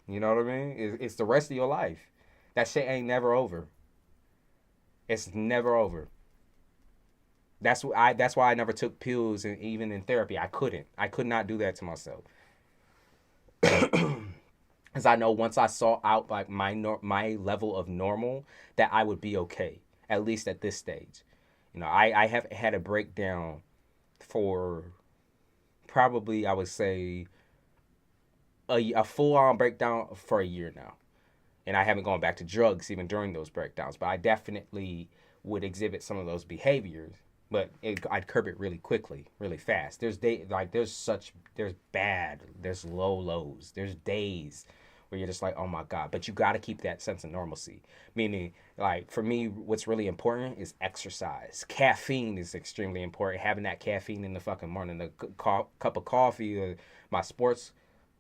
you know what I mean? It's the rest of your life. That shit ain't never over. It's never over. That's why I never took pills, and even in therapy, I could not do that to myself. Because I know once I saw out like my level of normal, that I would be okay, at least at this stage. I have had a breakdown for probably, I would say, a full-on breakdown for a year now. And I haven't gone back to drugs even during those breakdowns, but I definitely would exhibit some of those behaviors. But I'd curb it really quickly, really fast. There's low lows. There's days where you're just like, oh my God. But you got to keep that sense of normalcy. Meaning, like, for me, what's really important is exercise. Caffeine is extremely important. Having that caffeine in the fucking morning, the cup of coffee, or my sports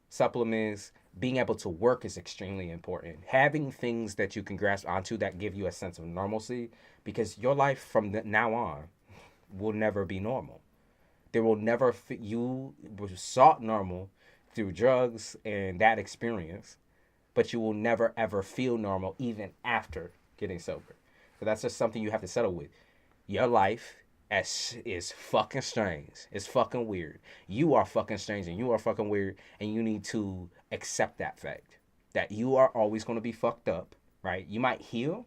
supplements, being able to work is extremely important. Having things that you can grasp onto that give you a sense of normalcy, because your life from now on will never be normal. There will never you sought normal through drugs and that experience, but you will never ever feel normal even after getting sober. So that's just something you have to settle with. Your life is fucking strange. It's fucking weird. You are fucking strange and you are fucking weird, and you need to accept that fact that you are always going to be fucked up, right? You might heal.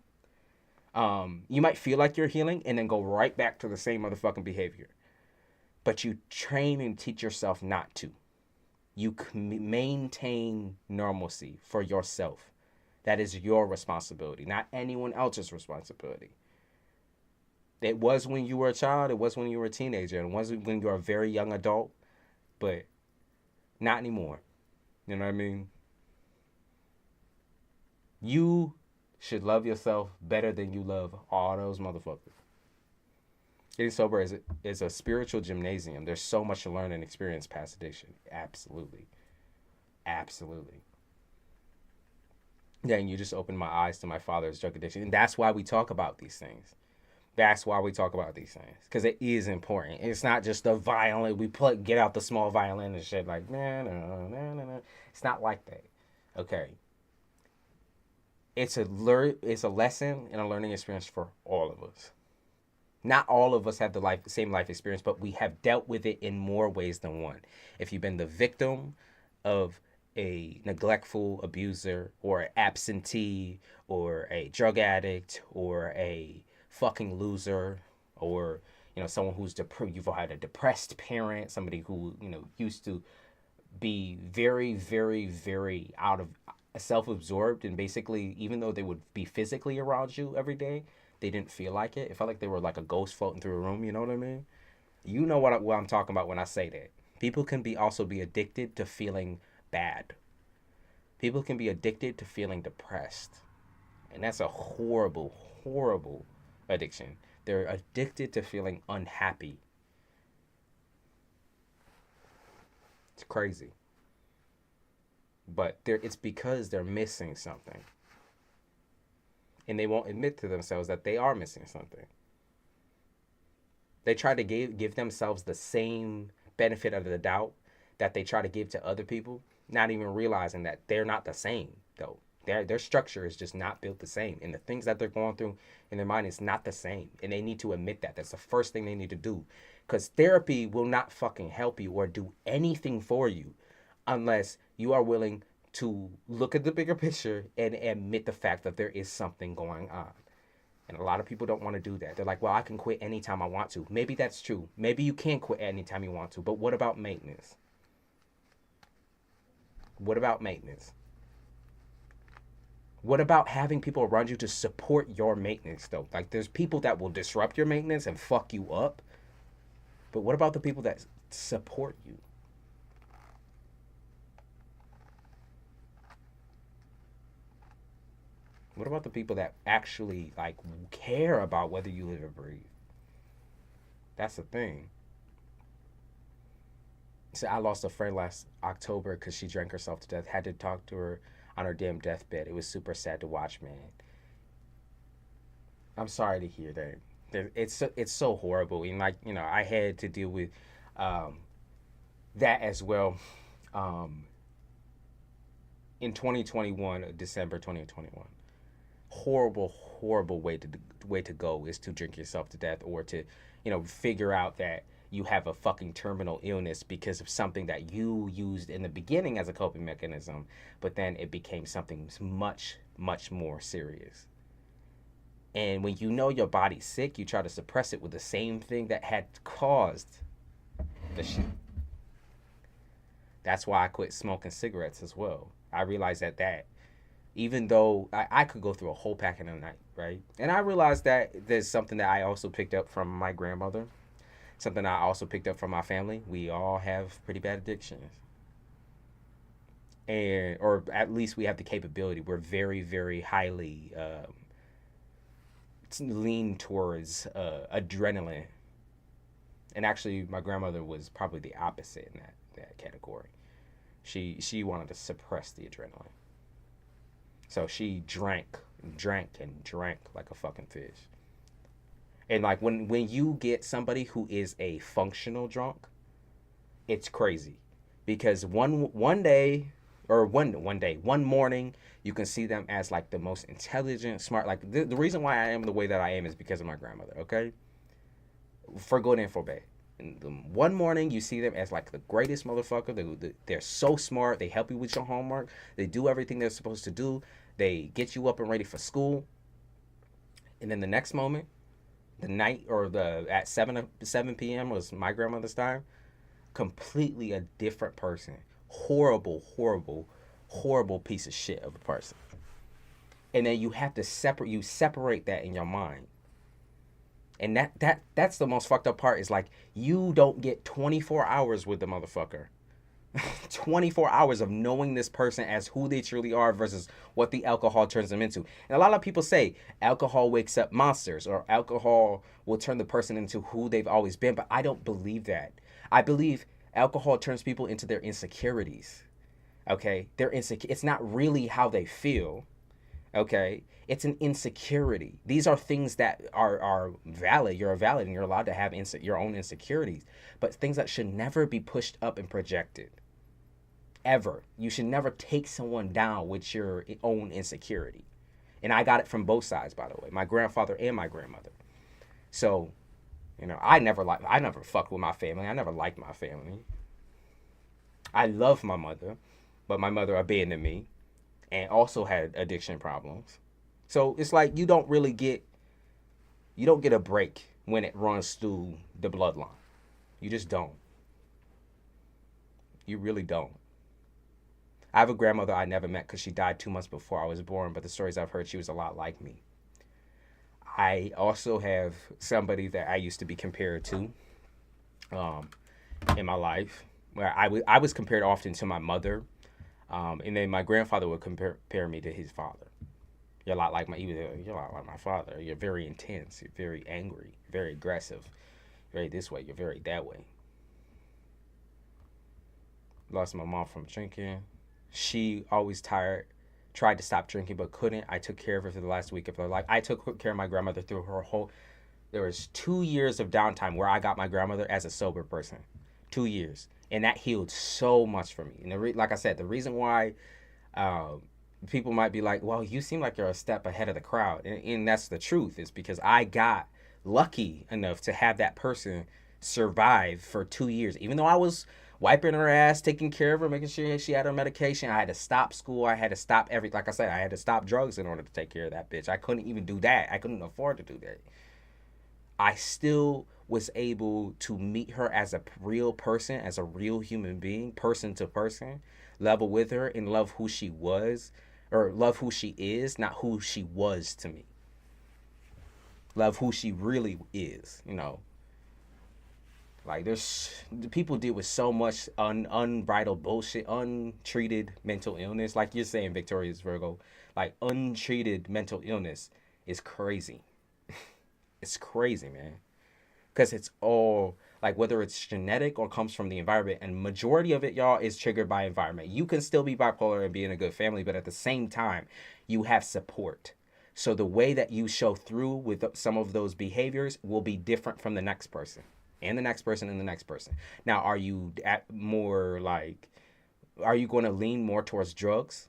You might feel like you're healing and then go right back to the same motherfucking behavior. But you train and teach yourself not to. You maintain normalcy for yourself. That is your responsibility, not anyone else's responsibility. It was when you were a child, it was when you were a teenager, and it was when you were a very young adult, but not anymore. You know what I mean? You should love yourself better than you love all those motherfuckers. Getting sober is a spiritual gymnasium. There's so much to learn and experience past addiction. Absolutely. Absolutely. Yeah, and you just opened my eyes to my father's drug addiction. And that's why we talk about these things. That's why we talk about these things. Because it is important. It's not just the violin. Get out the small violin and shit like, nah. It's not like that. Okay. It's a lesson and a learning experience for all of us. Not all of us have the same life experience, but we have dealt with it in more ways than one. If you've been the victim of a neglectful abuser or an absentee or a drug addict or a fucking loser or someone who's you've had a depressed parent, somebody who used to be very, very, very out of self-absorbed, and basically even though they would be physically around you every day, they didn't feel like it. It felt like they were like a ghost floating through a room. You know what I mean? You know what I'm talking about when I say that. People can also be addicted to feeling bad. People can be addicted to feeling depressed, and that's a horrible, horrible addiction. They're addicted to feeling unhappy. It's crazy. But it's because they're missing something. And they won't admit to themselves that they are missing something. They try to give themselves the same benefit of the doubt that they try to give to other people, not even realizing that they're not the same, though. Their structure is just not built the same. And the things that they're going through in their mind is not the same. And they need to admit that. That's the first thing they need to do. Because therapy will not fucking help you or do anything for you unless you are willing to look at the bigger picture and admit the fact that there is something going on. And a lot of people don't want to do that. They're like, well, I can quit anytime I want to. Maybe that's true. Maybe you can quit anytime you want to. But what about maintenance? What about maintenance? What about having people around you to support your maintenance, though? Like, there's people that will disrupt your maintenance and fuck you up. But what about the people that support you? What about the people that actually, like, care about whether you live or breathe? That's the thing. So I lost a friend last October because she drank herself to death. Had to talk to her on her damn deathbed. It was super sad to watch, man. I'm sorry to hear that. It's so horrible. And, like, I had to deal with that as well in 2021, December 2021. Horrible way to go is to drink yourself to death, or to figure out that you have a fucking terminal illness because of something that you used in the beginning as a coping mechanism, but then it became something much more serious. And when your body's sick, you try to suppress it with the same thing that had caused the shit. That's why I quit smoking cigarettes as well. I realized that even though I could go through a whole pack in a night, right? And I realized that there's something that I also picked up from my grandmother, something I also picked up from my family. We all have pretty bad addictions. Or at least we have the capability. We're very, very highly lean towards adrenaline. And actually, my grandmother was probably the opposite in that category. She wanted to suppress the adrenaline. So she drank like a fucking fish. And like when you get somebody who is a functional drunk, it's crazy. Because one morning, you can see them as like the most intelligent, smart. Like the reason why I am the way that I am is because of my grandmother, okay? For good and for bad. And one morning, you see them as like the greatest motherfucker. They're so smart. They help you with your homework. They do everything they're supposed to do. They get you up and ready for school. And then the next moment, the night or at 7 p.m. was my grandmother's time. Completely a different person. Horrible piece of shit of a person. And then you have to separate that in your mind. And that's the most fucked up part, is like you don't get 24 hours with the motherfucker. 24 hours of knowing this person as who they truly are versus what the alcohol turns them into. And a lot of people say alcohol wakes up monsters, or alcohol will turn the person into who they've always been. But I don't believe that. I believe alcohol turns people into their insecurities. Okay? It's not really how they feel. Okay? It's an insecurity. These are things that are valid. You're valid and you're allowed to have your own insecurities. But things that should never be pushed up and projected. Ever. You should never take someone down with your own insecurity. And I got it from both sides, by the way. My grandfather and my grandmother. So You know, I never fucked with my family. I never liked my family. I love my mother, but my mother abandoned me and also had addiction problems. So it's like you don't get a break when it runs through the bloodline. You just don't. You really don't. I have a grandmother I never met because she died 2 months before I was born, but the stories I've heard, she was a lot like me. I also have somebody that I used to be compared to um, in my life, where I was compared often to my mother, and then my grandfather would compare me to his father. You're a lot like you're a lot like my father. You're very intense. You're very angry. Very aggressive. You're very this way. You're very that way. Lost my mom from drinking. She always tried to stop drinking but couldn't. I took care of her for the last week of her life. I took care of my grandmother through her whole. There was 2 years of downtime where I got my grandmother as a sober person. 2 years, and that healed so much for me. And like I said, the reason why people might be like, "Well, you seem like you're a step ahead of the crowd," and that's the truth. Is because I got lucky enough to have that person survive for 2 years, even though I was wiping her ass, taking care of her, making sure she had her medication. I had to stop school. I had to stop like I said, I had to stop drugs in order to take care of that bitch. I couldn't even do that. I couldn't afford to do that. I still was able to meet her as a real person, as a real human being, person to person, level with her and love who she was, or love who she is, not who she was to me. Love who she really is, you know. Like people deal with so much unbridled bullshit, untreated mental illness. Like you're saying, Victoria's Virgo, like untreated mental illness is crazy. It's crazy, man. Because it's all like whether it's genetic or comes from the environment, and majority of it, y'all, is triggered by environment. You can still be bipolar and be in a good family, but at the same time, you have support. So the way that you show through with some of those behaviors will be different from the next person and the next person and the next person. Now, are you are you going to lean more towards drugs?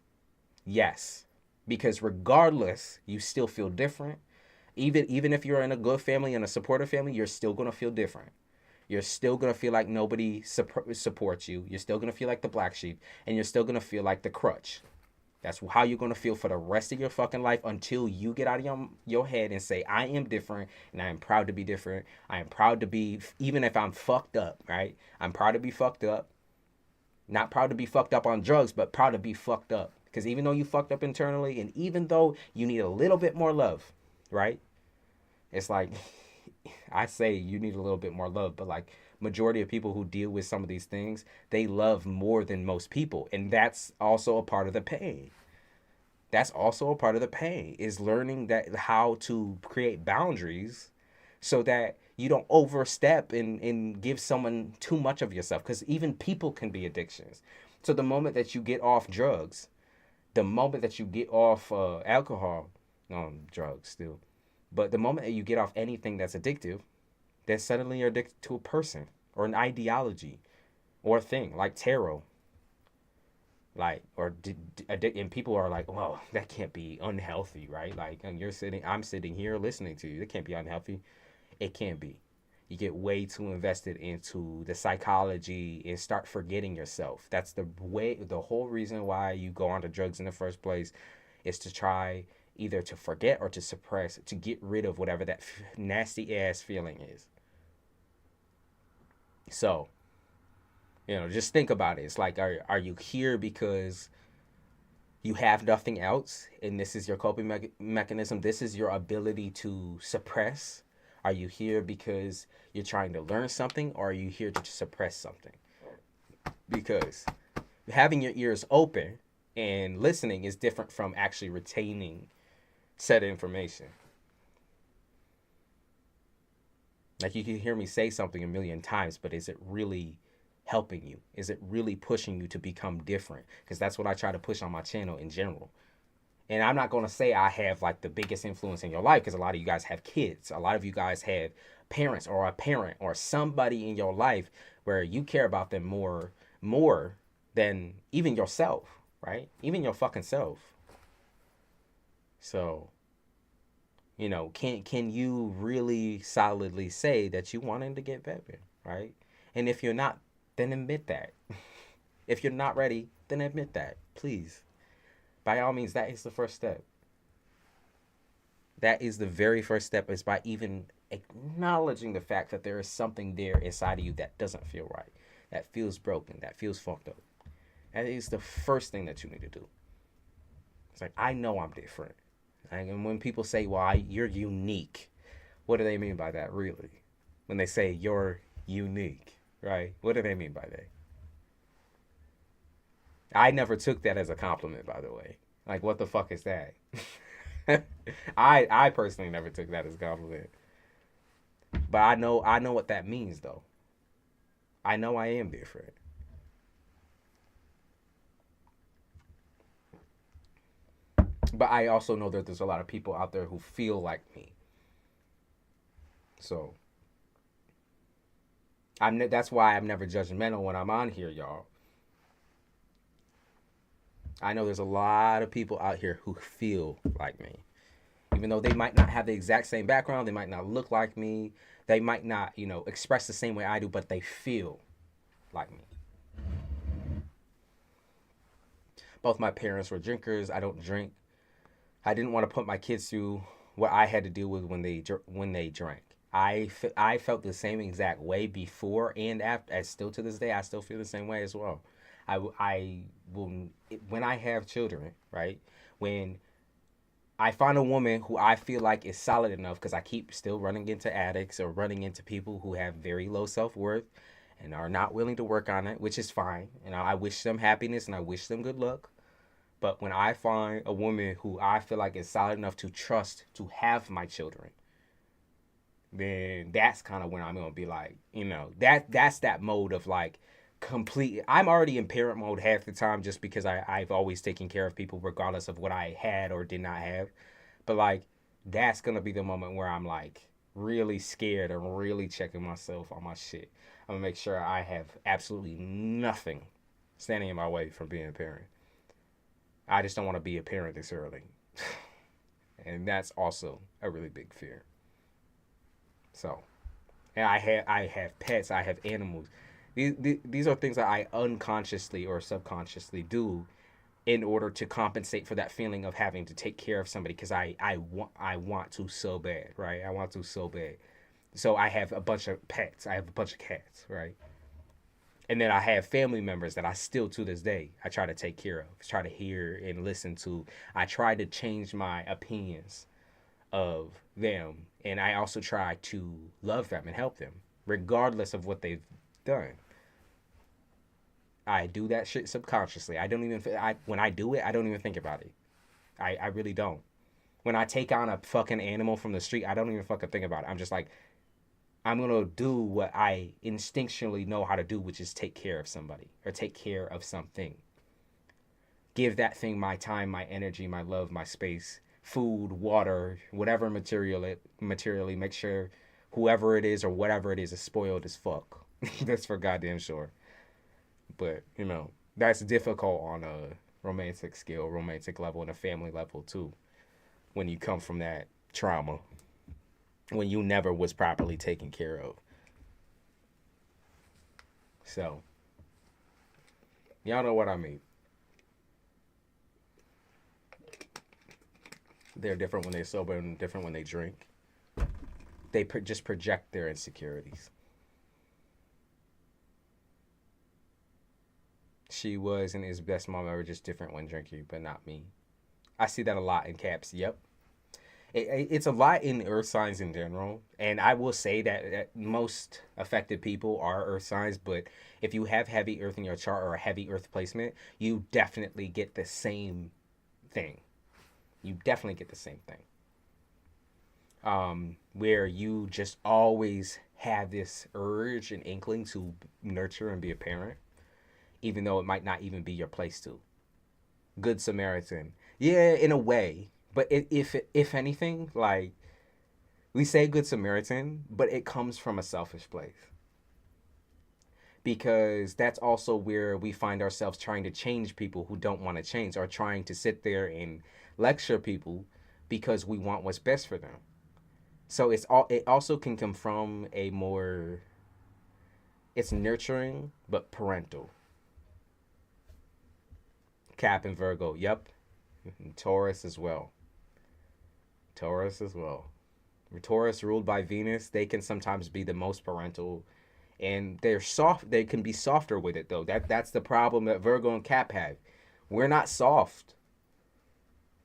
Yes, because regardless, you still feel different. Even if you're in a good family and a supportive family, you're still going to feel different. You're still going to feel like nobody supports you. You're still going to feel like the black sheep, and you're still going to feel like the crutch. That's how you're going to feel for the rest of your fucking life until you get out of your head and say, I am different, and I am proud to be different. I am proud to be, even if I'm fucked up, right? I'm proud to be fucked up. Not proud to be fucked up on drugs, but proud to be fucked up. Because even though you fucked up internally, and even though you need a little bit more love, right? It's like, I say you need a little bit more love, but like majority of people who deal with some of these things, they love more than most people. And that's also a part of the pain. That's also a part of the pain, is learning that how to create boundaries so that you don't overstep and give someone too much of yourself. Because even people can be addictions. So the moment that you get off drugs, the moment that you get off alcohol, drugs still, but the moment that you get off anything that's addictive, then suddenly you're addicted to a person or an ideology or a thing like tarot. Like, and people are like, well, that can't be unhealthy, right? Like, and I'm sitting here listening to you. It can't be unhealthy. It can be. You get way too invested into the psychology and start forgetting yourself. That's the whole reason why you go onto drugs in the first place, is to try either to forget or to suppress, to get rid of whatever that nasty ass feeling is. So, just think about it. It's like, are you here because you have nothing else and this is your coping mechanism? This is your ability to suppress? Are you here because you're trying to learn something, or are you here to suppress something? Because having your ears open and listening is different from actually retaining said information. Like, you can hear me say something a million times, but is it really helping you? Is it really pushing you to become different? Because that's what I try to push on my channel in general. And I'm not going to say I have like the biggest influence in your life, because a lot of you guys have kids. A lot of you guys have parents or a parent or somebody in your life where you care about them more than even yourself, right? Even your fucking self. So You know, can you really solidly say that you want him to get better, right? And if you're not, then admit that. If you're not ready, then admit that, please. By all means, that is the first step. That is the very first step, is by even acknowledging the fact that there is something there inside of you that doesn't feel right, that feels broken, that feels fucked up. That is the first thing that you need to do. It's like, I know I'm different. And when people say, well, you're unique, what do they mean by that, really? When they say you're unique, right? What do they mean by that? I never took that as a compliment, by the way. Like, what the fuck is that? I personally never took that as a compliment. But I know what that means, though. I know I am different. But I also know that there's a lot of people out there who feel like me. So that's why I'm never judgmental when I'm on here, y'all. I know there's a lot of people out here who feel like me. Even though they might not have the exact same background, they might not look like me, they might not, express the same way I do, but they feel like me. Both my parents were drinkers. I don't drink. I didn't want to put my kids through what I had to deal with when they drank. I felt the same exact way before and after. As still to this day, I still feel the same way as well. I will, when I have children, right? When I find a woman who I feel like is solid enough, because I keep still running into addicts or running into people who have very low self-worth and are not willing to work on it, which is fine. And I wish them happiness and I wish them good luck. But when I find a woman who I feel like is solid enough to trust to have my children, then that's kind of when I'm gonna be like, that's that mode of like complete. I'm already in parent mode half the time, just because I've always taken care of people regardless of what I had or did not have. But like, that's gonna be the moment where I'm like really scared and really checking myself on my shit. I'm gonna make sure I have absolutely nothing standing in my way from being a parent. I just don't want to be a parent this early. And that's also a really big fear. So, and I have pets, I have animals. These are things that I unconsciously or subconsciously do in order to compensate for that feeling of having to take care of somebody, because I want to so bad, right? I want to so bad. So I have a bunch of pets. I have a bunch of cats, right? And then I have family members that I still to this day I try to take care of, try to hear and listen to. I try to change my opinions of them, and I also try to love them and help them regardless of what they've done. I do that shit subconsciously. I don't even when I do it, I don't even think about it. I really don't. When I take on a fucking animal from the street, I don't even fucking think about it. I'm just like, I'm gonna do what I instinctually know how to do, which is take care of somebody or take care of something. Give that thing my time, my energy, my love, my space, food, water, whatever materially. Make sure whoever it is or whatever it is spoiled as fuck. That's for goddamn sure. But that's difficult on a romantic scale, romantic level, and a family level too. When you come from that trauma, when you never was properly taken care of. So, y'all know what I mean. They're different when they're sober and different when they drink. They just project their insecurities. She was and is best mom ever, just different when drinking, but not me. I see that a lot in caps. Yep. It's a lot in earth signs in general, and I will say that most affected people are earth signs, but if you have heavy earth in your chart or a heavy earth placement, you definitely get the same thing. You definitely get the same thing. Where you just always have this urge and inkling to nurture and be a parent, even though it might not even be your place to. Good Samaritan. Yeah, in a way. But if anything, like, we say Good Samaritan, but it comes from a selfish place. Because that's also where we find ourselves trying to change people who don't want to change, or trying to sit there and lecture people because we want what's best for them. So it also can come from a more, it's nurturing but parental. Cap and Virgo, yep. And Taurus as well. Taurus as well. Taurus ruled by Venus, they can sometimes be the most parental, and they're soft. They can be softer with it though. That's the problem that Virgo and Cap have. We're not soft.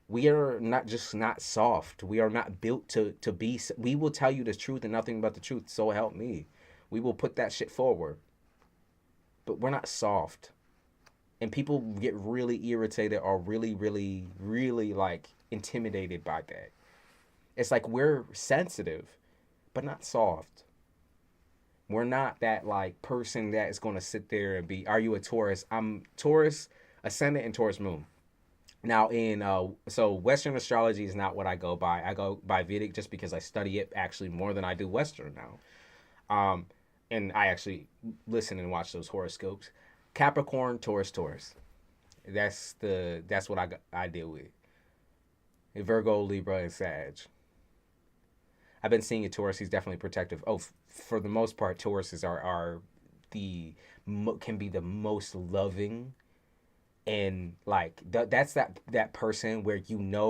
We are not just not soft. We are not built to be. We will tell you the truth and nothing but the truth. So help me. We will put that shit forward. But we're not soft. And people get really irritated or really, really, really like intimidated by that. It's like we're sensitive, but not soft. We're not that like person that is going to sit there and be, are you a Taurus? I'm Taurus, ascendant and Taurus moon. Now in so Western astrology is not what I go by. I go by Vedic just because I study it actually more than I do Western now. And I actually listen and watch those horoscopes. Capricorn, Taurus, Taurus. That's what I deal with. Virgo, Libra, and Sag. I've been seeing a Taurus. He's definitely protective. Oh, for the most part, Tauruses can be the most loving, and like that's that person where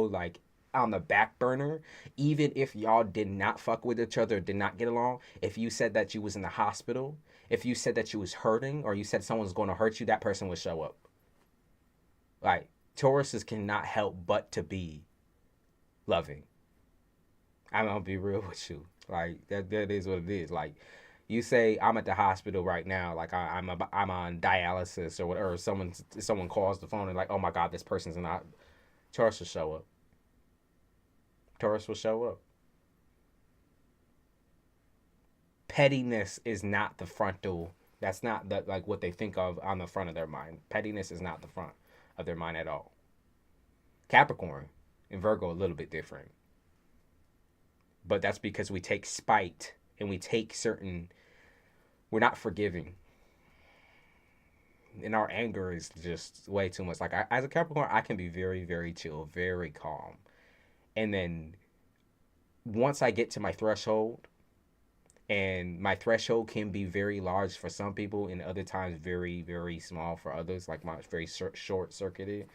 like on the back burner, even if y'all did not fuck with each other, did not get along, if you said that you was in the hospital, if you said that you was hurting, or you said someone's going to hurt you, that person would show up. Like, Tauruses cannot help but to be loving. I'm gonna be real with you. Like, that is what it is. Like, you say I'm at the hospital right now, like I'm on dialysis or whatever. Someone calls the phone and like, oh my God, this person's not. Taurus will show up. Taurus will show up. Pettiness is not the frontal. That's not like what they think of on the front of their mind. Pettiness is not the front of their mind at all. Capricorn and Virgo a little bit different. But that's because we take spite and we take we're not forgiving. And our anger is just way too much. Like, as a Capricorn, I can be very, very chill, very calm. And then once I get to my threshold, and my threshold can be very large for some people and other times very, very small for others. Like, my very short-circuited,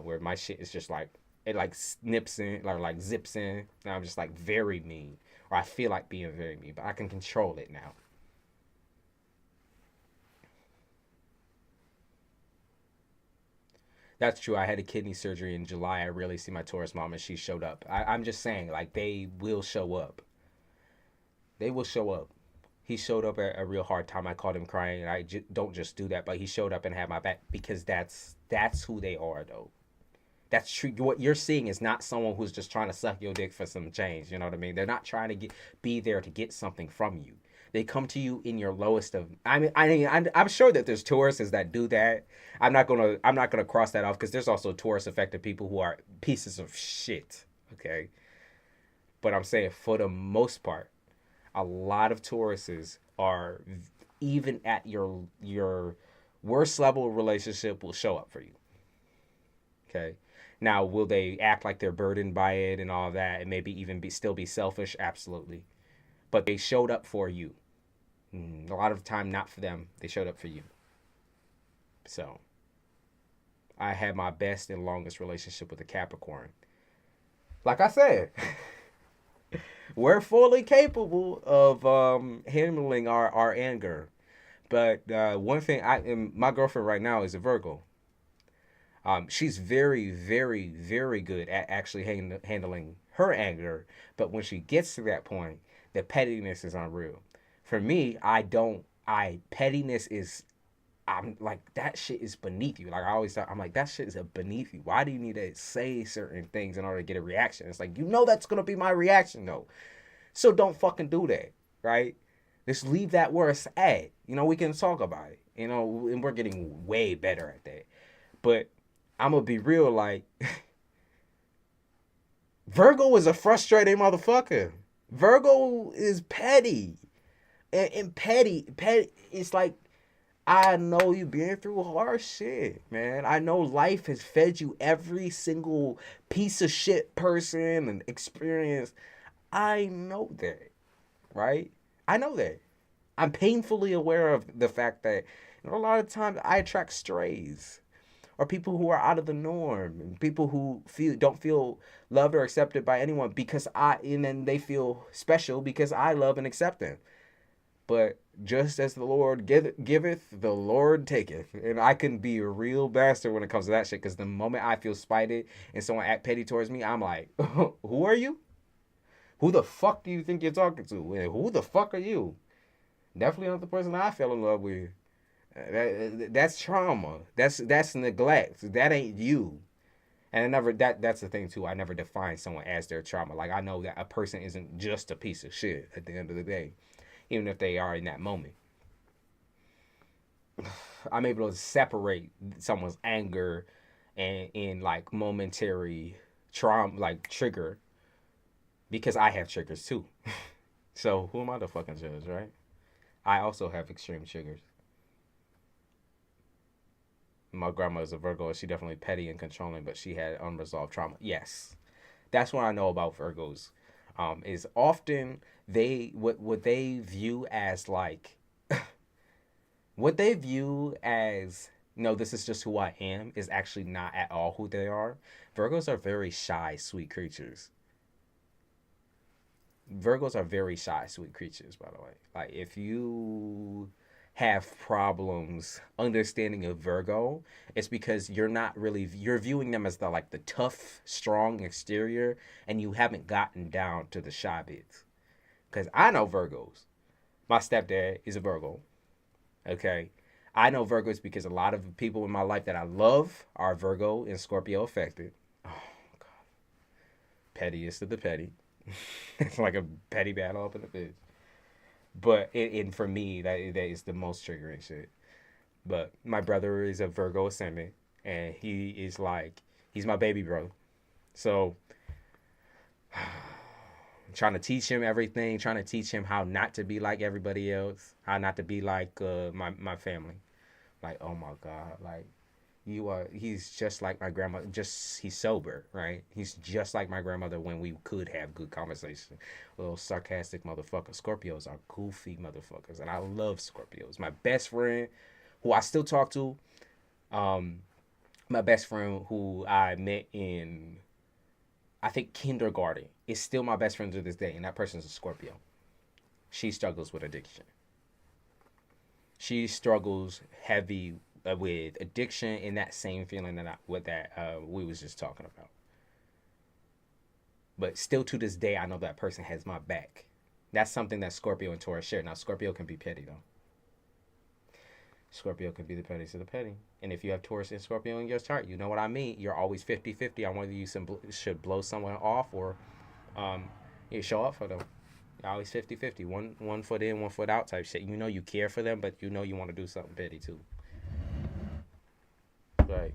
where my shit is just like, it like snips in, or like zips in, and I'm just like very mean. Or I feel like being very mean, but I can control it now. That's true. I had a kidney surgery in July. I rarely see my Taurus mom, and she showed up. I'm just saying, like, they will show up. They will show up. He showed up at a real hard time. I called him crying, and don't just do that, but he showed up and had my back because that's who they are, though. That's true. What you're seeing is not someone who's just trying to suck your dick for some change. You know what I mean? They're not trying to be there to get something from you. They come to you in your lowest of. I'm sure that there's Tauruses that do that. I'm not gonna cross that off because there's also Taurus affected people who are pieces of shit. Okay, but I'm saying for the most part, a lot of Tauruses are even at your worst level of relationship will show up for you. Okay. Now, will they act like they're burdened by it and all that, and maybe even still be selfish? Absolutely. But they showed up for you. A lot of the time, not for them. They showed up for you. So, I had my best and longest relationship with a Capricorn. Like I said, we're fully capable of handling our anger. But one thing, my girlfriend right now is a Virgo. She's very, very, very good at actually handling her anger. But when she gets to that point, the pettiness is unreal. For me, pettiness is, I'm like, that shit is beneath you. Like, I always thought, I'm like, that shit is beneath you. Why do you need to say certain things in order to get a reaction? It's like, that's going to be my reaction, though. So don't fucking do that, right? Just leave that where it's at. We can talk about it, and we're getting way better at that. But I'm going to be real, like, Virgo is a frustrating motherfucker. Virgo is petty. And petty, it's like, I know you've been through hard shit, man. I know life has fed you every single piece of shit person and experience. I know that, right? I know that. I'm painfully aware of the fact that a lot of times I attract strays or people who are out of the norm and people who don't feel loved or accepted by anyone because and then they feel special because I love and accept them. But just as the Lord giveth, the Lord taketh. And I can be a real bastard when it comes to that shit because the moment I feel spited and someone act petty towards me, I'm like, who are you? Who the fuck do you think you're talking to? And who the fuck are you? Definitely not the person I fell in love with. That's trauma. That's neglect. That ain't you. And I never that's the thing too. I never define someone as their trauma. Like I know that a person isn't just a piece of shit at the end of the day, even if they are in that moment. I'm able to separate someone's anger and in like momentary trauma, like trigger, because I have triggers too. So who am I to fucking judge, right? I also have extreme triggers. My grandmother's a Virgo, and she definitely petty and controlling, but she had unresolved trauma. Yes, that's what I know about Virgos. Is often what they view as like what they view as no, this is just who I am is actually not at all who they are. Virgos are very shy, sweet creatures. Virgos are very shy, sweet creatures, by the way. Like, if you have problems understanding a Virgo, it's because you're viewing them as the tough, strong exterior, and you haven't gotten down to the shy bits. Because I know Virgos. My stepdad is a Virgo. Okay. I know Virgos because a lot of people in my life that I love are Virgo and Scorpio affected. Oh, God. Pettiest of the petty. It's like a petty battle up in the bitch. But for me, that is the most triggering shit. But my brother is a Virgo ascendant, and he's my baby bro. So trying to teach him everything, trying to teach him how not to be like everybody else, how not to be like my family. Like, oh my God, like he's just like my grandmother, just he's sober, right? He's just like my grandmother when we could have good conversation. Little sarcastic motherfucker. Scorpios are goofy motherfuckers, and I love Scorpios. My best friend, who I still talk to, um, my best friend who I met in, I think, kindergarten, is still my best friend to this day, and that person's a Scorpio. She struggles with addiction. She struggles heavy with addiction and that same feeling that we was just talking about. But still to this day, I know that person has my back. That's something that Scorpio and Taurus share. Now, Scorpio can be petty, though. Scorpio can be the pettiest of the petty. And if you have Taurus and Scorpio in your chart, you know what I mean. You're always 50-50 on whether you should blow someone off or you show up for them. You're always 50-50. One foot in, one foot out type shit. You know you care for them, but you know you want to do something petty, too. Right.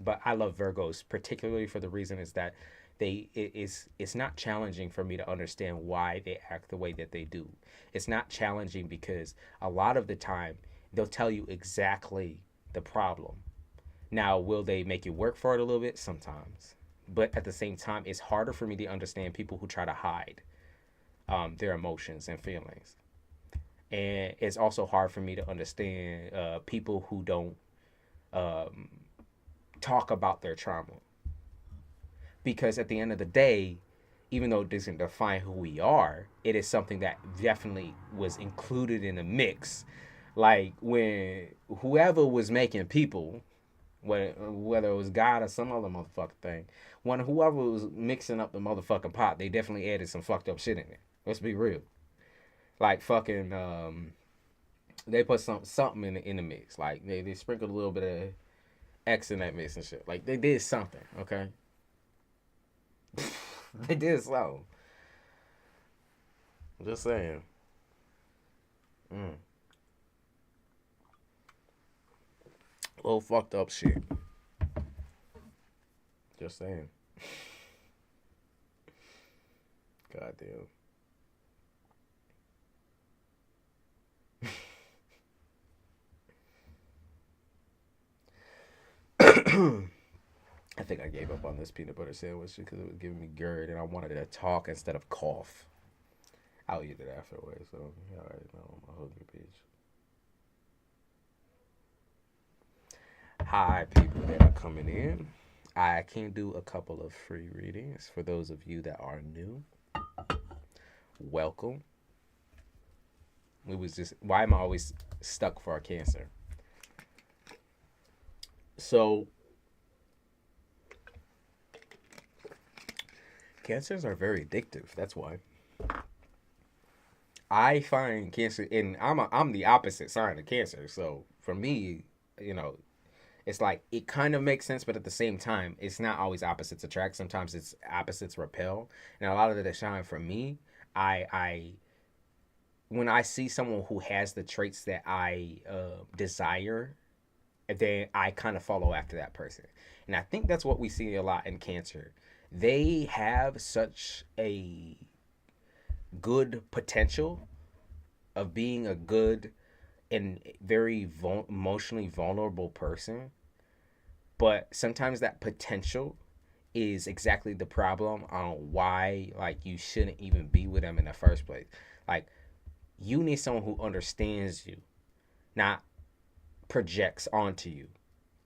But I love Virgos, particularly for the reason is that it's not challenging for me to understand why they act the way that they do. It's not challenging because a lot of the time they'll tell you exactly the problem. Now, will they make you work for it a little bit? Sometimes. But at the same time, it's harder for me to understand people who try to hide their emotions and feelings. And it's also hard for me to understand people who don't talk about their trauma. Because at the end of the day, even though it doesn't define who we are, it is something that definitely was included in the mix. Like when whoever was making people, whether it was God or some other motherfucking thing, when whoever was mixing up the motherfucking pot, they definitely added some fucked up shit in it. Let's be real. Like fucking, they put something in the mix. Like they sprinkled a little bit of X in that mix and shit. Like they did something, okay? They did so. Just saying. Little fucked up shit. Just saying. Goddamn. I think I gave up on this peanut butter sandwich because it was giving me GERD and I wanted to talk instead of cough. I'll eat it afterwards, so you already know I'm a hungry bitch. Hi, people that are coming in. I can do a couple of free readings for those of you that are new. Welcome. It was just, why am I always stuck for a Cancer? So, Cancers are very addictive. That's why. I find Cancer, and I'm the opposite sign of Cancer. So for me, you know, it's like it kind of makes sense, but at the same time, it's not always opposites attract. Sometimes it's opposites repel, and a lot of the time for me, I when I see someone who has the traits that I desire, then I kind of follow after that person. And I think that's what we see a lot in Cancer. They have such a good potential of being a good and very emotionally vulnerable person, but sometimes that potential is exactly the problem on why like you shouldn't even be with them in the first place. Like, you need someone who understands you, not projects onto you,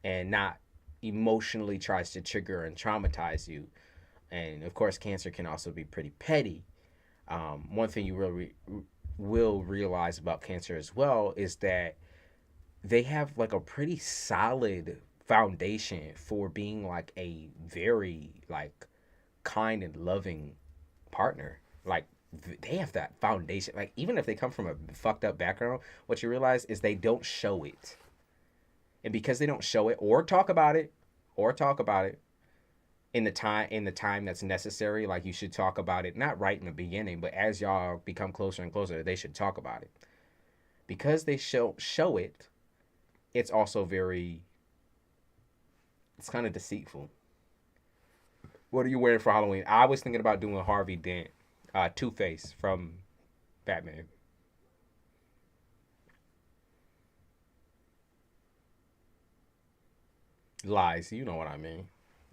and not emotionally tries to trigger and traumatize you. And of course, Cancer can also be pretty petty. One thing you will realize about Cancer as well is that they have like a pretty solid foundation for being like a very like kind and loving partner. Like, they have that foundation. Like, even if they come from a fucked up background, what you realize is they don't show it. And because they don't show it or talk about it, in the time that's necessary, like you should talk about it, not right in the beginning, but as y'all become closer and closer, they should talk about it. Because they show it, it's also it's kind of deceitful. What are you wearing for Halloween? I was thinking about doing Harvey Dent, Two-Face from Batman. Lies, you know what I mean.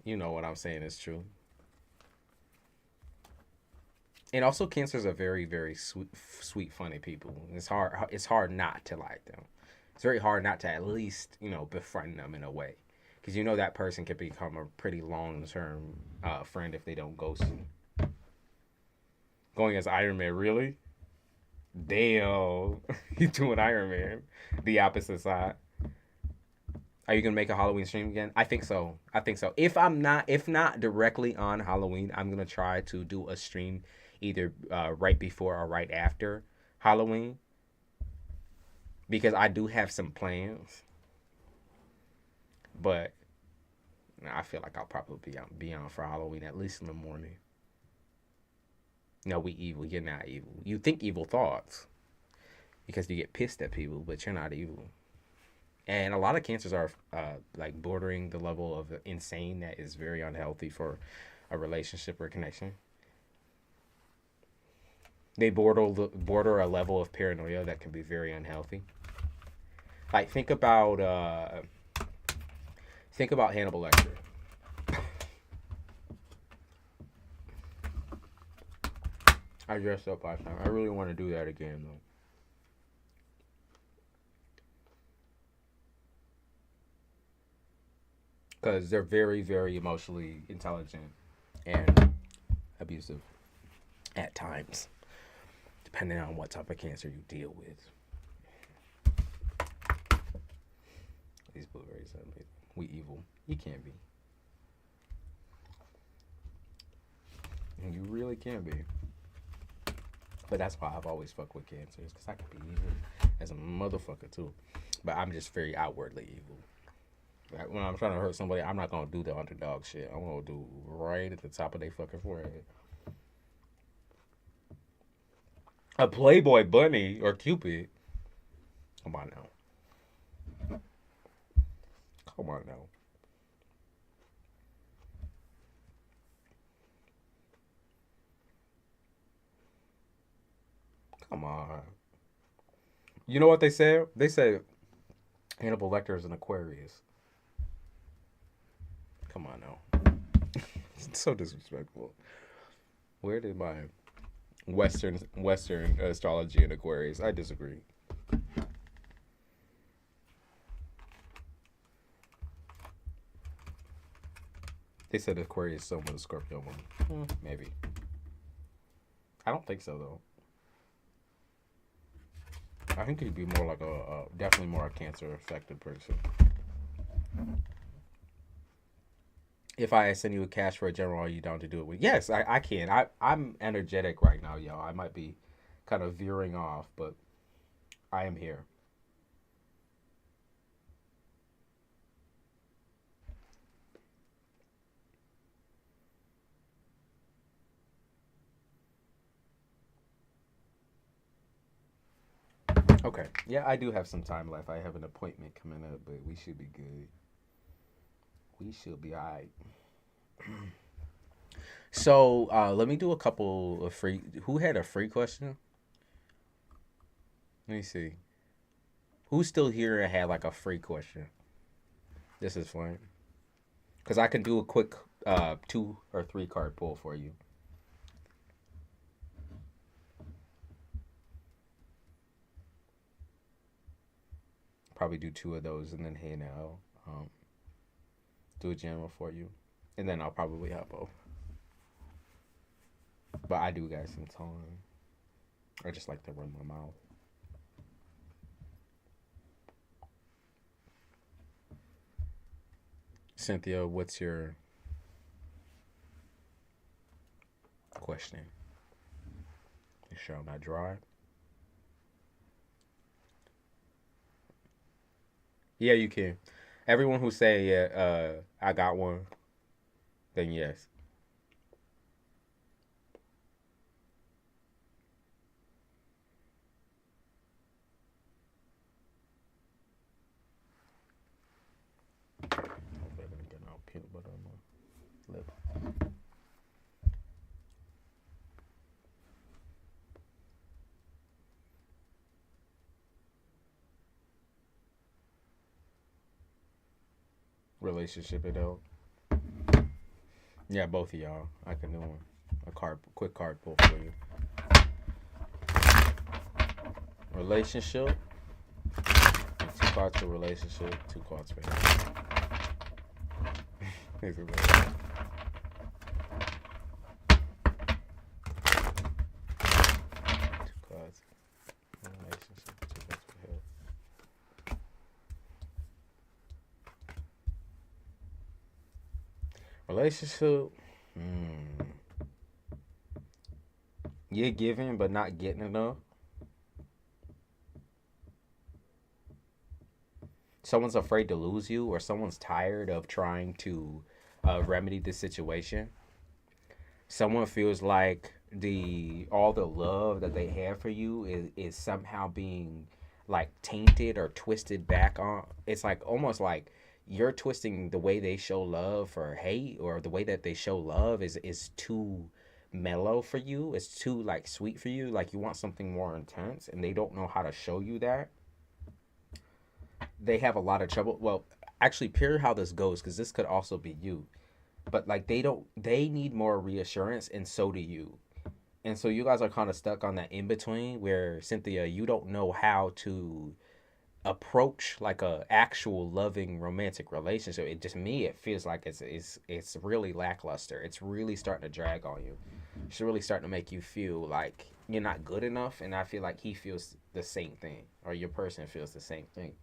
You know what I'm saying is true. And also, Cancers are very, very sweet, funny people. It's hard not to like them. It's very hard not to at least, befriend them in a way, because you know that person could become a pretty long-term friend if they don't ghost you. Going as Iron Man, really? Damn, you doing Iron Man, the opposite side. Are you gonna make a Halloween stream again? I think so. If not directly on Halloween, I'm gonna try to do a stream either right before or right after Halloween, because I do have some plans. But I feel like I'll probably be on for Halloween, at least in the morning. No, we evil. You're not evil. You think evil thoughts because you get pissed at people, but you're not evil. And a lot of Cancers are like bordering the level of insane that is very unhealthy for a relationship or connection. They border a level of paranoia that can be very unhealthy. Like, think about Hannibal Lecter. I dressed up last time. I really want to do that again though. Because they're very, very emotionally intelligent and abusive at times, depending on what type of Cancer you deal with. These blueberries, we evil. You can't be. You really can't be. But that's why I've always fucked with Cancers, because I can be evil as a motherfucker too. But I'm just very outwardly evil. Like, when I'm trying to hurt somebody, I'm not gonna do the underdog shit. I'm gonna do right at the top of their fucking forehead. A Playboy bunny or Cupid? Come on now. Come on now. Come on. You know what they say? They say Hannibal Lecter is an Aquarius. Come on now. It's so disrespectful. Where did my Western astrology and Aquarius? I disagree. They said Aquarius Sun with a Scorpio one. Maybe. I don't think so though. I think he'd be more like a definitely more a Cancer affected person. If I send you a cash for a general, are you down to do it with? Yes, I can. I'm energetic right now, y'all. I might be kind of veering off, but I am here. Okay. Yeah, I do have some time left. I have an appointment coming up, but we should be good. We should be all right. So let me do a couple of free. Who had a free question? Let me see. Who's still here and had like a free question? This is fine. Because I can do a quick 2 or 3 card pull for you. Probably do 2 of those and then hey now. Do a general for you. And then I'll probably have both. But I do got some time. I just like to run my mouth. Cynthia, what's your question? You shall not drive. Yeah, you can. Everyone who say yeah, I got one, then yes. Hopefully I didn't get no peanut butter on my lip. Relationship it out. Yeah, both of y'all. I can do one. Quick card pull for you. Relationship. 2 cards for relationship. 2 cards for him. Two cards. Relationship. 2 cards for him. Relationship. You're giving but not getting enough. Someone's afraid to lose you, or someone's tired of trying to remedy the situation. Someone feels like all the love that they have for you is somehow being like tainted or twisted back on. It's like almost like you're twisting the way they show love for hate, or the way that they show love is too mellow for you. It's too like sweet for you. Like you want something more intense, and they don't know how to show you that. They have a lot of trouble. Well, actually, pure how this goes, because this could also be you. But like they need more reassurance, and so do you. And so you guys are kind of stuck on that in between where, Cynthia, you don't know how to approach like a actual loving romantic relationship. It just me, it feels like it's really lackluster. It's really starting to drag on you. It's really starting to make you feel like you're not good enough, and I feel like he feels the same thing, or your person feels the same thing.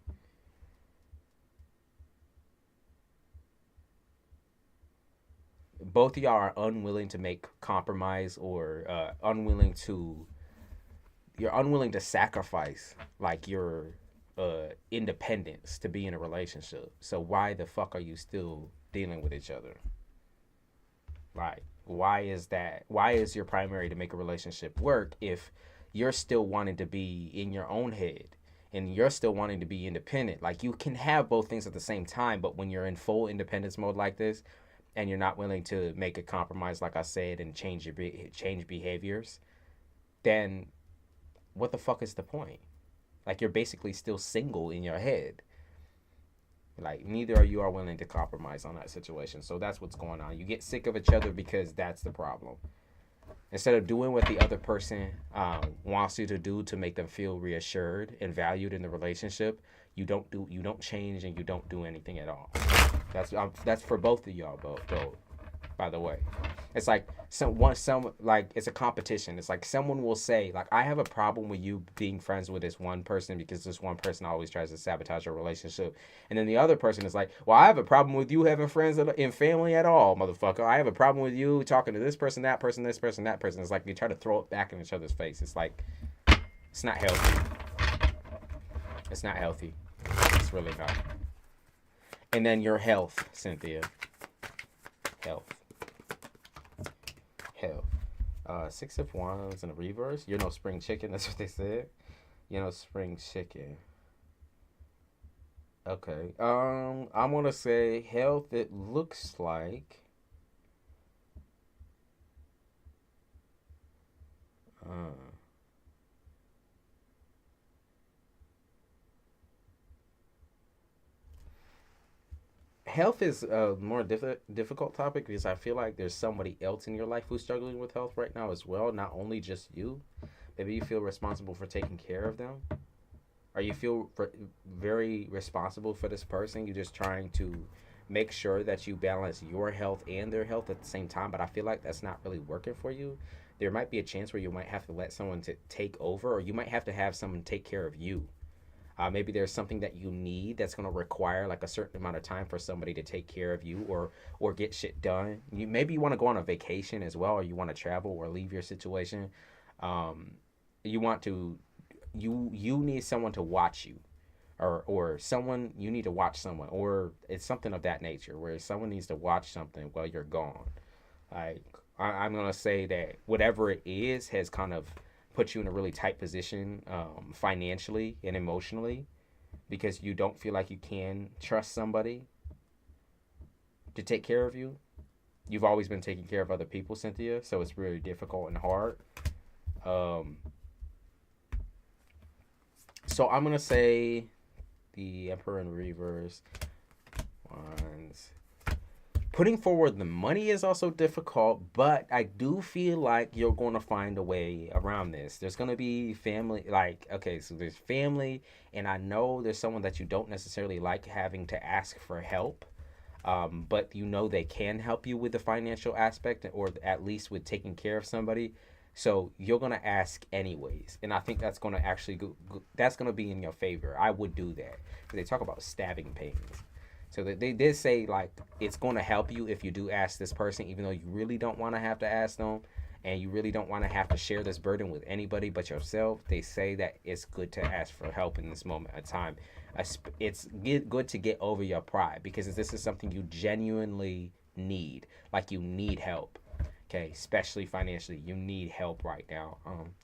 Both of y'all are unwilling to make compromise, or you're unwilling to sacrifice like your independence to be in a relationship. So why the fuck are you still dealing with each other? Like, why is that? Why is your primary to make a relationship work if you're still wanting to be in your own head, and you're still wanting to be independent? Like, you can have both things at the same time, but when you're in full independence mode like this, and you're not willing to make a compromise, like I said, and change behaviors, then what the fuck is the point? Like, you're basically still single in your head. Like, neither of you are willing to compromise on that situation. So that's what's going on. You get sick of each other because that's the problem. Instead of doing what the other person wants you to do to make them feel reassured and valued in the relationship, you don't change, and you don't do anything at all. That's for both of y'all, both, by the way. It's like like it's a competition. It's like someone will say, like, I have a problem with you being friends with this one person because this one person always tries to sabotage your relationship. And then the other person is like, well, I have a problem with you having friends in family at all, motherfucker. I have a problem with you talking to this person, that person, this person, that person. It's like you try to throw it back in each other's face. It's like, it's not healthy. It's not healthy. It's really not. And then your health, Cynthia. Health. Six of Wands in the reverse. You're no spring chicken. That's what they said. You're no spring chicken. Okay. I'm gonna say health. It looks like. Uh, Health is a more difficult topic because I feel like there's somebody else in your life who's struggling with health right now as well, not only just you. Maybe you feel responsible for taking care of them, or you feel very responsible for this person. You're just trying to make sure that you balance your health and their health at the same time, but I feel like that's not really working for you. There might be a chance where you might have to let someone to take over, or you might have to have someone take care of you. Maybe there's something that you need that's going to require like a certain amount of time for somebody to take care of you, or get shit done. Maybe you want to go on a vacation as well, or you want to travel or leave your situation. Um, you want to you need someone to watch you, or someone you need to watch someone, or it's something of that nature where someone needs to watch something while you're gone. Like, I'm gonna say that whatever it is has kind of put you in a really tight position, financially and emotionally, because you don't feel like you can trust somebody to take care of you. You've always been taking care of other people, Cynthia, so it's really difficult and hard. Um, so I'm gonna say the Emperor in reverse. Wands. Putting forward the money is also difficult, but I do feel like you're going to find a way around this. There's going to be family, like, okay, so there's family, and I know there's someone that you don't necessarily like having to ask for help, but you know they can help you with the financial aspect, or at least with taking care of somebody. So you're going to ask anyways, and I think that's going to actually that's going to be in your favor. I would do that because they talk about stabbing pains. So they did say, like, it's going to help you if you do ask this person, even though you really don't want to have to ask them, and you really don't want to have to share this burden with anybody but yourself. They say that it's good to ask for help in this moment of time. It's good to get over your pride, because this is something you genuinely need. Like, you need help. Okay, especially financially, you need help right now.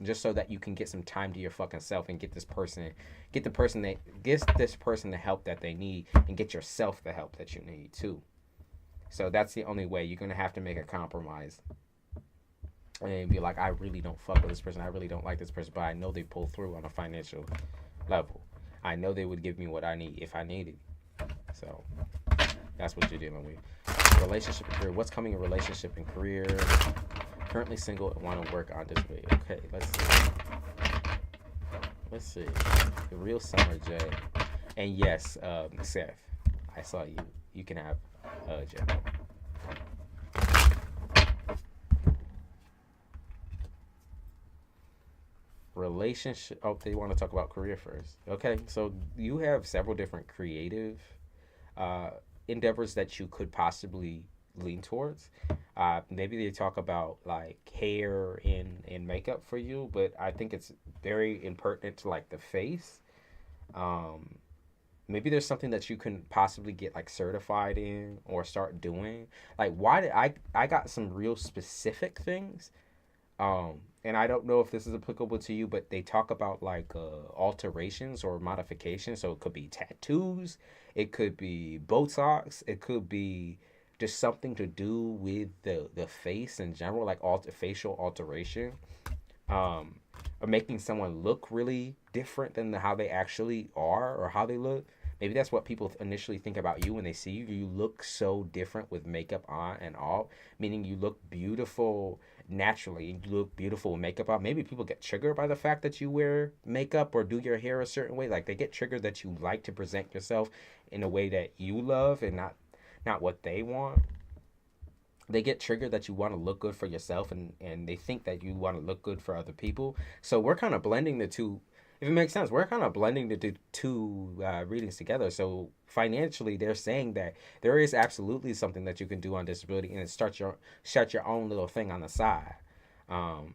Just so that you can get some time to your fucking self and get this person the help that they need, and get yourself the help that you need too. So that's the only way. You're gonna have to make a compromise and be like, I really don't fuck with this person. I really don't like this person, but I know they pull through on a financial level. I know they would give me what I need if I needed. So that's what you're dealing with. Relationship and career. What's coming in relationship and career? Currently single and want to work on this way. Okay, let's see. Let's see. The real Summer J. And yes, Seth, I saw you. You can have J. Relationship. Oh, they want to talk about career first. Okay, so you have several different creative uh, endeavors that you could possibly lean towards. Maybe they talk about like hair and makeup for you, but I think it's very impertinent to like the face. Um, Maybe there's something that you can possibly get like certified in or start doing. Like, why did I got some real specific things, and I don't know if this is applicable to you, but they talk about like alterations or modifications. So it could be tattoos, it could be Botox, it could be just something to do with the face in general, like facial alteration, um, or making someone look really different than how they actually are or how they look. Maybe that's what people initially think about you when they see you. You look so different with makeup on and off, meaning you look beautiful naturally. You look beautiful with makeup on. Maybe people get triggered by the fact that you wear makeup or do your hair a certain way. Like they get triggered that you like to present yourself in a way that you love and not what they want. They get triggered that you want to look good for yourself, and they think that you want to look good for other people. So we're kind of blending the two. If it makes sense, we're kind of blending the two readings together. So financially, they're saying that there is absolutely something that you can do on disability, and it start your own little thing on the side. Um,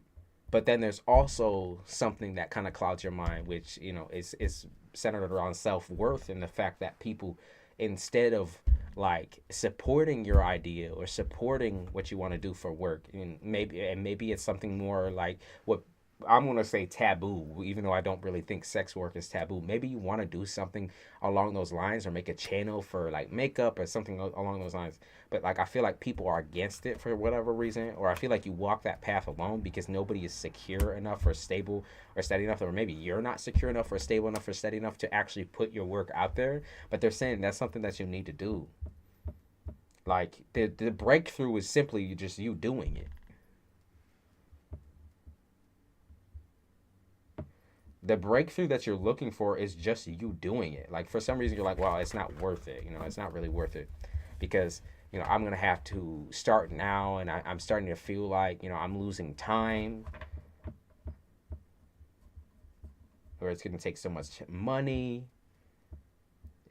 but then there's also something that kind of clouds your mind, which is centered around self-worth and the fact that people, instead of like supporting your idea or supporting what you want to do for work, and maybe it's something more like what I'm going to say taboo, even though I don't really think sex work is taboo. Maybe you want to do something along those lines or make a channel for like makeup or something along those lines. But like I feel like people are against it for whatever reason, or I feel like you walk that path alone because nobody is secure enough or stable or steady enough, or maybe you're not secure enough or stable enough or steady enough to actually put your work out there. But they're saying that's something that you need to do. Like the breakthrough is simply just you doing it. The breakthrough that you're looking for is just you doing it. Like for some reason you're like, well, it's not worth it. It's not really worth it because I'm gonna have to start now, and I'm starting to feel like I'm losing time, or it's gonna take so much money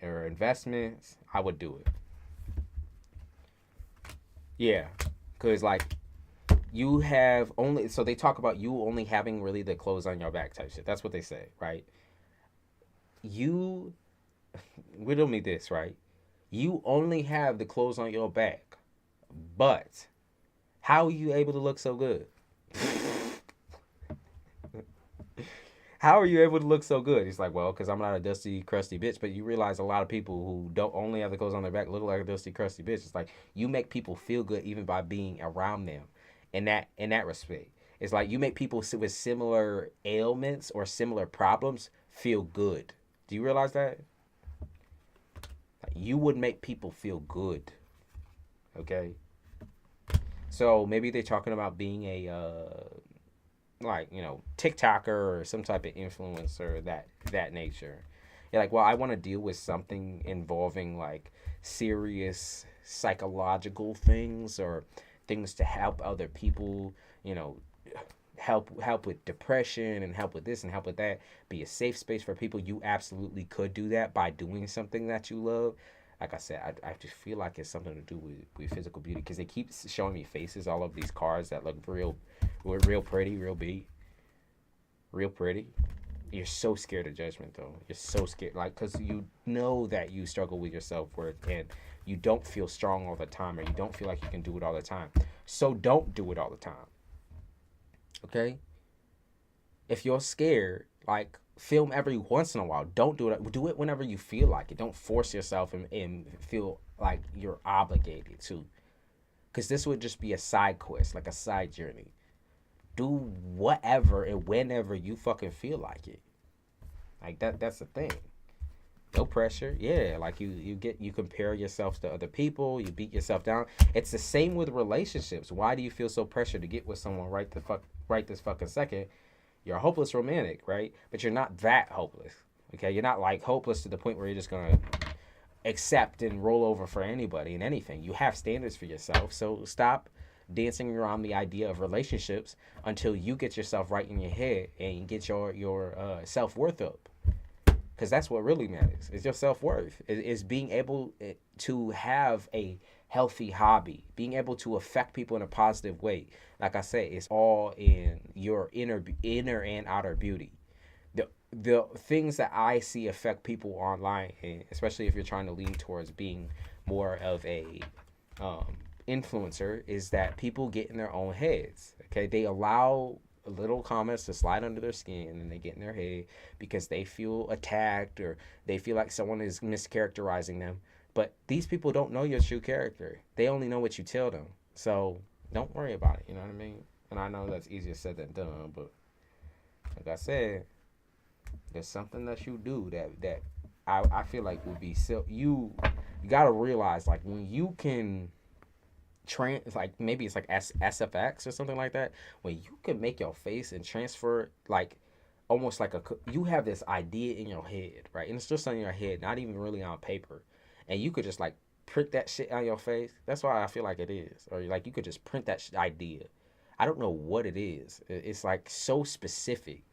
or investments. I would do it. Yeah, because like you have only, so they talk about you only having really the clothes on your back type shit. That's what they say, right? You riddle me this, right? You only have the clothes on your back, but how are you able to look so good? How are you able to look so good? He's like, well, because I'm not a dusty, crusty bitch. But you realize a lot of people who don't only have the clothes on their back look like a dusty, crusty bitch. It's like you make people feel good even by being around them. In that respect, it's like you make people with similar ailments or similar problems feel good. Do you realize that? Like, you would make people feel good. Okay. So maybe they're talking about being a like TikToker or some type of influencer, that nature. You're like, well, I want to deal with something involving like serious psychological things or things to help other people, help with depression and help with this and help with that, be a safe space for people. You absolutely could do that by doing something that you love. Like I said, I just feel like it's something to do with physical beauty because they keep showing me faces, all of these cards that look real pretty, real pretty. You're so scared of judgment, though. You're so scared, like, because you know that you struggle with your self-worth and you don't feel strong all the time, or you don't feel like you can do it all the time. So don't do it all the time. Okay? If you're scared, like, film every once in a while. Don't do it. Do it whenever you feel like it. Don't force yourself and feel like you're obligated to. Because this would just be a side quest, like a side journey. Do whatever and whenever you fucking feel like it. Like that's the thing. No pressure. Yeah, like you compare yourself to other people, you beat yourself down. It's the same with relationships. Why do you feel so pressured to get with someone right this fucking second? You're a hopeless romantic, right? But you're not that hopeless. Okay? You're not like hopeless to the point where you're just gonna accept and roll over for anybody and anything. You have standards for yourself. So stop dancing around the idea of relationships until you get yourself right in your head and you get your self-worth up, because that's what really matters. Is your self-worth. Is being able to have a healthy hobby, being able to affect people in a positive way. Like I say, it's all in your inner and outer beauty. The things that I see affect people online, especially if you're trying to lean towards being more of a influencer, is that people get in their own heads. Okay, they allow little comments to slide under their skin and they get in their head because they feel attacked or they feel like someone is mischaracterizing them. But these people don't know your true character. They only know what you tell them. So don't worry about it. You know what I mean? And I know that's easier said than done, but like I said, there's something that you do that I feel like would be so you got to realize like when you can like maybe it's like SFX or something like that, when you can make your face and transfer like almost like you have this idea in your head, right? And it's just on your head, not even really on paper, and you could just like print that shit on your face. That's why I feel like it is, or like you could just print that idea. I don't know what it is. It's like so specific.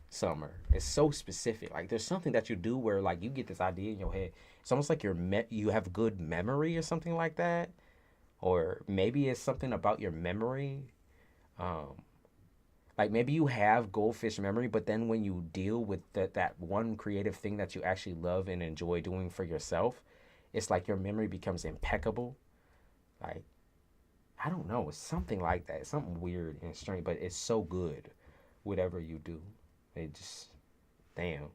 Summer, it's so specific. Like there's something that you do where like you get this idea in your head. It's almost like you have good memory or something like that, or maybe it's something about your memory. Um, like maybe you have goldfish memory, but then when you deal with that one creative thing that you actually love and enjoy doing for yourself, it's like your memory becomes impeccable. Like I don't know, it's something like that. It's something weird and strange, but it's so good, whatever you do. It just, damn,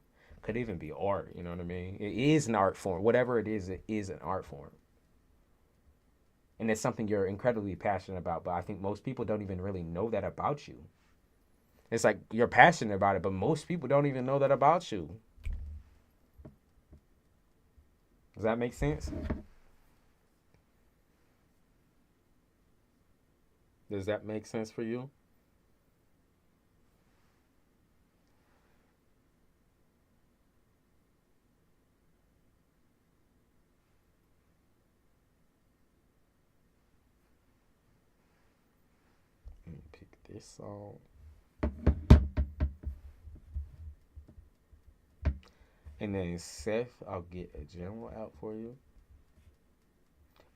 could even be art. You know what I mean? It is an art form. Whatever it is an art form. And it's something you're incredibly passionate about, but I think most people don't even really know that about you. It's like you're passionate about it, but most people don't even know that about you. Does that make sense? Does that make sense for you? Let me pick this song. And then Seth, I'll get a general out for you.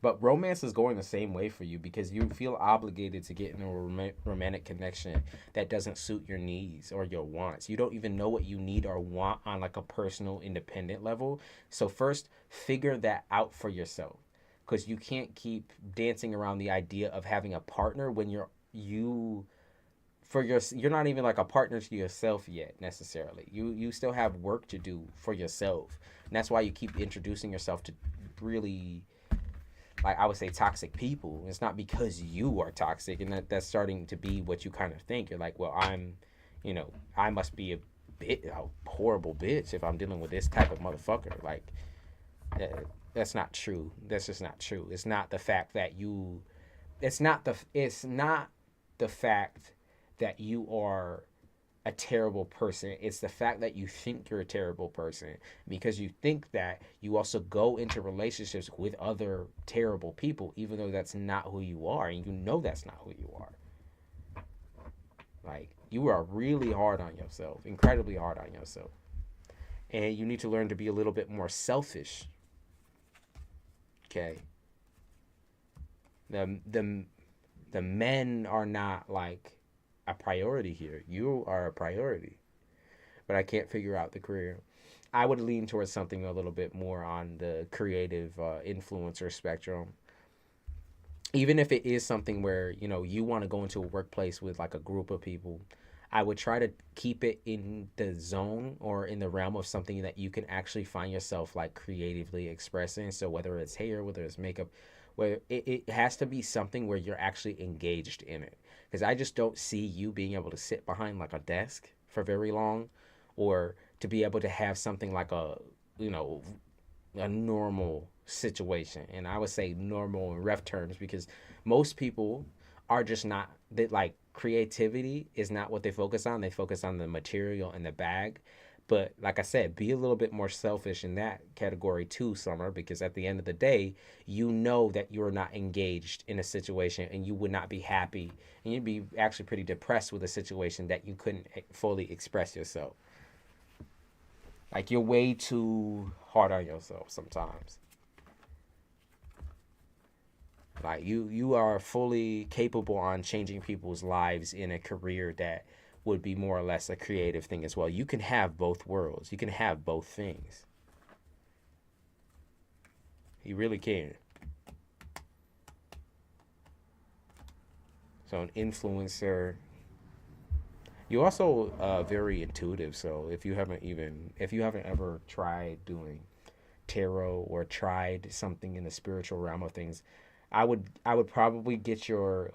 But romance is going the same way for you because you feel obligated to get in a romantic connection that doesn't suit your needs or your wants. You don't even know what you need or want on like a personal independent level. So first, figure that out for yourself because you can't keep dancing around the idea of having a partner when you're not even like a partner to yourself yet necessarily. You still have work to do for yourself. And that's why you keep introducing yourself to really, like I would say, toxic people. It's not because you are toxic and that's starting to be what you kind of think. You're like, well, I must be a horrible bitch if I'm dealing with this type of motherfucker. Like, that's not true. That's just not true. It's not the fact that you. It's not the fact that you are a terrible person. It's the fact that you think you're a terrible person. Because you think that, you also go into relationships with other terrible people, even though that's not who you are. And you know that's not who you are. Like, you are really hard on yourself, incredibly hard on yourself. And you need to learn to be a little bit more selfish. Okay? The men are not like a priority here. You are a priority. But I can't figure out the career. I would lean towards something a little bit more on the creative influencer spectrum. Even if it is something where, you want to go into a workplace with like a group of people, I would try to keep it in the zone or in the realm of something that you can actually find yourself like creatively expressing. So whether it's hair, whether it's makeup, where it has to be something where you're actually engaged in it. Because I just don't see you being able to sit behind like a desk for very long, or to be able to have something like you know, a normal situation. And I would say normal in ref terms because most people are just not that, like, creativity is not what they focus on. They focus on the material and the bag. But like I said, be a little bit more selfish in that category too, Summer, because at the end of the day, you know that you're not engaged in a situation and you would not be happy and you'd be actually pretty depressed with a situation that you couldn't fully express yourself. Like, you're way too hard on yourself sometimes. Like, you are fully capable on changing people's lives in a career that would be more or less a creative thing as well. You can have both worlds. You can have both things. You really can. So an influencer. You also very intuitive. So if you haven't ever tried doing tarot or tried something in the spiritual realm of things, I would probably get your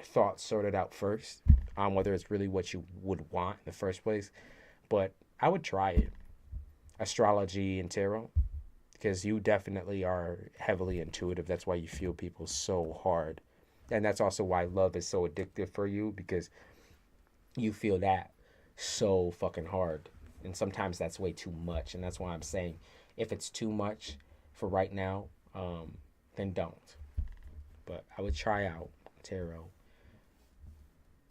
thoughts sorted out first on whether it's really what you would want in the first place. But I would try it. astrology and tarot, because you definitely are heavily intuitive. That's why you feel people so hard. And that's also why love is so addictive for you, because you feel that so fucking hard. And sometimes that's way too much. And that's why I'm saying if it's too much for right now, then don't. But I would try out tarot,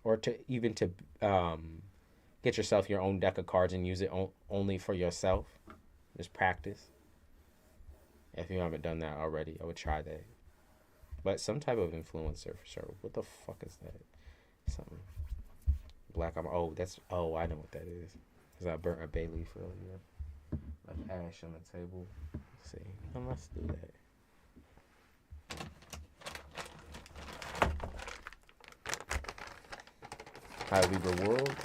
or to even to get yourself your own deck of cards and use it only for yourself. Just practice. If you haven't done that already, I would try that. But some type of influencer for sure. What the fuck is that? Something black. Oh, I know what that is. Cause I burnt a bay leaf earlier. Left ash on the table. Let's see. Let's do that. How we the world.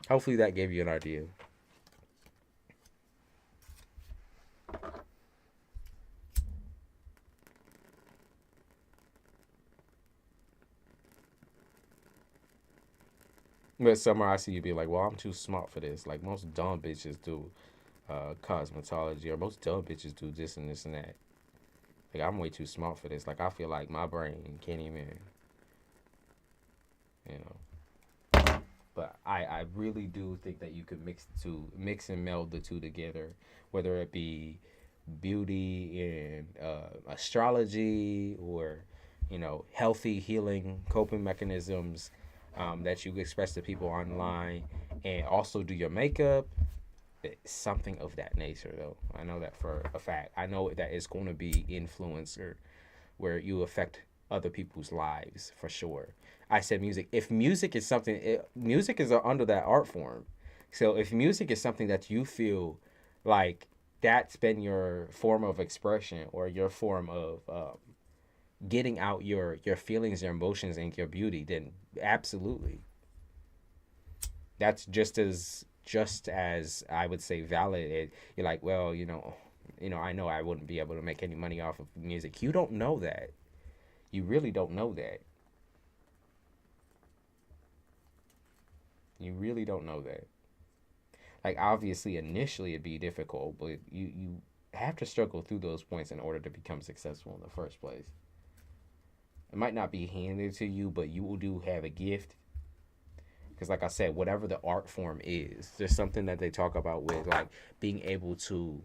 Hopefully that gave you an idea. But somewhere I see you be like, well, I'm too smart for this. Like most dumb bitches do cosmetology, or most dumb bitches do this and this and that. Like I'm way too smart for this. Like I feel like my brain can't even, you know. But I really do think that you could mix and meld the two together, whether it be beauty and astrology, or healthy healing coping mechanisms that you express to people online, and also do your makeup. Something of that nature, though. I know that for a fact. I know that it's going to be influencer, where you affect other people's lives for sure. I said music. If music is something, music is under that art form. So if music is something that you feel like that's been your form of expression, or your form of getting out your feelings, your emotions, and your beauty, then absolutely, that's just as I would say valid. You're like, well, I know I wouldn't be able to make any money off of music. You don't know that. You really don't know that. You really don't know that. Like obviously initially it'd be difficult, but you have to struggle through those points in order to become successful in the first place. It might not be handed to you, but you do have a gift. Because like I said, whatever the art form is, there's something that they talk about with like being able to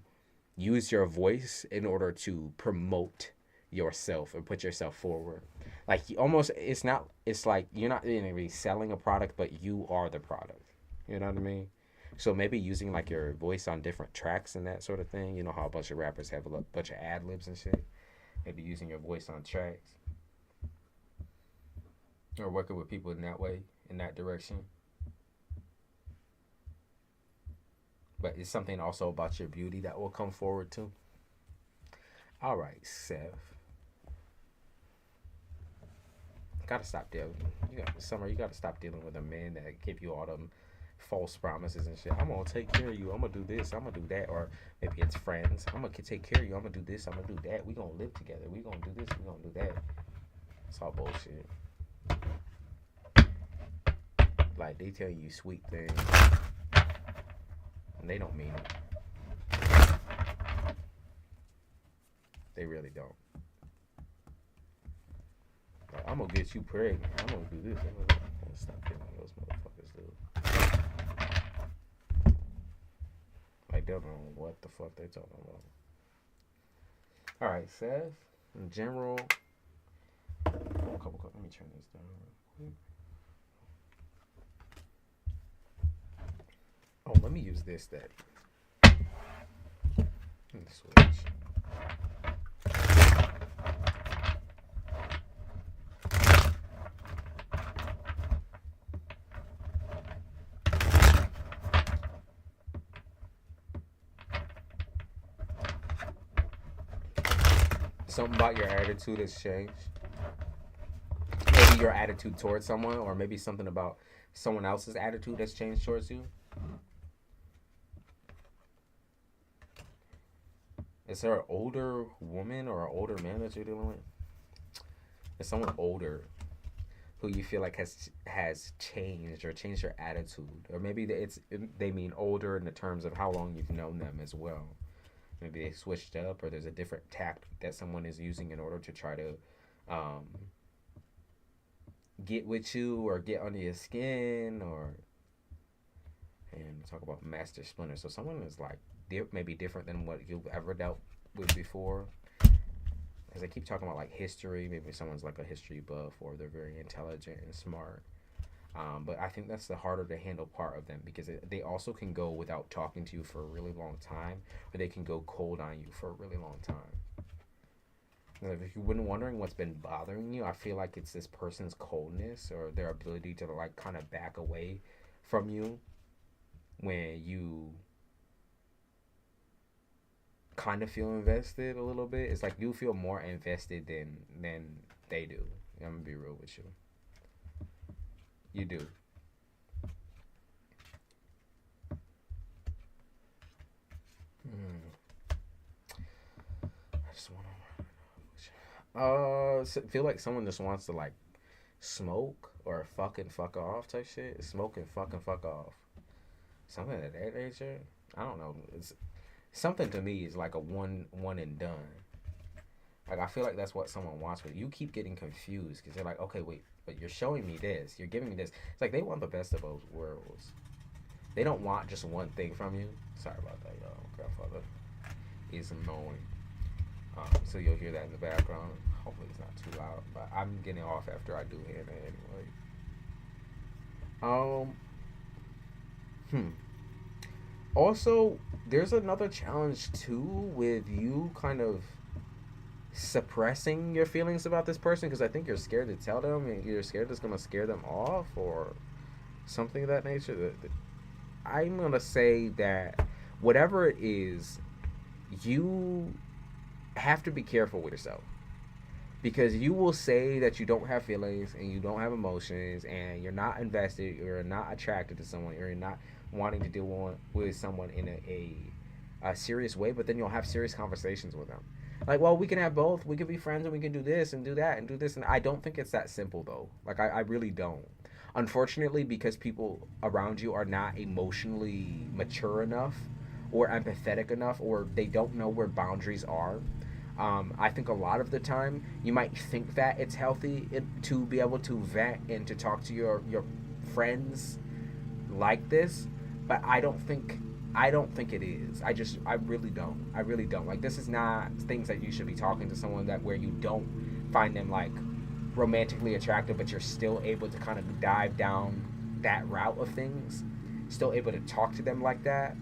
use your voice in order to promote yourself and put yourself forward. Like you almost, it's like you're not really selling a product, but you are the product. You know what I mean? So maybe using like your voice on different tracks and that sort of thing. You know how a bunch of rappers have a bunch of ad libs and shit. Maybe using your voice on tracks, or working with people in that way, in that direction. But it's something also about your beauty that will come forward too. All right, Seth. Gotta stop dealing. You gotta stop dealing with a man that give you all them false promises and shit. I'm gonna take care of you. I'm gonna do this. I'm gonna do that. Or maybe it's friends. I'm gonna take care of you. I'm gonna do this. I'm gonna do that. We gonna live together. We gonna do this. We gonna do that. It's all bullshit. Like they tell you sweet things, and they don't mean it. They really don't. Like, I'm gonna get you pregnant. I'm gonna do this. I'm gonna stop killing those motherfuckers, dude. Like they don't know what the fuck they talking about. All right, Seth. In general, let me turn this down real quick. Oh, let me use this deck. Let me switch. Something about your attitude has changed. Maybe your attitude towards someone, or maybe something about someone else's attitude has changed towards you. Is there an older woman or an older man that you're dealing with? It's someone older who you feel like has changed or changed their attitude, or maybe they mean older in the terms of how long you've known them as well. Maybe they switched up, or there's a different tact that someone is using in order to try to um, get with you or get under your skin, or and talk about master splinter. So someone is like maybe different than what you've ever dealt with before. Because I keep talking about like history. Maybe someone's like a history buff, or they're very intelligent and smart. But I think that's the harder to handle part of them, because they also can go without talking to you for a really long time, or they can go cold on you for a really long time. If you've been wondering what's been bothering you, I feel like it's this person's coldness or their ability to like kind of back away from you when you kind of feel invested a little bit. It's like you feel more invested than they do. I'm gonna be real with you. You do. I just want to feel like someone just wants to like smoke or fucking fuck off type shit. Smoke and fuck off. Something of that nature. I don't know. It's something to me is like a one and done. Like I feel like that's what someone wants, but you keep getting confused because they're like, okay, wait, but you're showing me this, you're giving me this. It's like they want the best of both worlds. They don't want just one thing from you. Sorry about that, y'all. Grandfather is annoying. So you'll hear that in the background. Hopefully it's not too loud, but I'm getting off after I do hear that anyway. Also, there's another challenge too with you kind of suppressing your feelings about this person, because I think you're scared to tell them, and you're scared it's gonna scare them off or something of that nature. I'm gonna say that whatever it is, you have to be careful with yourself, because you will say that you don't have feelings and you don't have emotions and you're not invested, you're not attracted to someone, you're not wanting to deal with someone in a serious way, but then you'll have serious conversations with them. Like, well, we can have both. We can be friends and we can do this and do that and do this. And I don't think it's that simple, though. Like, I really don't. Unfortunately, because people around you are not emotionally mature enough or empathetic enough, or they don't know where boundaries are. I think a lot of the time you might think that it's healthy to be able to vent and to talk to your friends like this, but I don't think it is. I really don't. Like, this is not things that you should be talking to someone that where you don't find them like romantically attractive, but you're still able to kind of dive down that route of things, still able to talk to them like that.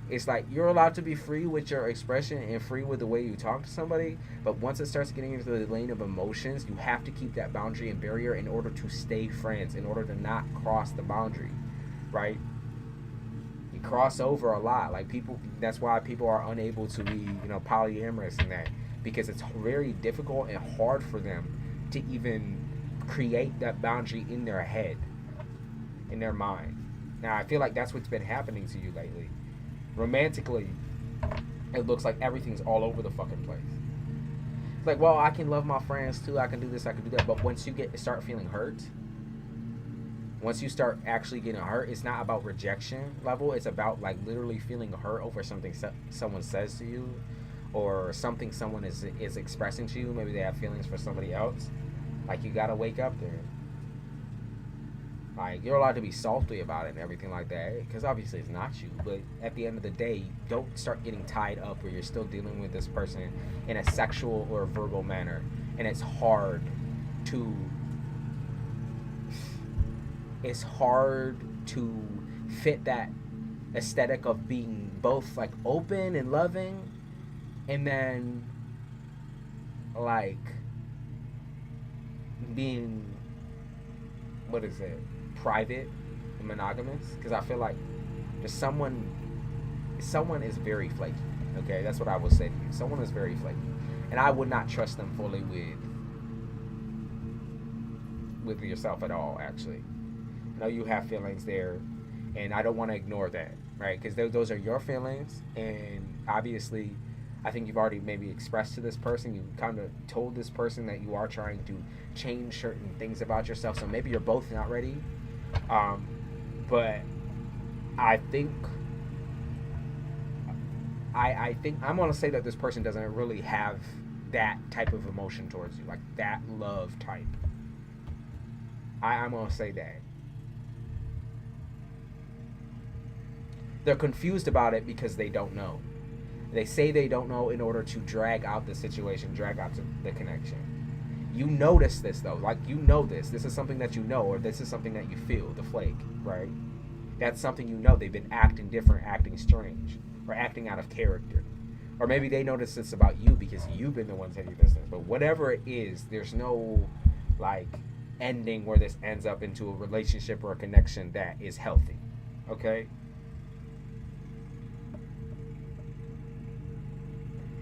It's like you're allowed to be free with your expression and free with the way you talk to somebody, but once it starts getting into the lane of emotions, you have to keep that boundary and barrier in order to stay friends, in order to not cross the boundary, right? You cross over a lot. Like, people, that's why people are unable to be, polyamorous and that, because it's very difficult and hard for them to even create that boundary in their head, in their mind. Now, I feel like that's what's been happening to you lately. Romantically, it looks like everything's all over the fucking place. It's like, well, I can love my friends too, I can do this, I can do that, but once you start feeling hurt, once you start actually getting hurt, it's not about rejection level, it's about like literally feeling hurt over something someone says to you, or something someone is expressing to you. Maybe they have feelings for somebody else. Like, you gotta wake up there. Like, you're allowed to be salty about it and everything like that, because obviously it's not you, but at the end of the day, don't start getting tied up where you're still dealing with this person in a sexual or verbal manner, and it's hard to fit that aesthetic of being both like open and loving, and then like being, what is it, private and monogamous. Because I feel like there's someone is very flaky. Okay, that's what I will say to you. Someone is very flaky, and I would not trust them fully with yourself at all. Actually, I know you have feelings there, and I don't want to ignore that, right? Because those are your feelings, and obviously I think you've already maybe expressed to this person, you kind of told this person that you are trying to change certain things about yourself. So maybe you're both not ready. Um, but I think I think I'm gonna say that this person doesn't really have that type of emotion towards you, like that love type. I'm gonna say that they're confused about it because they don't know. They say they don't know in order to drag out the situation, drag out the connection. You notice this though, like you know this. This is something that you know, or this is something that you feel. The flake, right? That's something you know. They've been acting different, acting strange, or acting out of character. Or maybe they notice this about you because you've been the one taking business. But whatever it is, there's no like ending where this ends up into a relationship or a connection that is healthy. Okay?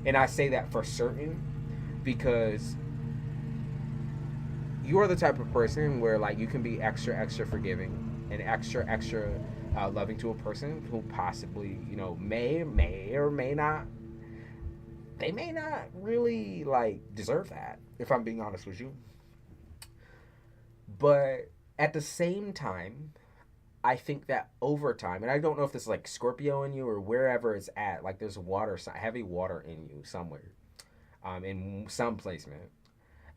And I say that for certain because you're the type of person where like you can be extra forgiving and extra loving to a person who possibly, you know, may or may not, they may not really like deserve that, if I'm being honest with you. But at the same time, I think that over time, and I don't know if this is like Scorpio in you or wherever it's at, like there's water, heavy water in you somewhere, in some placement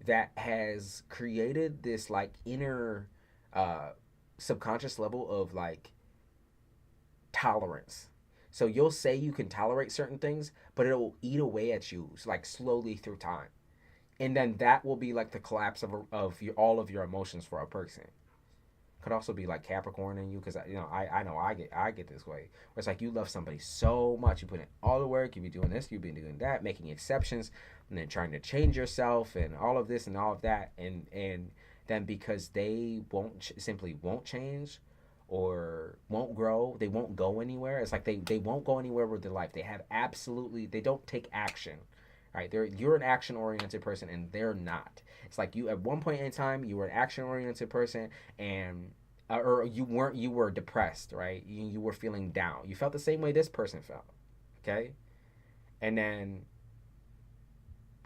that has created this like inner uh, subconscious level of like tolerance. So you'll say you can tolerate certain things, but it will eat away at you like slowly through time, and then that will be like the collapse of all of your emotions for a person. Could also be like Capricorn in you, because you know I know I get this way where it's like you love somebody so much, you put in all the work, you be doing this, you be doing that, making exceptions, and then trying to change yourself and all of this and all of that, and then because they simply won't change or won't grow, they won't go anywhere. It's like they won't go anywhere with their life. They don't take action. Right? You're an action oriented person and they're not. It's like you at one point in time you were an action oriented person, and or you weren't, you were depressed, right? You were feeling down. You felt the same way this person felt. Okay? And then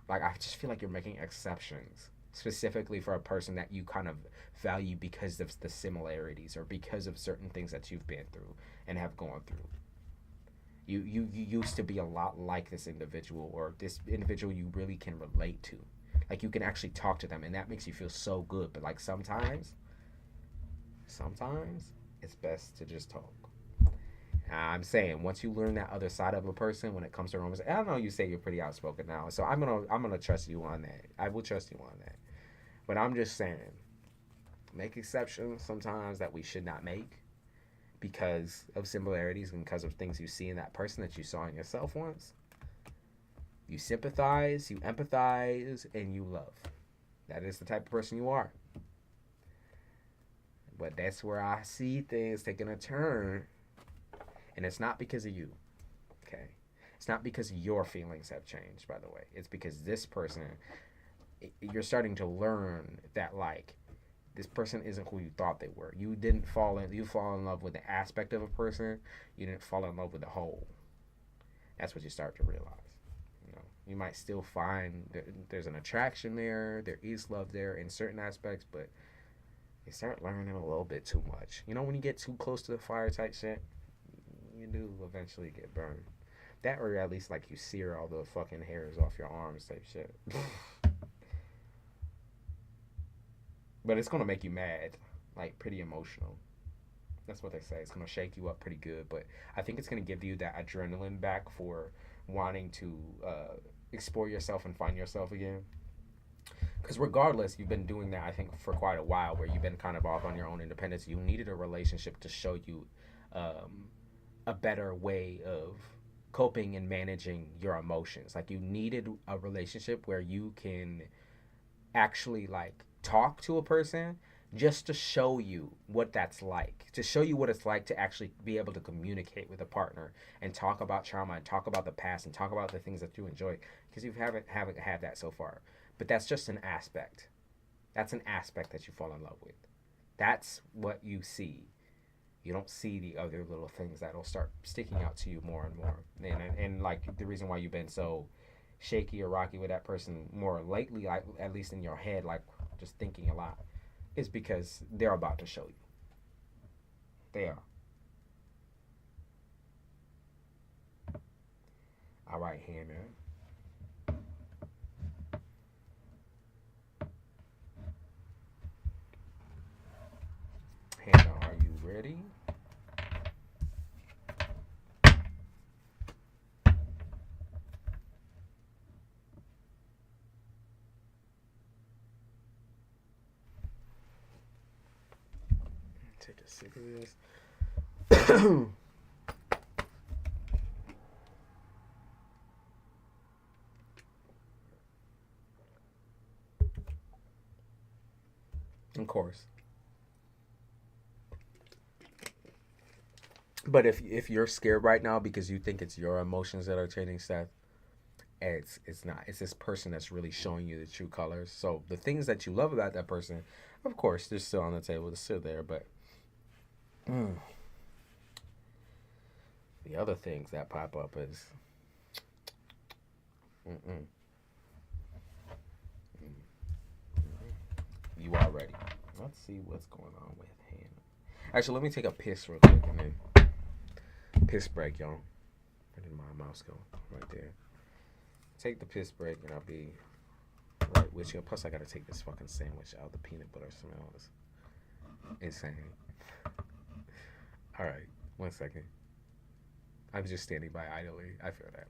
like I just feel like you're making exceptions specifically for a person that you kind of value because of the similarities or because of certain things that you've been through and have gone through. You used to be a lot like this individual, or this individual you really can relate to, like you can actually talk to them, and that makes you feel so good. But like sometimes it's best to just talk. I'm saying once you learn that other side of a person when it comes to romance, I don't know, you say you're pretty outspoken now, so I'm gonna trust you on that. I will trust you on that. But I'm just saying, make exceptions sometimes that we should not make because of similarities and because of things you see in that person that you saw in yourself once. You sympathize, you empathize, and you love. That is the type of person you are. But that's where I see things taking a turn. And it's not because of you. Okay? It's not because your feelings have changed, by the way. It's because this person, you're starting to learn that, like, this person isn't who you thought they were. You fall in love with the aspect of a person. You didn't fall in love with the whole. That's what you start to realize. You know, you might still find there's an attraction there. There is love there in certain aspects, but you start learning a little bit too much. You know, when you get too close to the fire type shit, you do eventually get burned. That, or at least like you sear all the fucking hairs off your arms type shit. But it's gonna make you mad, like pretty emotional. That's what they say. It's gonna shake you up pretty good. But I think it's gonna give you that adrenaline back for wanting to explore yourself and find yourself again. Because regardless, you've been doing that, I think, for quite a while, where you've been kind of off on your own independence. You needed a relationship to show you a better way of coping and managing your emotions. Like you needed a relationship where you can actually like talk to a person just to show you what that's like, to show you what it's like to actually be able to communicate with a partner and talk about trauma and talk about the past and talk about the things that you enjoy, because you haven't had that so far. But that's just an aspect. That's an aspect that you fall in love with. That's what you see. You don't see the other little things that'll start sticking out to you more and more. And like the reason why you've been so shaky or rocky with that person more lately, like at least in your head, like just thinking a lot, is because they're about to show you. They are. All right, Hannah. Hannah, are you ready? Take a sip of this. Of course. But if you're scared right now because you think it's your emotions that are changing stuff, it's not. It's this person that's really showing you the true colors. So the things that you love about that person, of course, they're still on the table. They're still there. But the other things that pop up is, mm-mm, you are ready. Let's see what's going on with Hannah. Actually, let me take a piss real quick and then piss break, y'all. Where did my mouse go? Right there. Take the piss break and I'll be right with you. Plus, I gotta take this fucking sandwich out. The peanut butter smell is insane. All right, 1 second. I'm just standing by idly. I feel that.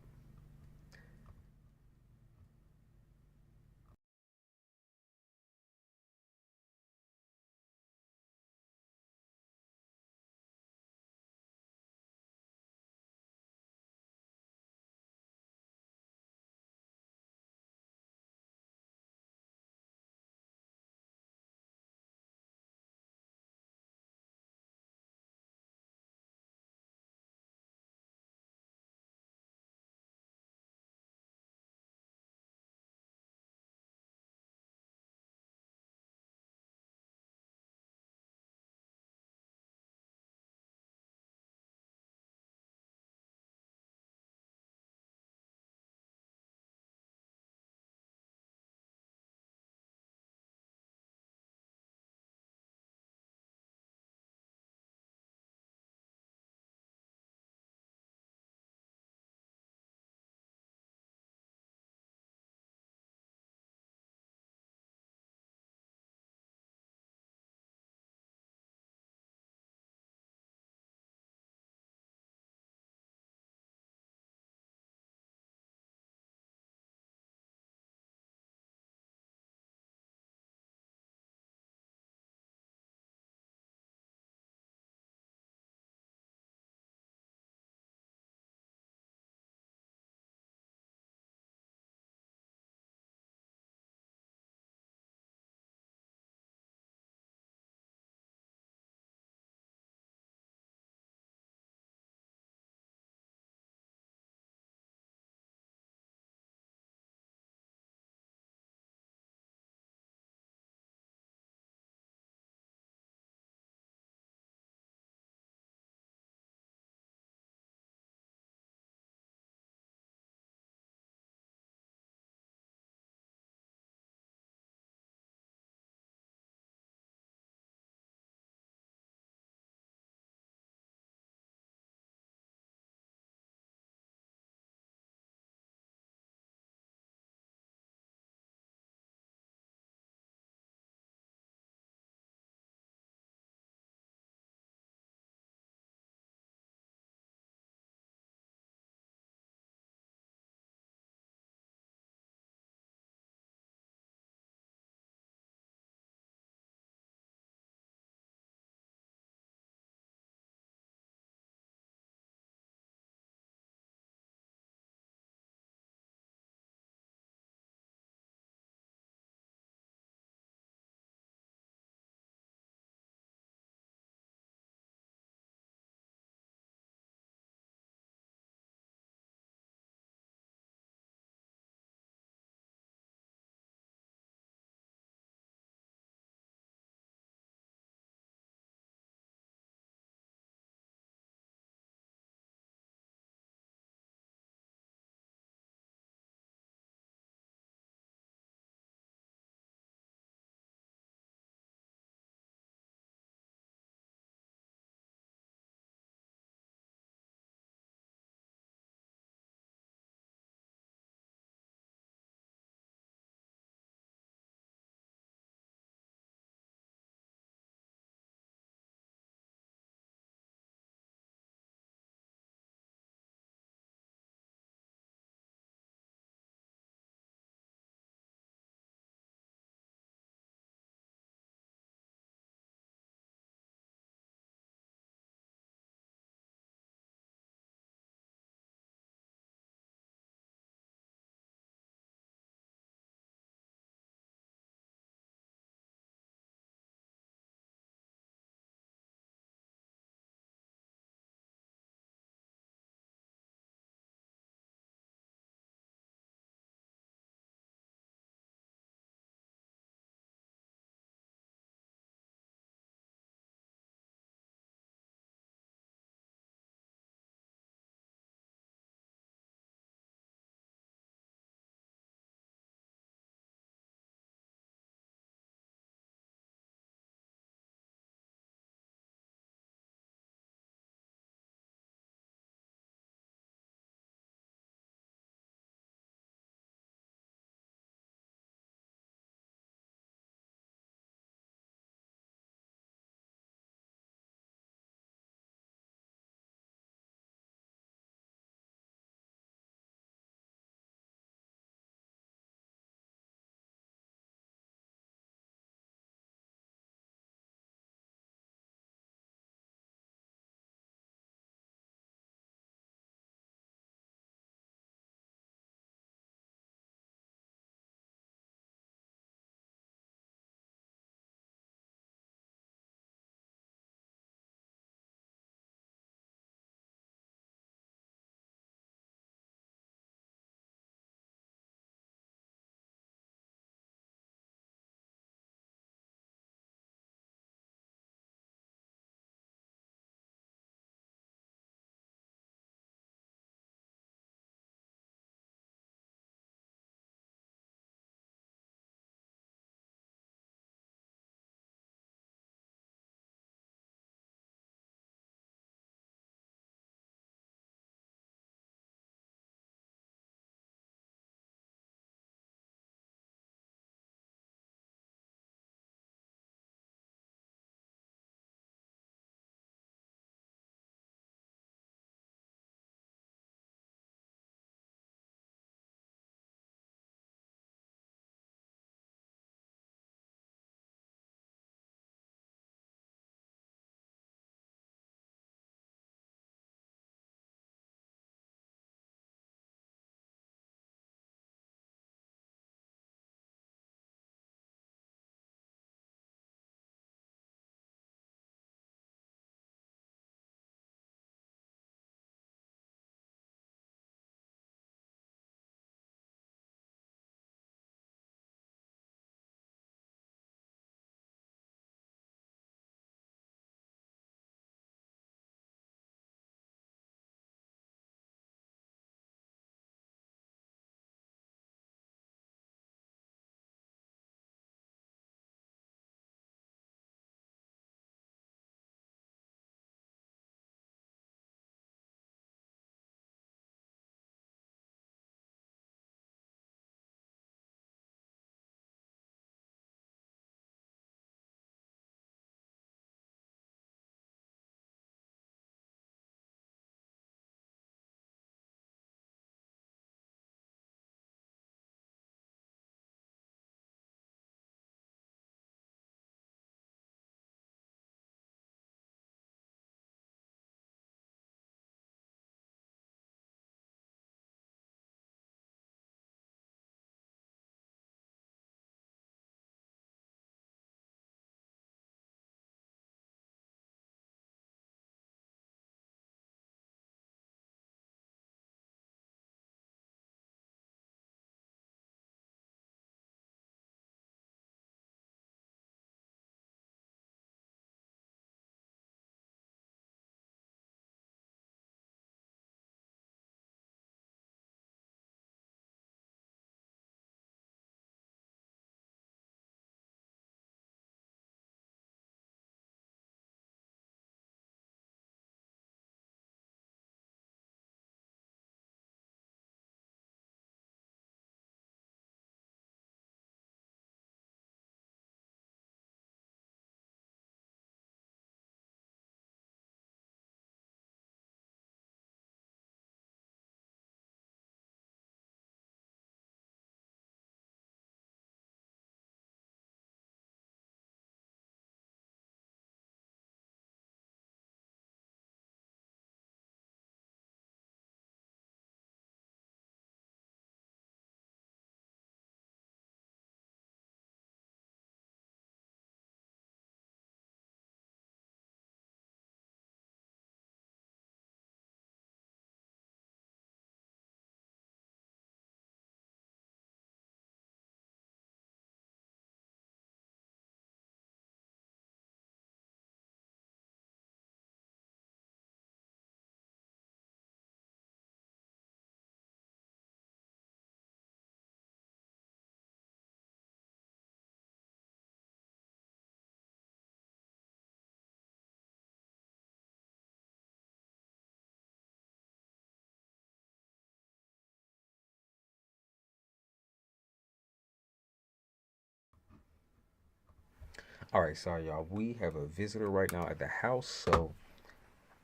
All right, sorry, y'all. We have a visitor right now at the house, so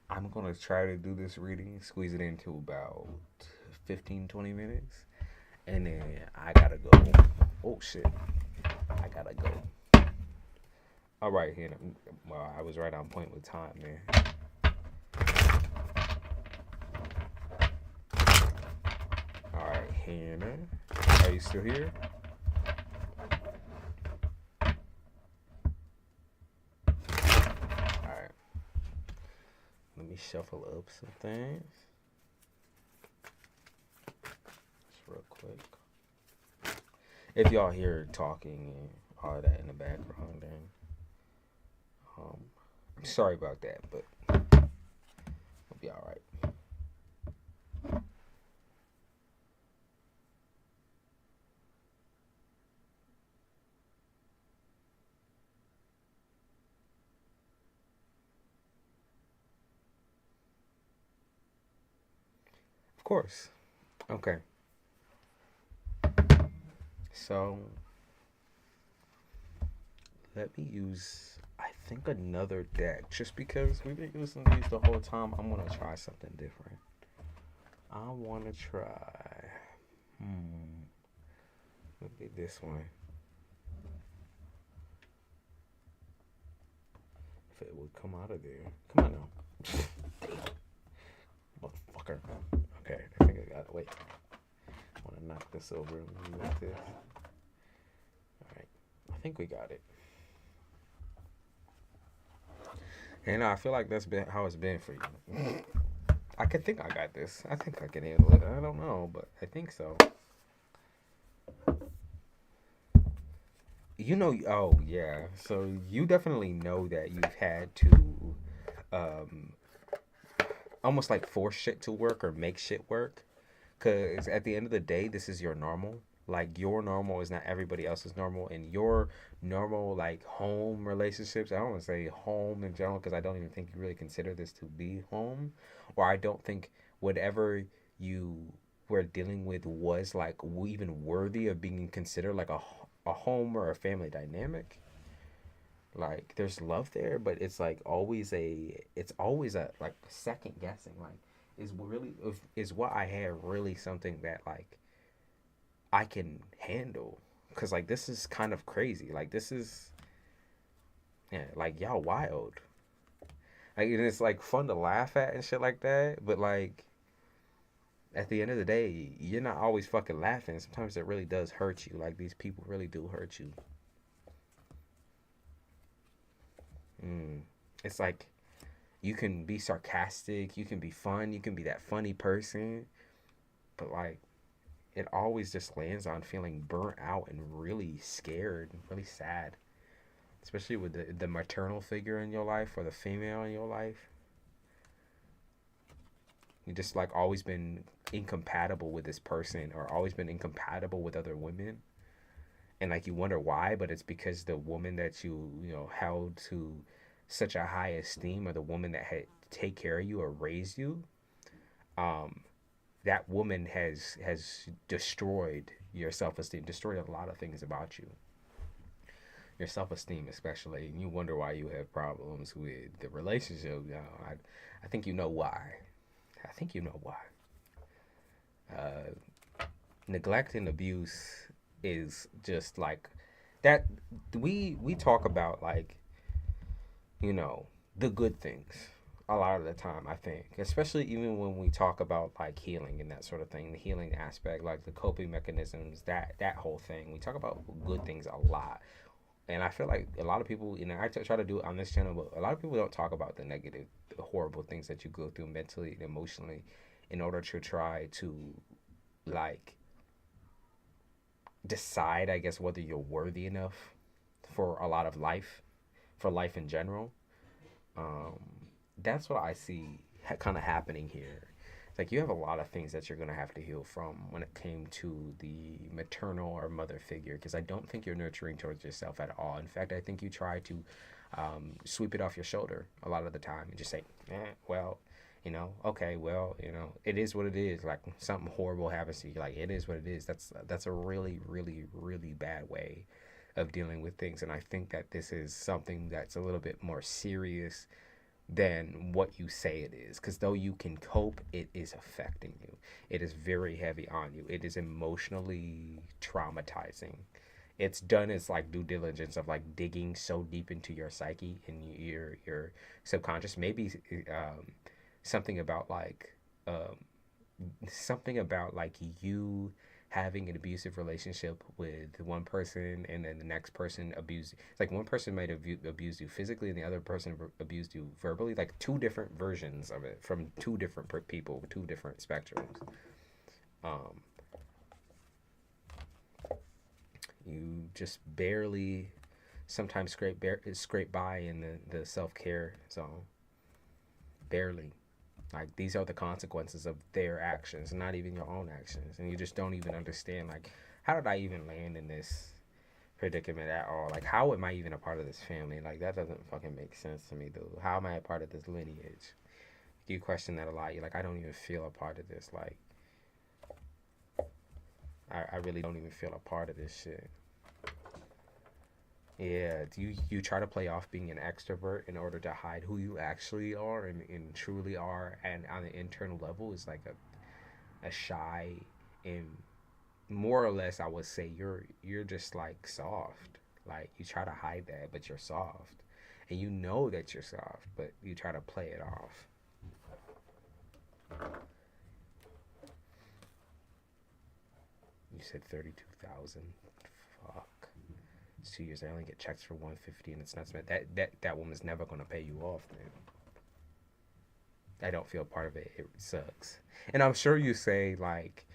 I'm going to try to do this reading, squeeze it into about 15, 20 minutes, and then I gotta go. Oh, shit. I gotta go. All right, Hannah. Well, I was right on point with time, man. All right, Hannah. Are you still here? All right. Let me shuffle up some things. Just real quick. If y'all hear talking and all that in the background, then I'm sorry about that, but we'll be all right. Of course. Okay. So let me use, I think, another deck. Just because we've been using these the whole time, I'm gonna try something different. I wanna try. Maybe this one. If it would come out of there. Come on now. Motherfucker. Okay, I think I got it. Wait. I wanna knock this over and move this. Alright. I think we got it. And I feel like that's been how it's been for you. I can think I got this. I think I can handle it. I don't know, but I think so. You know, oh yeah. So you definitely know that you've had to um, almost like force shit to work or make shit work. Because at the end of the day, this is your normal. Like, your normal is not everybody else's normal. And your normal, like, home relationships, I don't want to say home in general, because I don't even think you really consider this to be home. Or I don't think whatever you were dealing with was, like, even worthy of being considered, like, a home or a family dynamic. Like, there's love there, but it's like it's always a like second guessing. Like, is what I have really something that like I can handle? Cause like this is kind of crazy. Like this is, yeah, like y'all wild. Like, and it's like fun to laugh at and shit like that, but like at the end of the day, you're not always fucking laughing. Sometimes it really does hurt you. Like, these people really do hurt you. It's like you can be sarcastic, you can be fun, you can be that funny person, but like it always just lands on feeling burnt out and really scared and really sad, especially with the maternal figure in your life or the female in your life. You just like always been incompatible with this person or always been incompatible with other women. And like you wonder why, but it's because the woman that you held to such a high esteem, or the woman that had take care of you or raised you, um, that woman has destroyed your self esteem, destroyed a lot of things about you. Your self esteem especially, and you wonder why you have problems with the relationship. I think you know why. I think you know why. Neglect and abuse is just like that. We talk about, like, the good things a lot of the time, I think, especially even when we talk about like healing and that sort of thing, the healing aspect, like the coping mechanisms, that whole thing. We talk about good things a lot. And I feel like a lot of people, I try to do it on this channel, but a lot of people don't talk about the negative, the horrible things that you go through mentally and emotionally in order to try to, like, decide, I guess, whether you're worthy enough for a lot of life, for life in general. Um, that's what I see kind of happening here. It's like you have a lot of things that you're going to have to heal from when it came to the maternal or mother figure, because I don't think you're nurturing towards yourself at all. In fact, I think you try to sweep it off your shoulder a lot of the time and just say, well, okay, well, it is what it is. Like, something horrible happens to you, like, it is what it is. That's a really, really, really bad way of dealing with things. And I think that this is something that's a little bit more serious than what you say it is. Because though you can cope, it is affecting you. It is very heavy on you. It is emotionally traumatizing. It's done as like due diligence of like digging so deep into your psyche and your subconscious. Maybe something about like um, something about like you having an abusive relationship with one person and then the next person abused. It's like one person might have abused you physically and the other person abused you verbally, like two different versions of it from two different people, two different spectrums. um, you just barely sometimes scrape by in the self-care zone, barely. Like these are the consequences of their actions, not even your own actions, and you just don't even understand. Like, how did I even land in this predicament at all? Like, how am I even a part of this family? Like, that doesn't fucking make sense to me, dude. How am I a part of this lineage? You question that a lot. You're like, I don't even feel a part of this. Like, I really don't even feel a part of this shit. Yeah, you try to play off being an extrovert in order to hide who you actually are and truly are, and on the internal level is like a shy, and more or less I would say you're just like soft. Like you try to hide that, but you're soft, and you know that you're soft, but you try to play it off. You said 32,000. Fuck. It's 2 years. I only get checks for 150, and it's not that woman's never gonna pay you off, man. I don't feel part of it. It sucks. And I'm sure you say like,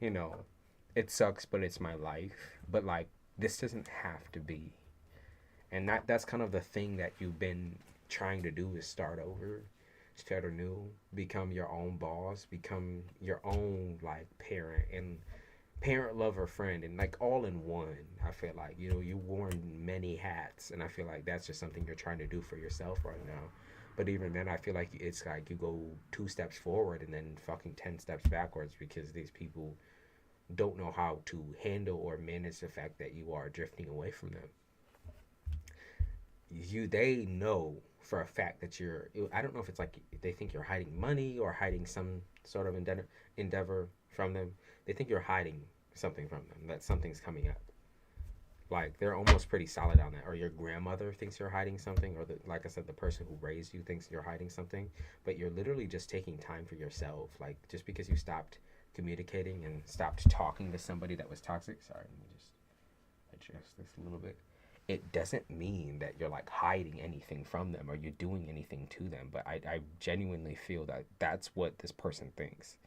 you know, it sucks, but it's my life. But like, this doesn't have to be. And that's kind of the thing that you've been trying to do is start over, start anew, become your own boss, become your own like parent and parent, lover, friend, and like all in one. I feel like you worn many hats, and I feel like that's just something you're trying to do for yourself right now. But even then, I feel like it's like you go 2 steps forward and then fucking 10 steps backwards because these people don't know how to handle or manage the fact that you are drifting away from them. They know for a fact that you're. I don't know if it's like they think you're hiding money or hiding some sort of endeavor from them. They think you're hiding something from them, that something's coming up. Like they're almost pretty solid on that. Or your grandmother thinks you're hiding something, or like I said, the person who raised you thinks you're hiding something, but you're literally just taking time for yourself. Like just because you stopped communicating and stopped talking to somebody that was toxic. Sorry, let me just adjust this a little bit. It doesn't mean that you're like hiding anything from them or you're doing anything to them, but I genuinely feel that that's what this person thinks.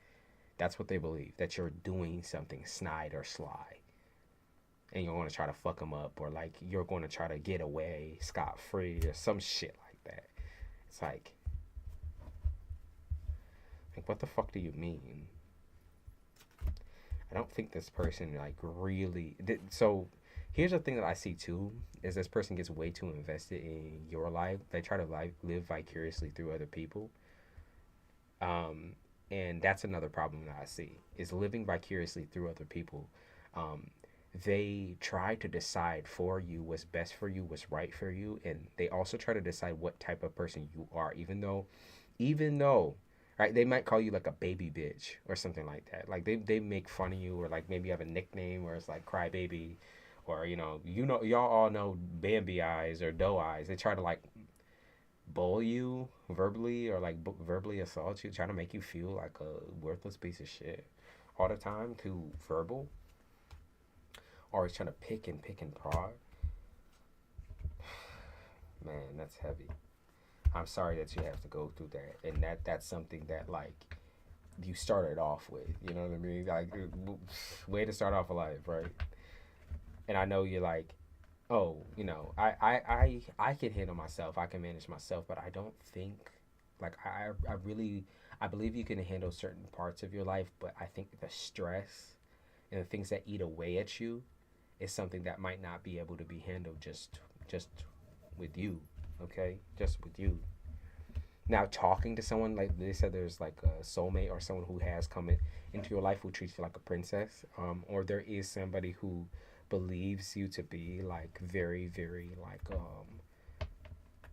That's what they believe, that you're doing something snide or sly. And you're going to try to fuck them up, or like you're going to try to get away scot-free or some shit like that. It's like what the fuck do you mean? I don't think this person like really so here's the thing that I see too is this person gets way too invested in your life. They try to live vicariously through other people. And that's another problem that I see is living vicariously through other people. They try to decide for you what's best for you, what's right for you, and they also try to decide what type of person you are, even though right, they might call you like a baby bitch or something like that. Like they make fun of you, or like maybe you have a nickname where it's like cry baby, or y'all all know Bambi eyes or doe eyes. They try to like bully you verbally or like verbally assault you, trying to make you feel like a worthless piece of shit all the time through verbal. Always trying to pick and prod. Man, that's heavy. I'm sorry that you have to go through that, and that's something that like you started off with. You know what I mean? Like, way to start off a life, right? And I know you're like, oh, I can handle myself. I can manage myself, but I don't think like I believe you can handle certain parts of your life, but I think the stress and the things that eat away at you is something that might not be able to be handled just with you, okay? Just with you. Now, talking to someone, like they said, there's like a soulmate or someone who has come into your life who treats you like a princess, or there is somebody who believes you to be like very, very like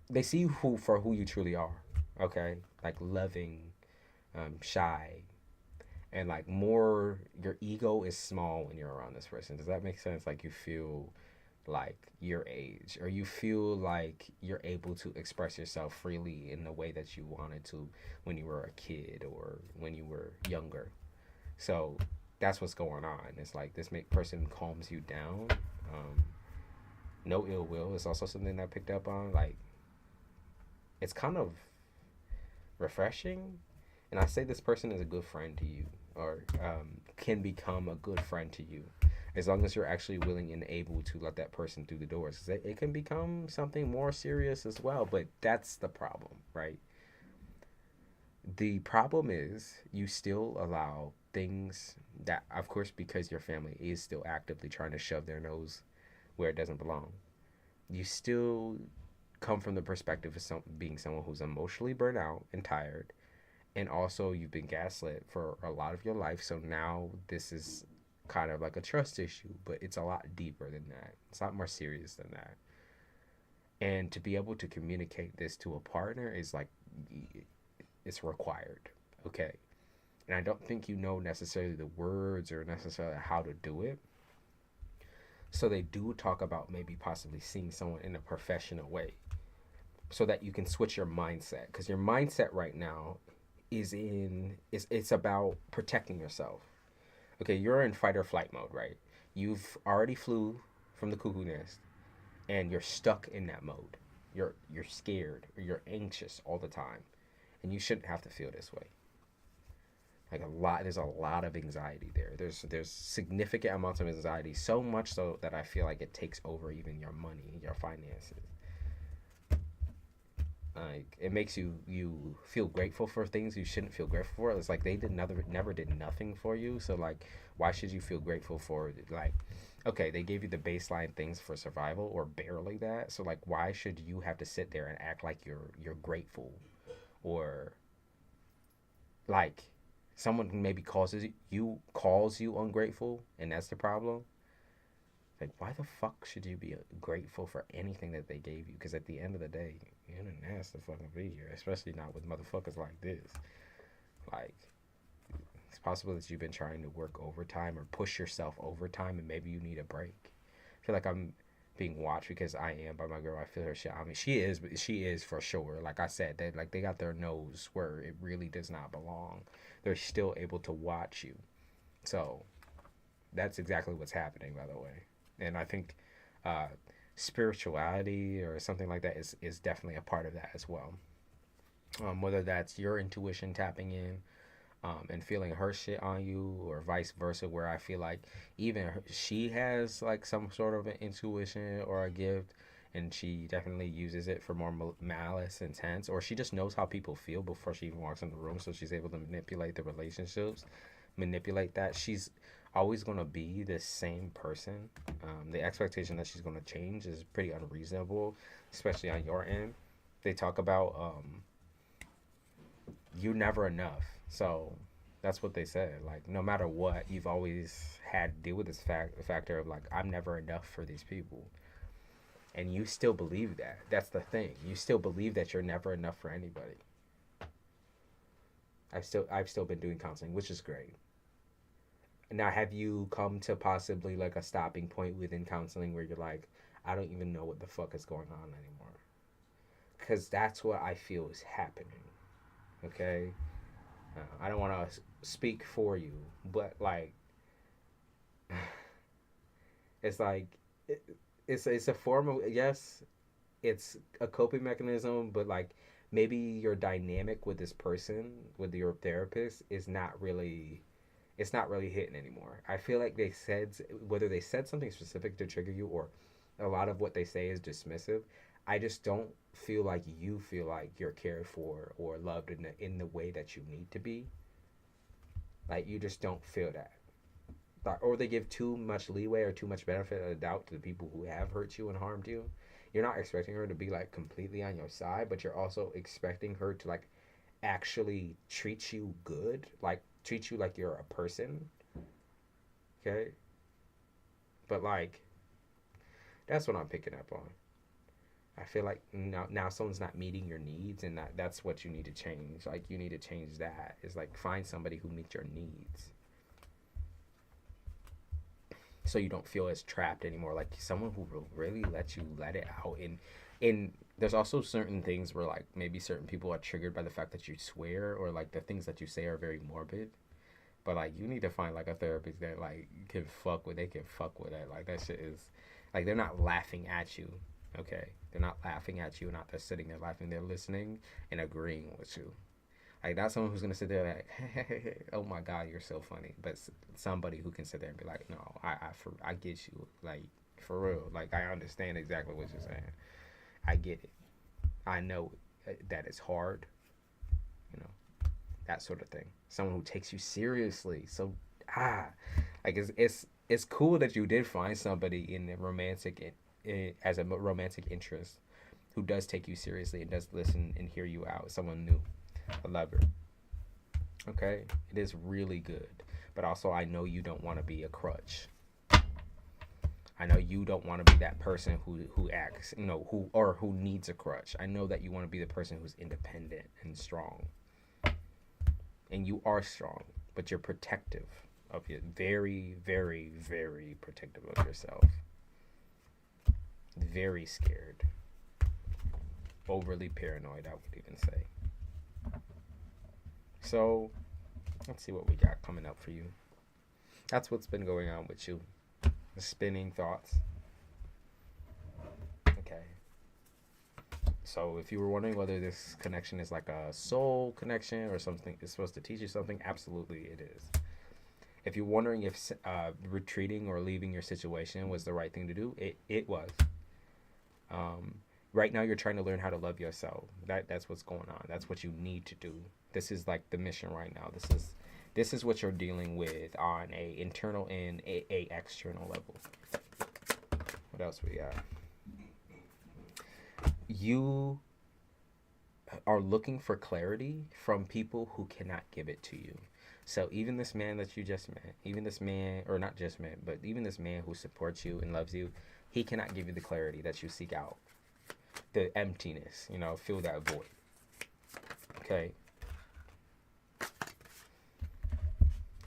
they see you for who you truly are. Okay, like loving, shy, and like more. Your ego is small when you're around this person. Does that make sense? Like you feel like your age, or you feel like you're able to express yourself freely in the way that you wanted to when you were a kid or when you were younger. So that's what's going on. It's like this person calms you down. Um, no ill will. It's also something that I picked up on. Like it's kind of refreshing, and I say this person is a good friend to you, or can become a good friend to you, as long as you're actually willing and able to let that person through the doors. 'Cause it can become something more serious as well, but that's the problem, right? The problem is you still allow things that, of course, because your family is still actively trying to shove their nose where it doesn't belong, you still come from the perspective of being someone who's emotionally burnt out and tired, and also you've been gaslit for a lot of your life. So now this is kind of like a trust issue, but it's a lot deeper than that. It's a lot more serious than that. And to be able to communicate this to a partner is like, it's required. Okay. And I don't think you know necessarily the words or necessarily how to do it. So they do talk about maybe possibly seeing someone in a professional way so that you can switch your mindset. Because your mindset right now it's about protecting yourself. Okay, you're in fight or flight mode, right? You've already flew from the cuckoo nest and you're stuck in that mode. You're scared or you're anxious all the time. And you shouldn't have to feel this way. There's a lot of anxiety there. There's significant amounts of anxiety, so much so that I feel like it takes over even your money, your finances. Like it makes you feel grateful for things you shouldn't feel grateful for. It's like they never did nothing for you. So like, why should you feel grateful for, like, okay, they gave you the baseline things for survival or barely that. So like, why should you have to sit there and act like you're grateful, or like someone maybe calls you ungrateful, and that's the problem. Like, why the fuck should you be grateful for anything that they gave you? Because at the end of the day, you didn't ask to fucking be here, especially not with motherfuckers like this. Like, it's possible that you've been trying to work overtime or push yourself overtime, and maybe you need a break. I feel like I'm being watched because I am by my girl. I feel her shit. I mean, she is for sure. Like I said, they got their nose where it really does not belong. They're still able to watch you. So that's exactly what's happening, by the way. And I think uh, spirituality or something like that is definitely a part of that as well. Whether that's your intuition tapping in, and feeling her shit on you, or vice versa, where I feel like even she has like some sort of an intuition or a gift, and she definitely uses it for more malice intense, or she just knows how people feel before she even walks in the room, so she's able to manipulate the relationships, manipulate that. She's always going to be the same person. The expectation that she's going to change is pretty unreasonable, especially on your end. They talk about you never enough. So that's what they said. Like, no matter what, you've always had to deal with this factor of like, I'm never enough for these people. And you still believe that. That's the thing. You still believe that you're never enough for anybody. I've still been doing counseling, which is great. Now, have you come to possibly like a stopping point within counseling where you're like, I don't even know what the fuck is going on anymore? Because that's what I feel is happening. Okay? I don't want to speak for you, but like, it's like, it's a form of, yes, it's a coping mechanism, but like maybe your dynamic with this person, with your therapist, is not really, it's not really hitting anymore. I feel like whether they said something specific to trigger you, or a lot of what they say is dismissive, I just don't feel like you feel like you're cared for or loved in the way that you need to be. Like, you just don't feel that. Or they give too much leeway or too much benefit of the doubt to the people who have hurt you and harmed you. You're not expecting her to be like completely on your side, but you're also expecting her to like actually treat you good, like treat you like you're a person. Okay? But like, That's what I'm picking up on. I feel like now someone's not meeting your needs, and that's what you need to change. Like, you need to change that. It's like, find somebody who meets your needs, so you don't feel as trapped anymore. Like, someone who will really let you let it out. And there's also certain things where, like, maybe certain people are triggered by the fact that you swear, or like the things that you say are very morbid. But like, you need to find like a therapist that like can fuck with. They can fuck with it. Like, that shit is like, they're not laughing at you. Okay, they're not laughing at you, not just sitting there laughing. They're listening and agreeing with you. Like, not someone who's gonna sit there like, oh my god, you're so funny. But somebody who can sit there and be like, no, I get you. Like, for real. Like, I understand exactly what you're saying. I get it. I know that it's hard. You know, that sort of thing. Someone who takes you seriously. So like, it's cool that you did find somebody in the romantic, as a romantic interest, who does take you seriously and does listen and hear you out. Someone new, a lover. Okay, it is really good. But also, I know you don't want to be a crutch. I know you don't want to be that person who acts, who needs a crutch. I know that you want to be the person who's independent and strong. And you are strong, but you're protective of you. Very, very, very protective of yourself. Very scared. Overly paranoid, I would even say. So, let's see what we got coming up for you. That's what's been going on with you. The spinning thoughts. Okay. So if you were wondering whether this connection is like a soul connection or something, it's supposed to teach you something, absolutely it is. If you're wondering if retreating or leaving your situation was the right thing to do, it was. Right now you're trying to learn how to love yourself. That's what's going on. That's what you need to do. This is like the mission right now. This is what you're dealing with on a internal and a external level. What else we got? You are looking for clarity from people who cannot give it to you. So even this man that you just met, even this man, or not just met, but even this man who supports you and loves you, he cannot give you the clarity that you seek out. The emptiness, fill that void. Okay.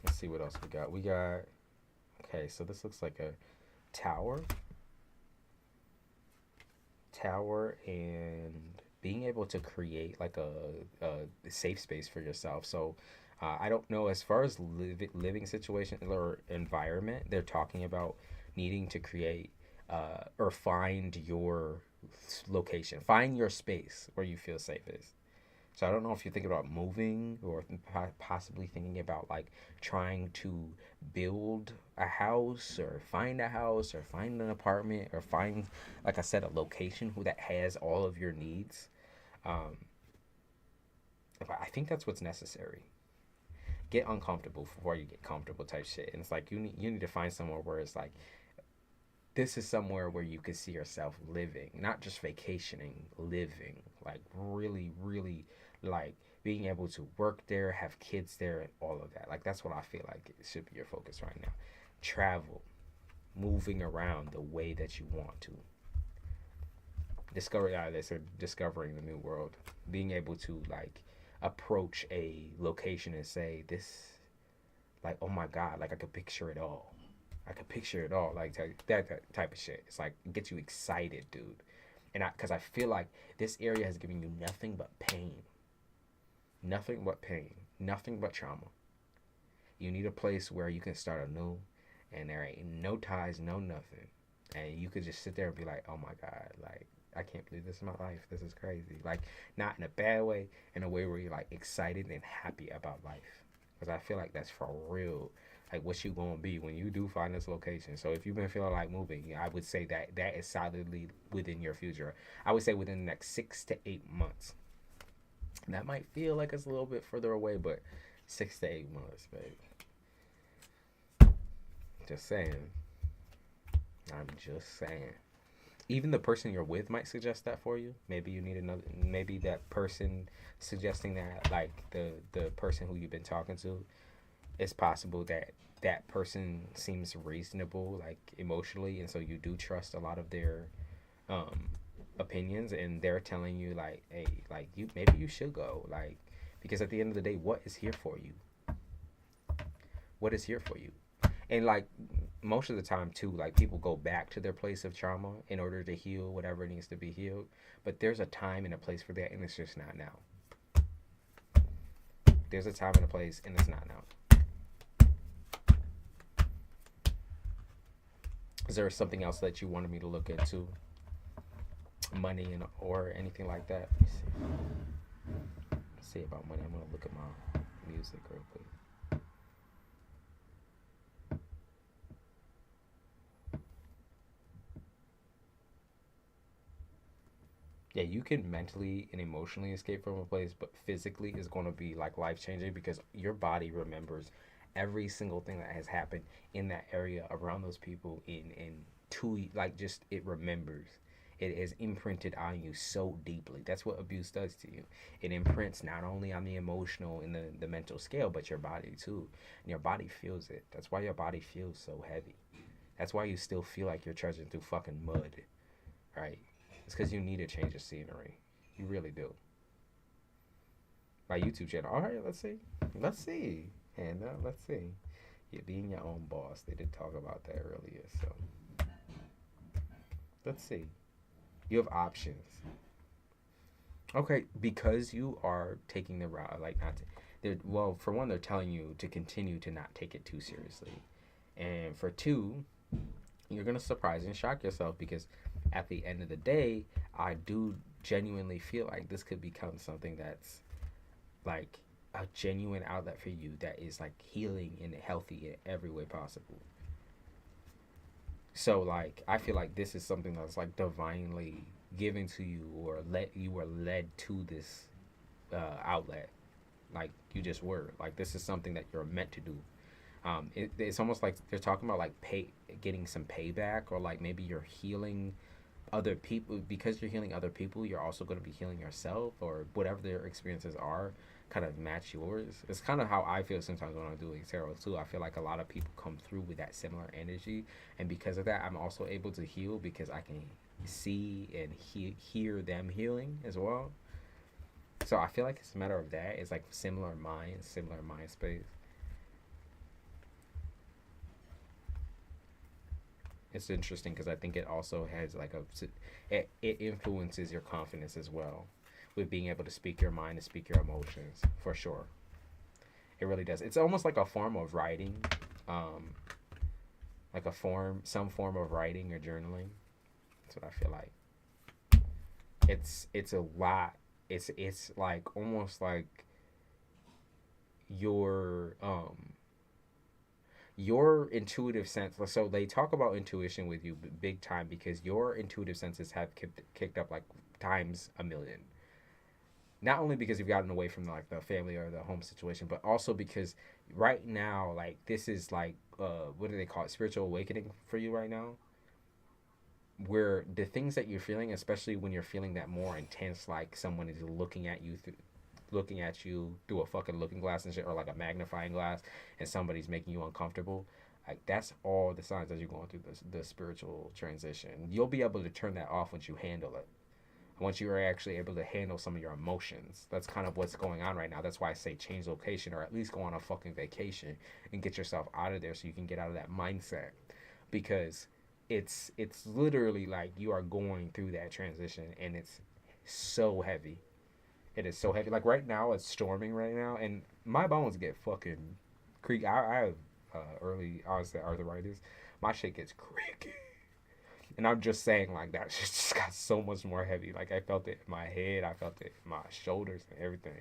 Let's see what else we got. Okay, so this looks like a tower. And being able to create like a safe space for yourself. So I don't know, as far as living situation or environment, they're talking about needing to create or find your location, find your space where you feel safest. So I don't know if you're thinking about moving or possibly thinking about like trying to build a house or find an apartment or find, like I said, a location that has all of your needs. I think that's what's necessary. Get uncomfortable before you get comfortable type shit. And it's like you need to find somewhere where it's like, this is somewhere where you can see yourself living, not just vacationing, living. Like really, really, like being able to work there, have kids there, and all of that. Like, that's what I feel like it should be your focus right now. Travel, moving around the way that you want to. Discovering the new world. Being able to like approach a location and say this, like, oh my God, like I could picture it all. Like that type of shit. It's like, it gets you excited, dude. And because I feel like this area has given you nothing but pain. Nothing but pain. Nothing but trauma. You need a place where you can start anew and there ain't no ties, no nothing. And you could just sit there and be like, oh my God, like, I can't believe this is my life. This is crazy. Like, not in a bad way, in a way where you're like excited and happy about life. Because I feel like that's for real. Like, what you gonna be when you do find this location. So if you've been feeling like moving, I would say that is solidly within your future. I would say within the next 6 to 8 months. That might feel like it's a little bit further away, but 6 to 8 months, babe. Just saying. I'm just saying. Even the person you're with might suggest that for you. Maybe you need another. Maybe that person suggesting that, like the person who you've been talking to, it's possible that that person seems reasonable, like emotionally, and so you do trust a lot of their um, opinions, and they're telling you like, hey, like you maybe you should go, like because at the end of the day, what is here for you? What is here for you? And like most of the time too, like people go back to their place of trauma in order to heal whatever needs to be healed. But there's a time and a place for that, and it's just not now. There's a time and a place, and it's not now. Is there something else that you wanted me to look into? Money and or anything like that? Let's see about money. I'm gonna look at my music real quick. Yeah, you can mentally and emotionally escape from a place, but physically is going to be like life changing because your body remembers every single thing that has happened in that area around those people in two, like just it remembers. It is imprinted on you so deeply. That's what abuse does to you. It imprints not only on the emotional and the mental scale, but your body too. And your body feels it. That's why your body feels so heavy. That's why you still feel like you're trudging through fucking mud, right? It's because you need a change of scenery. You really do. My YouTube channel. All right, let's see. Let's see. Hannah, let's see. You're being your own boss. They did talk about that earlier, so. Let's see. You have options. Okay, because you are taking the route, like not to, well, for one, they're telling you to continue to not take it too seriously. And for two, you're going to surprise and shock yourself because at the end of the day, I do genuinely feel like this could become something that's like a genuine outlet for you that is like healing and healthy in every way possible. So like I feel like this is something that's like divinely given to you or you were led to this outlet. Like you just were. Like this is something that you're meant to do. It's almost like they're talking about like getting some payback, or like maybe you're healing other people. Because you're healing other people, you're also going to be healing yourself, or whatever their experiences are kind of match yours. It's kind of how I feel sometimes when I'm doing tarot too. I feel like a lot of people come through with that similar energy, and because of that I'm also able to heal because I can see and hear them healing as well. So I feel like it's a matter of that. It's like similar minds, similar mind space. It's interesting because I think it also has like it influences your confidence as well, with being able to speak your mind and speak your emotions, for sure. It really does. It's almost like a form of writing, um, like some form of writing or journaling. That's what I feel like. It's a lot. It's like almost like your your intuitive sense. So they talk about intuition with you big time because your intuitive senses have kicked up like times a million. Not only because you've gotten away from like the family or the home situation, but also because right now, like this is like what do they call it, spiritual awakening for you right now, where the things that you're feeling, especially when you're feeling that more intense, like someone is looking at you through a fucking looking glass and shit, or like a magnifying glass, and somebody's making you uncomfortable. Like that's all the signs that you're going through the spiritual transition. You'll be able to turn that off once you handle it. Once you are actually able to handle some of your emotions. That's kind of what's going on right now. That's why I say change location, or at least go on a fucking vacation and get yourself out of there so you can get out of that mindset. Because it's literally like you are going through that transition, and it's so heavy. It is so heavy. Like right now, it's storming right now, and my bones get fucking creaky. I have early onset arthritis. My shit gets creaky. And I'm just saying, like, that shit just got so much more heavy. Like, I felt it in my head. I felt it in my shoulders and everything.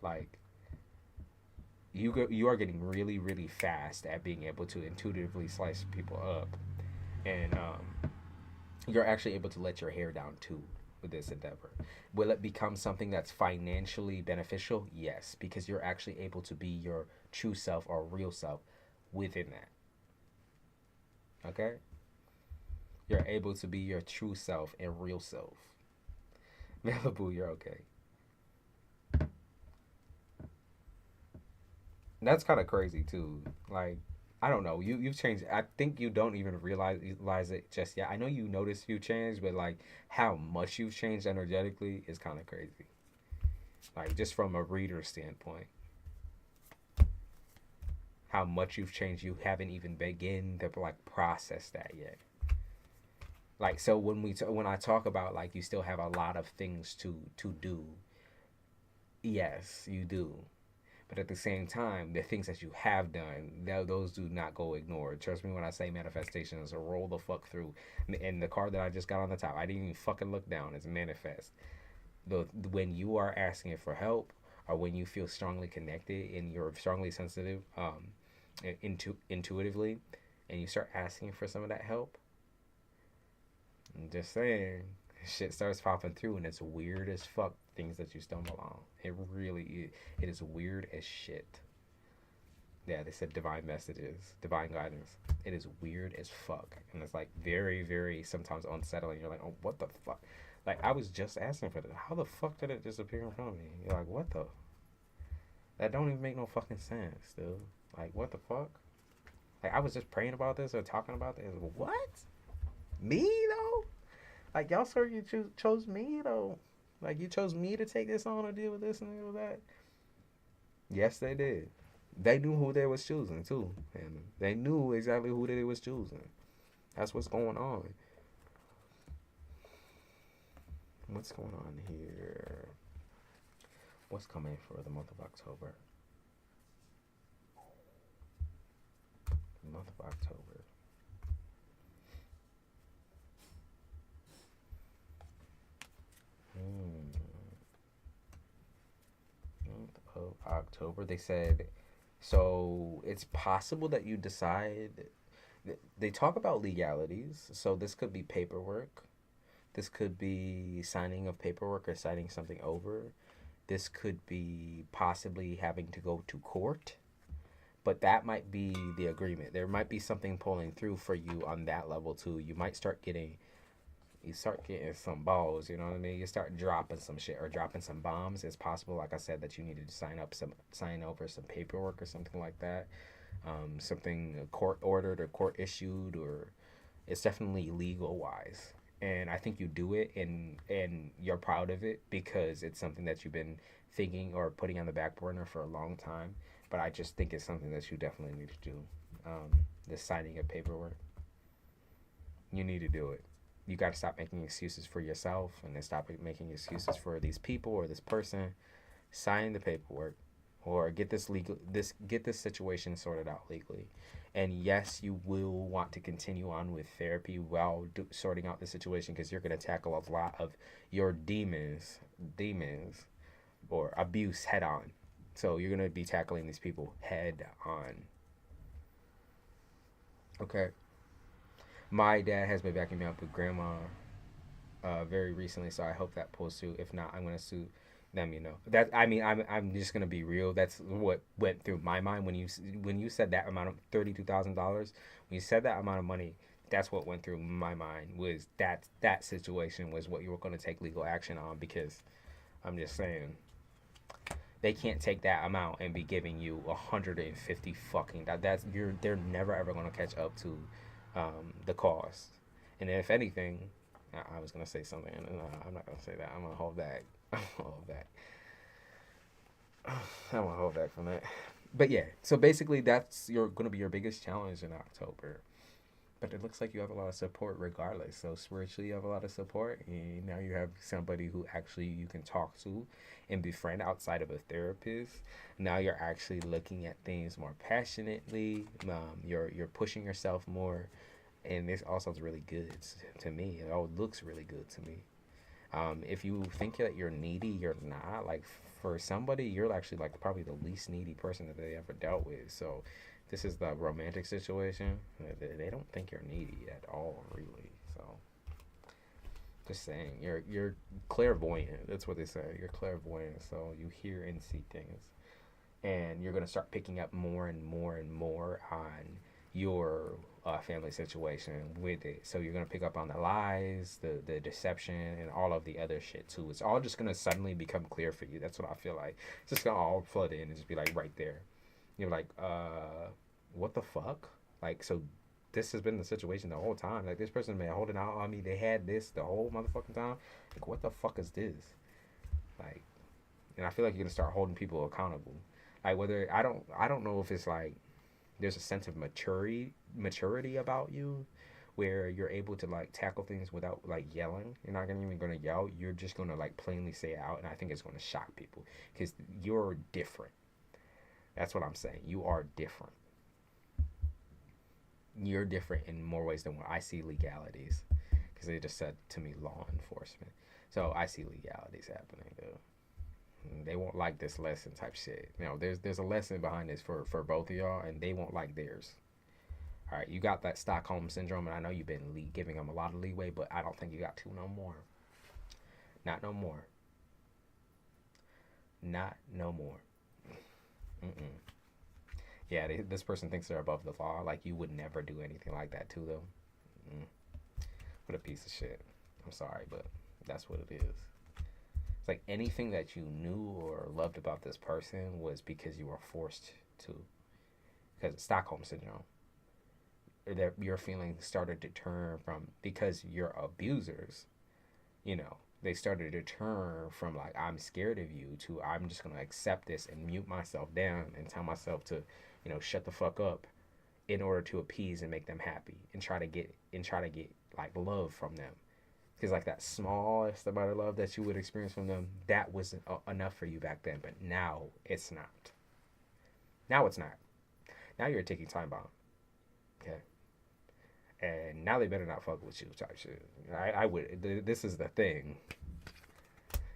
Like, you are getting really, really fast at being able to intuitively slice people up. And you're actually able to let your hair down, too, with this endeavor. Will it become something that's financially beneficial? Yes, because you're actually able to be your true self or real self within that. Okay? You're able to be your true self and real self. Malibu, you're okay. That's kind of crazy too. Like, I don't know. You've changed. I think you don't even realize it just yet. I know you notice you changed, but like how much you've changed energetically is kind of crazy. Like just from a reader standpoint, how much you've changed, you haven't even begun to like process that yet. Like so when I talk about like you still have a lot of things to do. Yes, you do. But at the same time, the things that you have done, those do not go ignored. Trust me when I say manifestation is a roll the fuck through. And the card that I just got on the top, I didn't even fucking look down. It's manifest. When you are asking for help, or when you feel strongly connected and you're strongly sensitive, intuitively, and you start asking for some of that help, I'm just saying, shit starts popping through, and it's weird as fuck. Things that you stumble on, it really is. It is weird as shit. Yeah, they said divine messages, divine guidance. It is weird as fuck, and it's like very, very sometimes unsettling. You're like, oh, what the fuck? Like I was just asking for this. How the fuck did it just appear in front of me? You're like, what the? That don't even make no fucking sense, dude. Like, what the fuck? Like I was just praying about this or talking about this. What? Me though? Like y'all, sir, you chose me though. Like you chose me to take this on or deal with this and deal with that. Yes, they did. They knew who they was choosing too, and they knew exactly who they was choosing. That's what's going on. What's going on here? What's coming for the month of October? The month of October. Month of October. They said, so it's possible that you decide. They talk about legalities. So this could be paperwork. This could be signing of paperwork or signing something over. This could be possibly having to go to court. But that might be the agreement. There might be something pulling through for you on that level too. You start getting some balls, you know what I mean? You start dropping some shit or dropping some bombs. It's possible, like I said, that you needed to sign over some paperwork or something like that. Something court ordered or court issued, or it's definitely legal wise. And I think you do it and you're proud of it because it's something that you've been thinking or putting on the back burner for a long time. But I just think it's something that you definitely need to do. The signing of paperwork. You need to do it. You got to stop making excuses for yourself and then stop making excuses for these people or this person. Sign the paperwork or get this situation sorted out legally. And yes, you will want to continue on with therapy while sorting out the situation because you're going to tackle a lot of your demons or abuse head on. So you're going to be tackling these people head on. Okay. My dad has been backing me up with grandma very recently, so I hope that pulls through. If not, I'm gonna sue them. You know that. I mean, I'm just gonna be real. That's what went through my mind when you said that amount of $32,000. When you said that amount of money, that's what went through my mind. Was that situation was what you were gonna take legal action on? Because I'm just saying they can't take that amount and be giving you 150 fucking. They're never ever gonna catch up to the cost. And if anything, I was gonna say something, and I'm not gonna say that. I'm gonna hold back. I'm gonna hold back from that. But yeah, so basically, that's gonna be your biggest challenge in October. But it looks like you have a lot of support regardless. So spiritually, you have a lot of support, and now you have somebody who actually you can talk to and befriend outside of a therapist. Now you're actually looking at things more passionately. You're pushing yourself more, and this all sounds really good to me. It all looks really good to me. If you think that you're needy, you're not. Like for somebody, you're actually like probably the least needy person that they ever dealt with. So this is the romantic situation. They don't think you're needy at all, really. So just saying, you're clairvoyant. That's what they say. You're clairvoyant. So you hear and see things, and you're gonna start picking up more and more and more on your family situation with it. So you're gonna pick up on the lies, the deception, and all of the other shit too. It's all just gonna suddenly become clear for you. That's what I feel like. It's just gonna all flood in and just be like right there. You're like, what the fuck? Like, so this has been the situation the whole time. Like, this person been holding out on me. They had this the whole motherfucking time. Like, what the fuck is this? Like, and I feel like you're gonna start holding people accountable. Like, whether I don't know if it's like there's a sense of maturity about you, where you're able to like tackle things without like yelling. You're not even gonna yell. You're just gonna like plainly say it out, and I think it's gonna shock people because you're different. That's what I'm saying. You are different. You're different in more ways than what I see legalities, because they just said to me law enforcement. So I see legalities happening. They won't like this lesson type shit. You know, there's a lesson behind this for both of y'all, and they won't like theirs. All right, you got that Stockholm syndrome, and I know you've been giving them a lot of leeway, but I don't think you got to no more. Not no more. Not no more. Mm-mm. Yeah, this person thinks they're above the law. Like, you would never do anything like that to them. Mm. What a piece of shit. I'm sorry, but that's what it is. It's like anything that you knew or loved about this person was because you were forced to. Because Stockholm syndrome. That your feelings started to turn from, because you're abusers, you know, they started to turn from like, I'm scared of you, to I'm just going to accept this and mute myself down and tell myself to, you know, shut the fuck up in order to appease and make them happy and try to get like love from them. Because like that smallest amount of love that you would experience from them, that wasn't enough for you back then, but now it's not. Now it's not. Now you're a ticking time bomb. Okay. And now they better not fuck with you type shit. I would. This is the thing.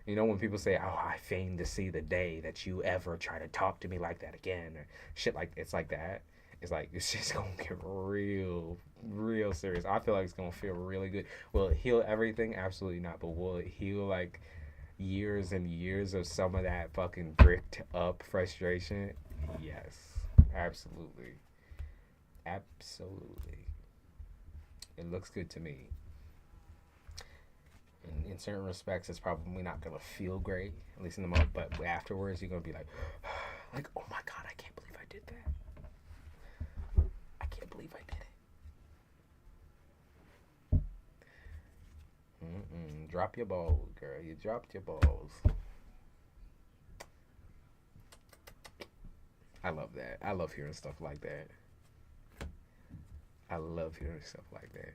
You know, when people say, "Oh, I feign to see the day that you ever try to talk to me like that again," or shit like, it's like that. It's like, it's just gonna get real serious. I feel like it's gonna feel really good. Will it heal everything? Absolutely not. But will it heal like years and years of some of that fucking bricked up frustration? Yes, absolutely, absolutely. It looks good to me. In certain respects, it's probably not gonna feel great, at least in the moment. But afterwards, you're gonna be like, oh my god, I can't believe I did that. I can't believe I did it. Drop your balls, girl. You dropped your balls. I love that. I love hearing stuff like that. I love hearing stuff like that.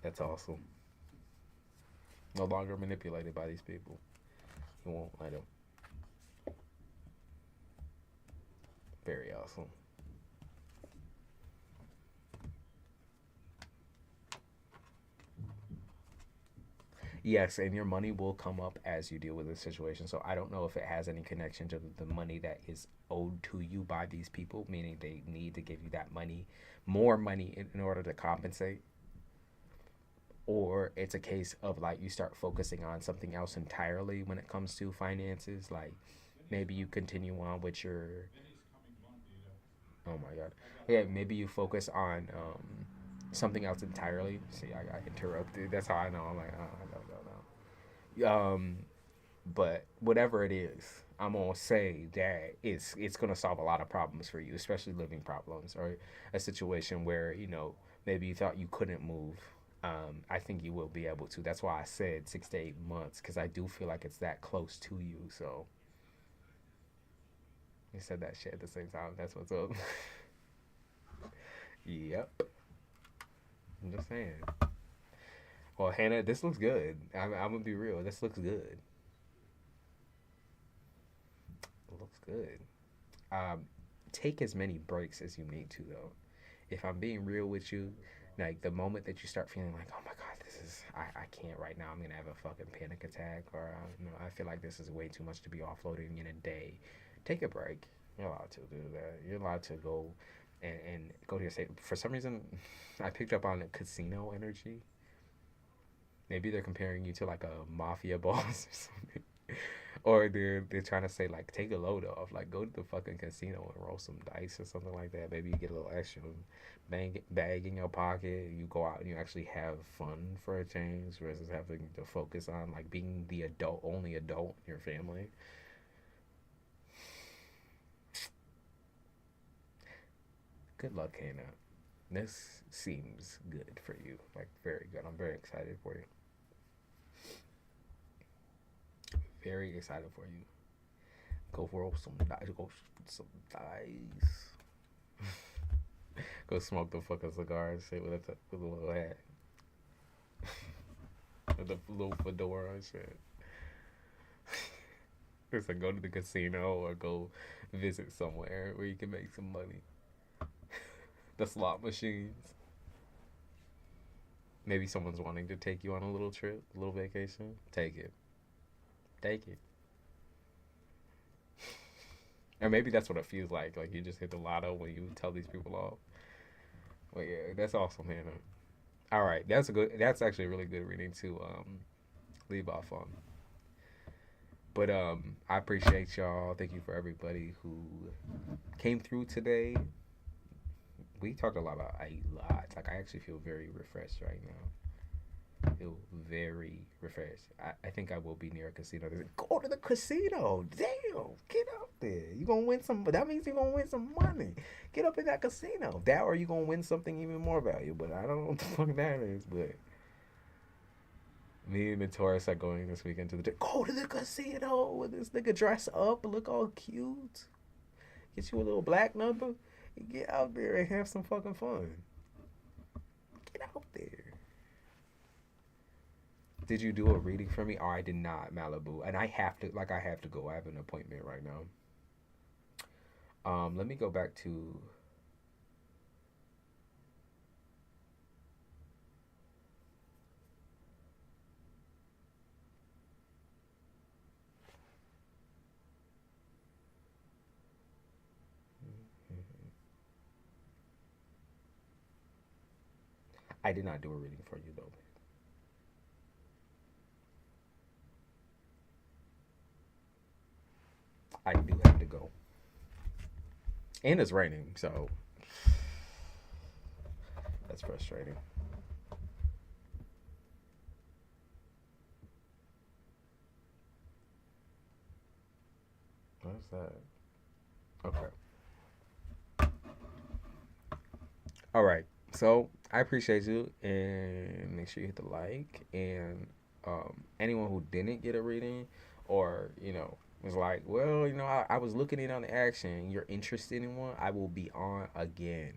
That's awesome. No longer manipulated by these people. You won't let them. Very awesome. Yes, and your money will come up as you deal with this situation. So I don't know if it has any connection to the money that is owed to you by these people, meaning they need to give you that money, more money in order to compensate. Or it's a case of like you start focusing on something else entirely when it comes to finances. Like maybe you continue on with your, oh my god, yeah, maybe you focus on something else entirely. See, I got interrupted. That's how I know. I'm like, no. But whatever it is, I'm gonna say that it's gonna solve a lot of problems for you, especially living problems or a situation where, you know, maybe you thought you couldn't move. I think you will be able to. That's why I said 6 to 8 months, because I do feel like it's that close to you. So you said that shit at the same time. That's what's up. Yep. I'm just saying. Well, Hannah, this looks good. I'm gonna be real. This looks good. It looks good. Take as many breaks as you need to, though. If I'm being real with you, like the moment that you start feeling like, oh my god, this is, I can't right now, I'm gonna have a fucking panic attack, or you know, I feel like this is way too much to be offloading in a day, take a break. You're allowed to do that. You're allowed to go and go to your state. For some reason, I picked up on casino energy. Maybe they're comparing you to like a mafia boss or something. Or they're trying to say like, take a load off, like go to the fucking casino and roll some dice or something like that. Maybe you get a little extra bag in your pocket. You go out and you actually have fun for a change, versus having to focus on like being the only adult in your family. Good luck, Hannah. This seems good for you. Like, very good. I'm very excited for you. Very excited for you. Go roll some dice. Go shoot some dice. Go smoke the fucking cigar and shit with a little hat. With a little fedora and shit. It's like go to the casino or go visit somewhere where you can make some money. The slot machines. Maybe someone's wanting to take you on a little trip, a little vacation. Take it. Take it. Or maybe that's what it feels like. Like you just hit the lotto when you tell these people off. But yeah, that's awesome, Hannah. All right, that's actually a really good reading to leave off on. But I appreciate y'all. Thank you for everybody who came through today. We talked a lot about a lot. Like I actually feel very refreshed right now. I feel very refreshed. I think I will be near a casino. Go to the casino. Damn, get out there. You gonna win some. That means you're gonna win some money. Get up in that casino. That or you gonna win something even more valuable. But I don't know what the fuck that is. But me and the Taurus are going this weekend to go to the casino with this nigga dress up, look all cute. Get you a little black number. Get out there and have some fucking fun. Get out there. Did you do a reading for me? Oh, I did not, Malibu. And I have to go. I have an appointment right now. Let me go back to... I did not do a reading for you, though. I do have to go. And it's raining, so that's frustrating. What's that? Okay. All right. So I appreciate you, and make sure you hit the like. And anyone who didn't get a reading, or was like, well, I was looking in on the action. You're interested in one? I will be on again.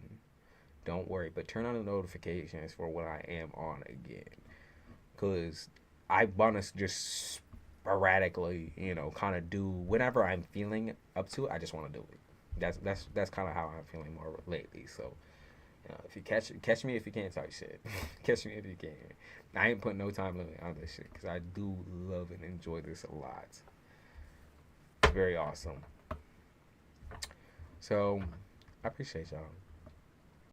Don't worry, but turn on the notifications for when I am on again, cause I want to just sporadically, kind of do whenever I'm feeling up to it. I just want to do it. That's kind of how I'm feeling more lately. So. If you catch me if you can't type shit. Catch me if you can. I ain't putting no time limit on this shit because I do love and enjoy this a lot. It's very awesome. So I appreciate y'all.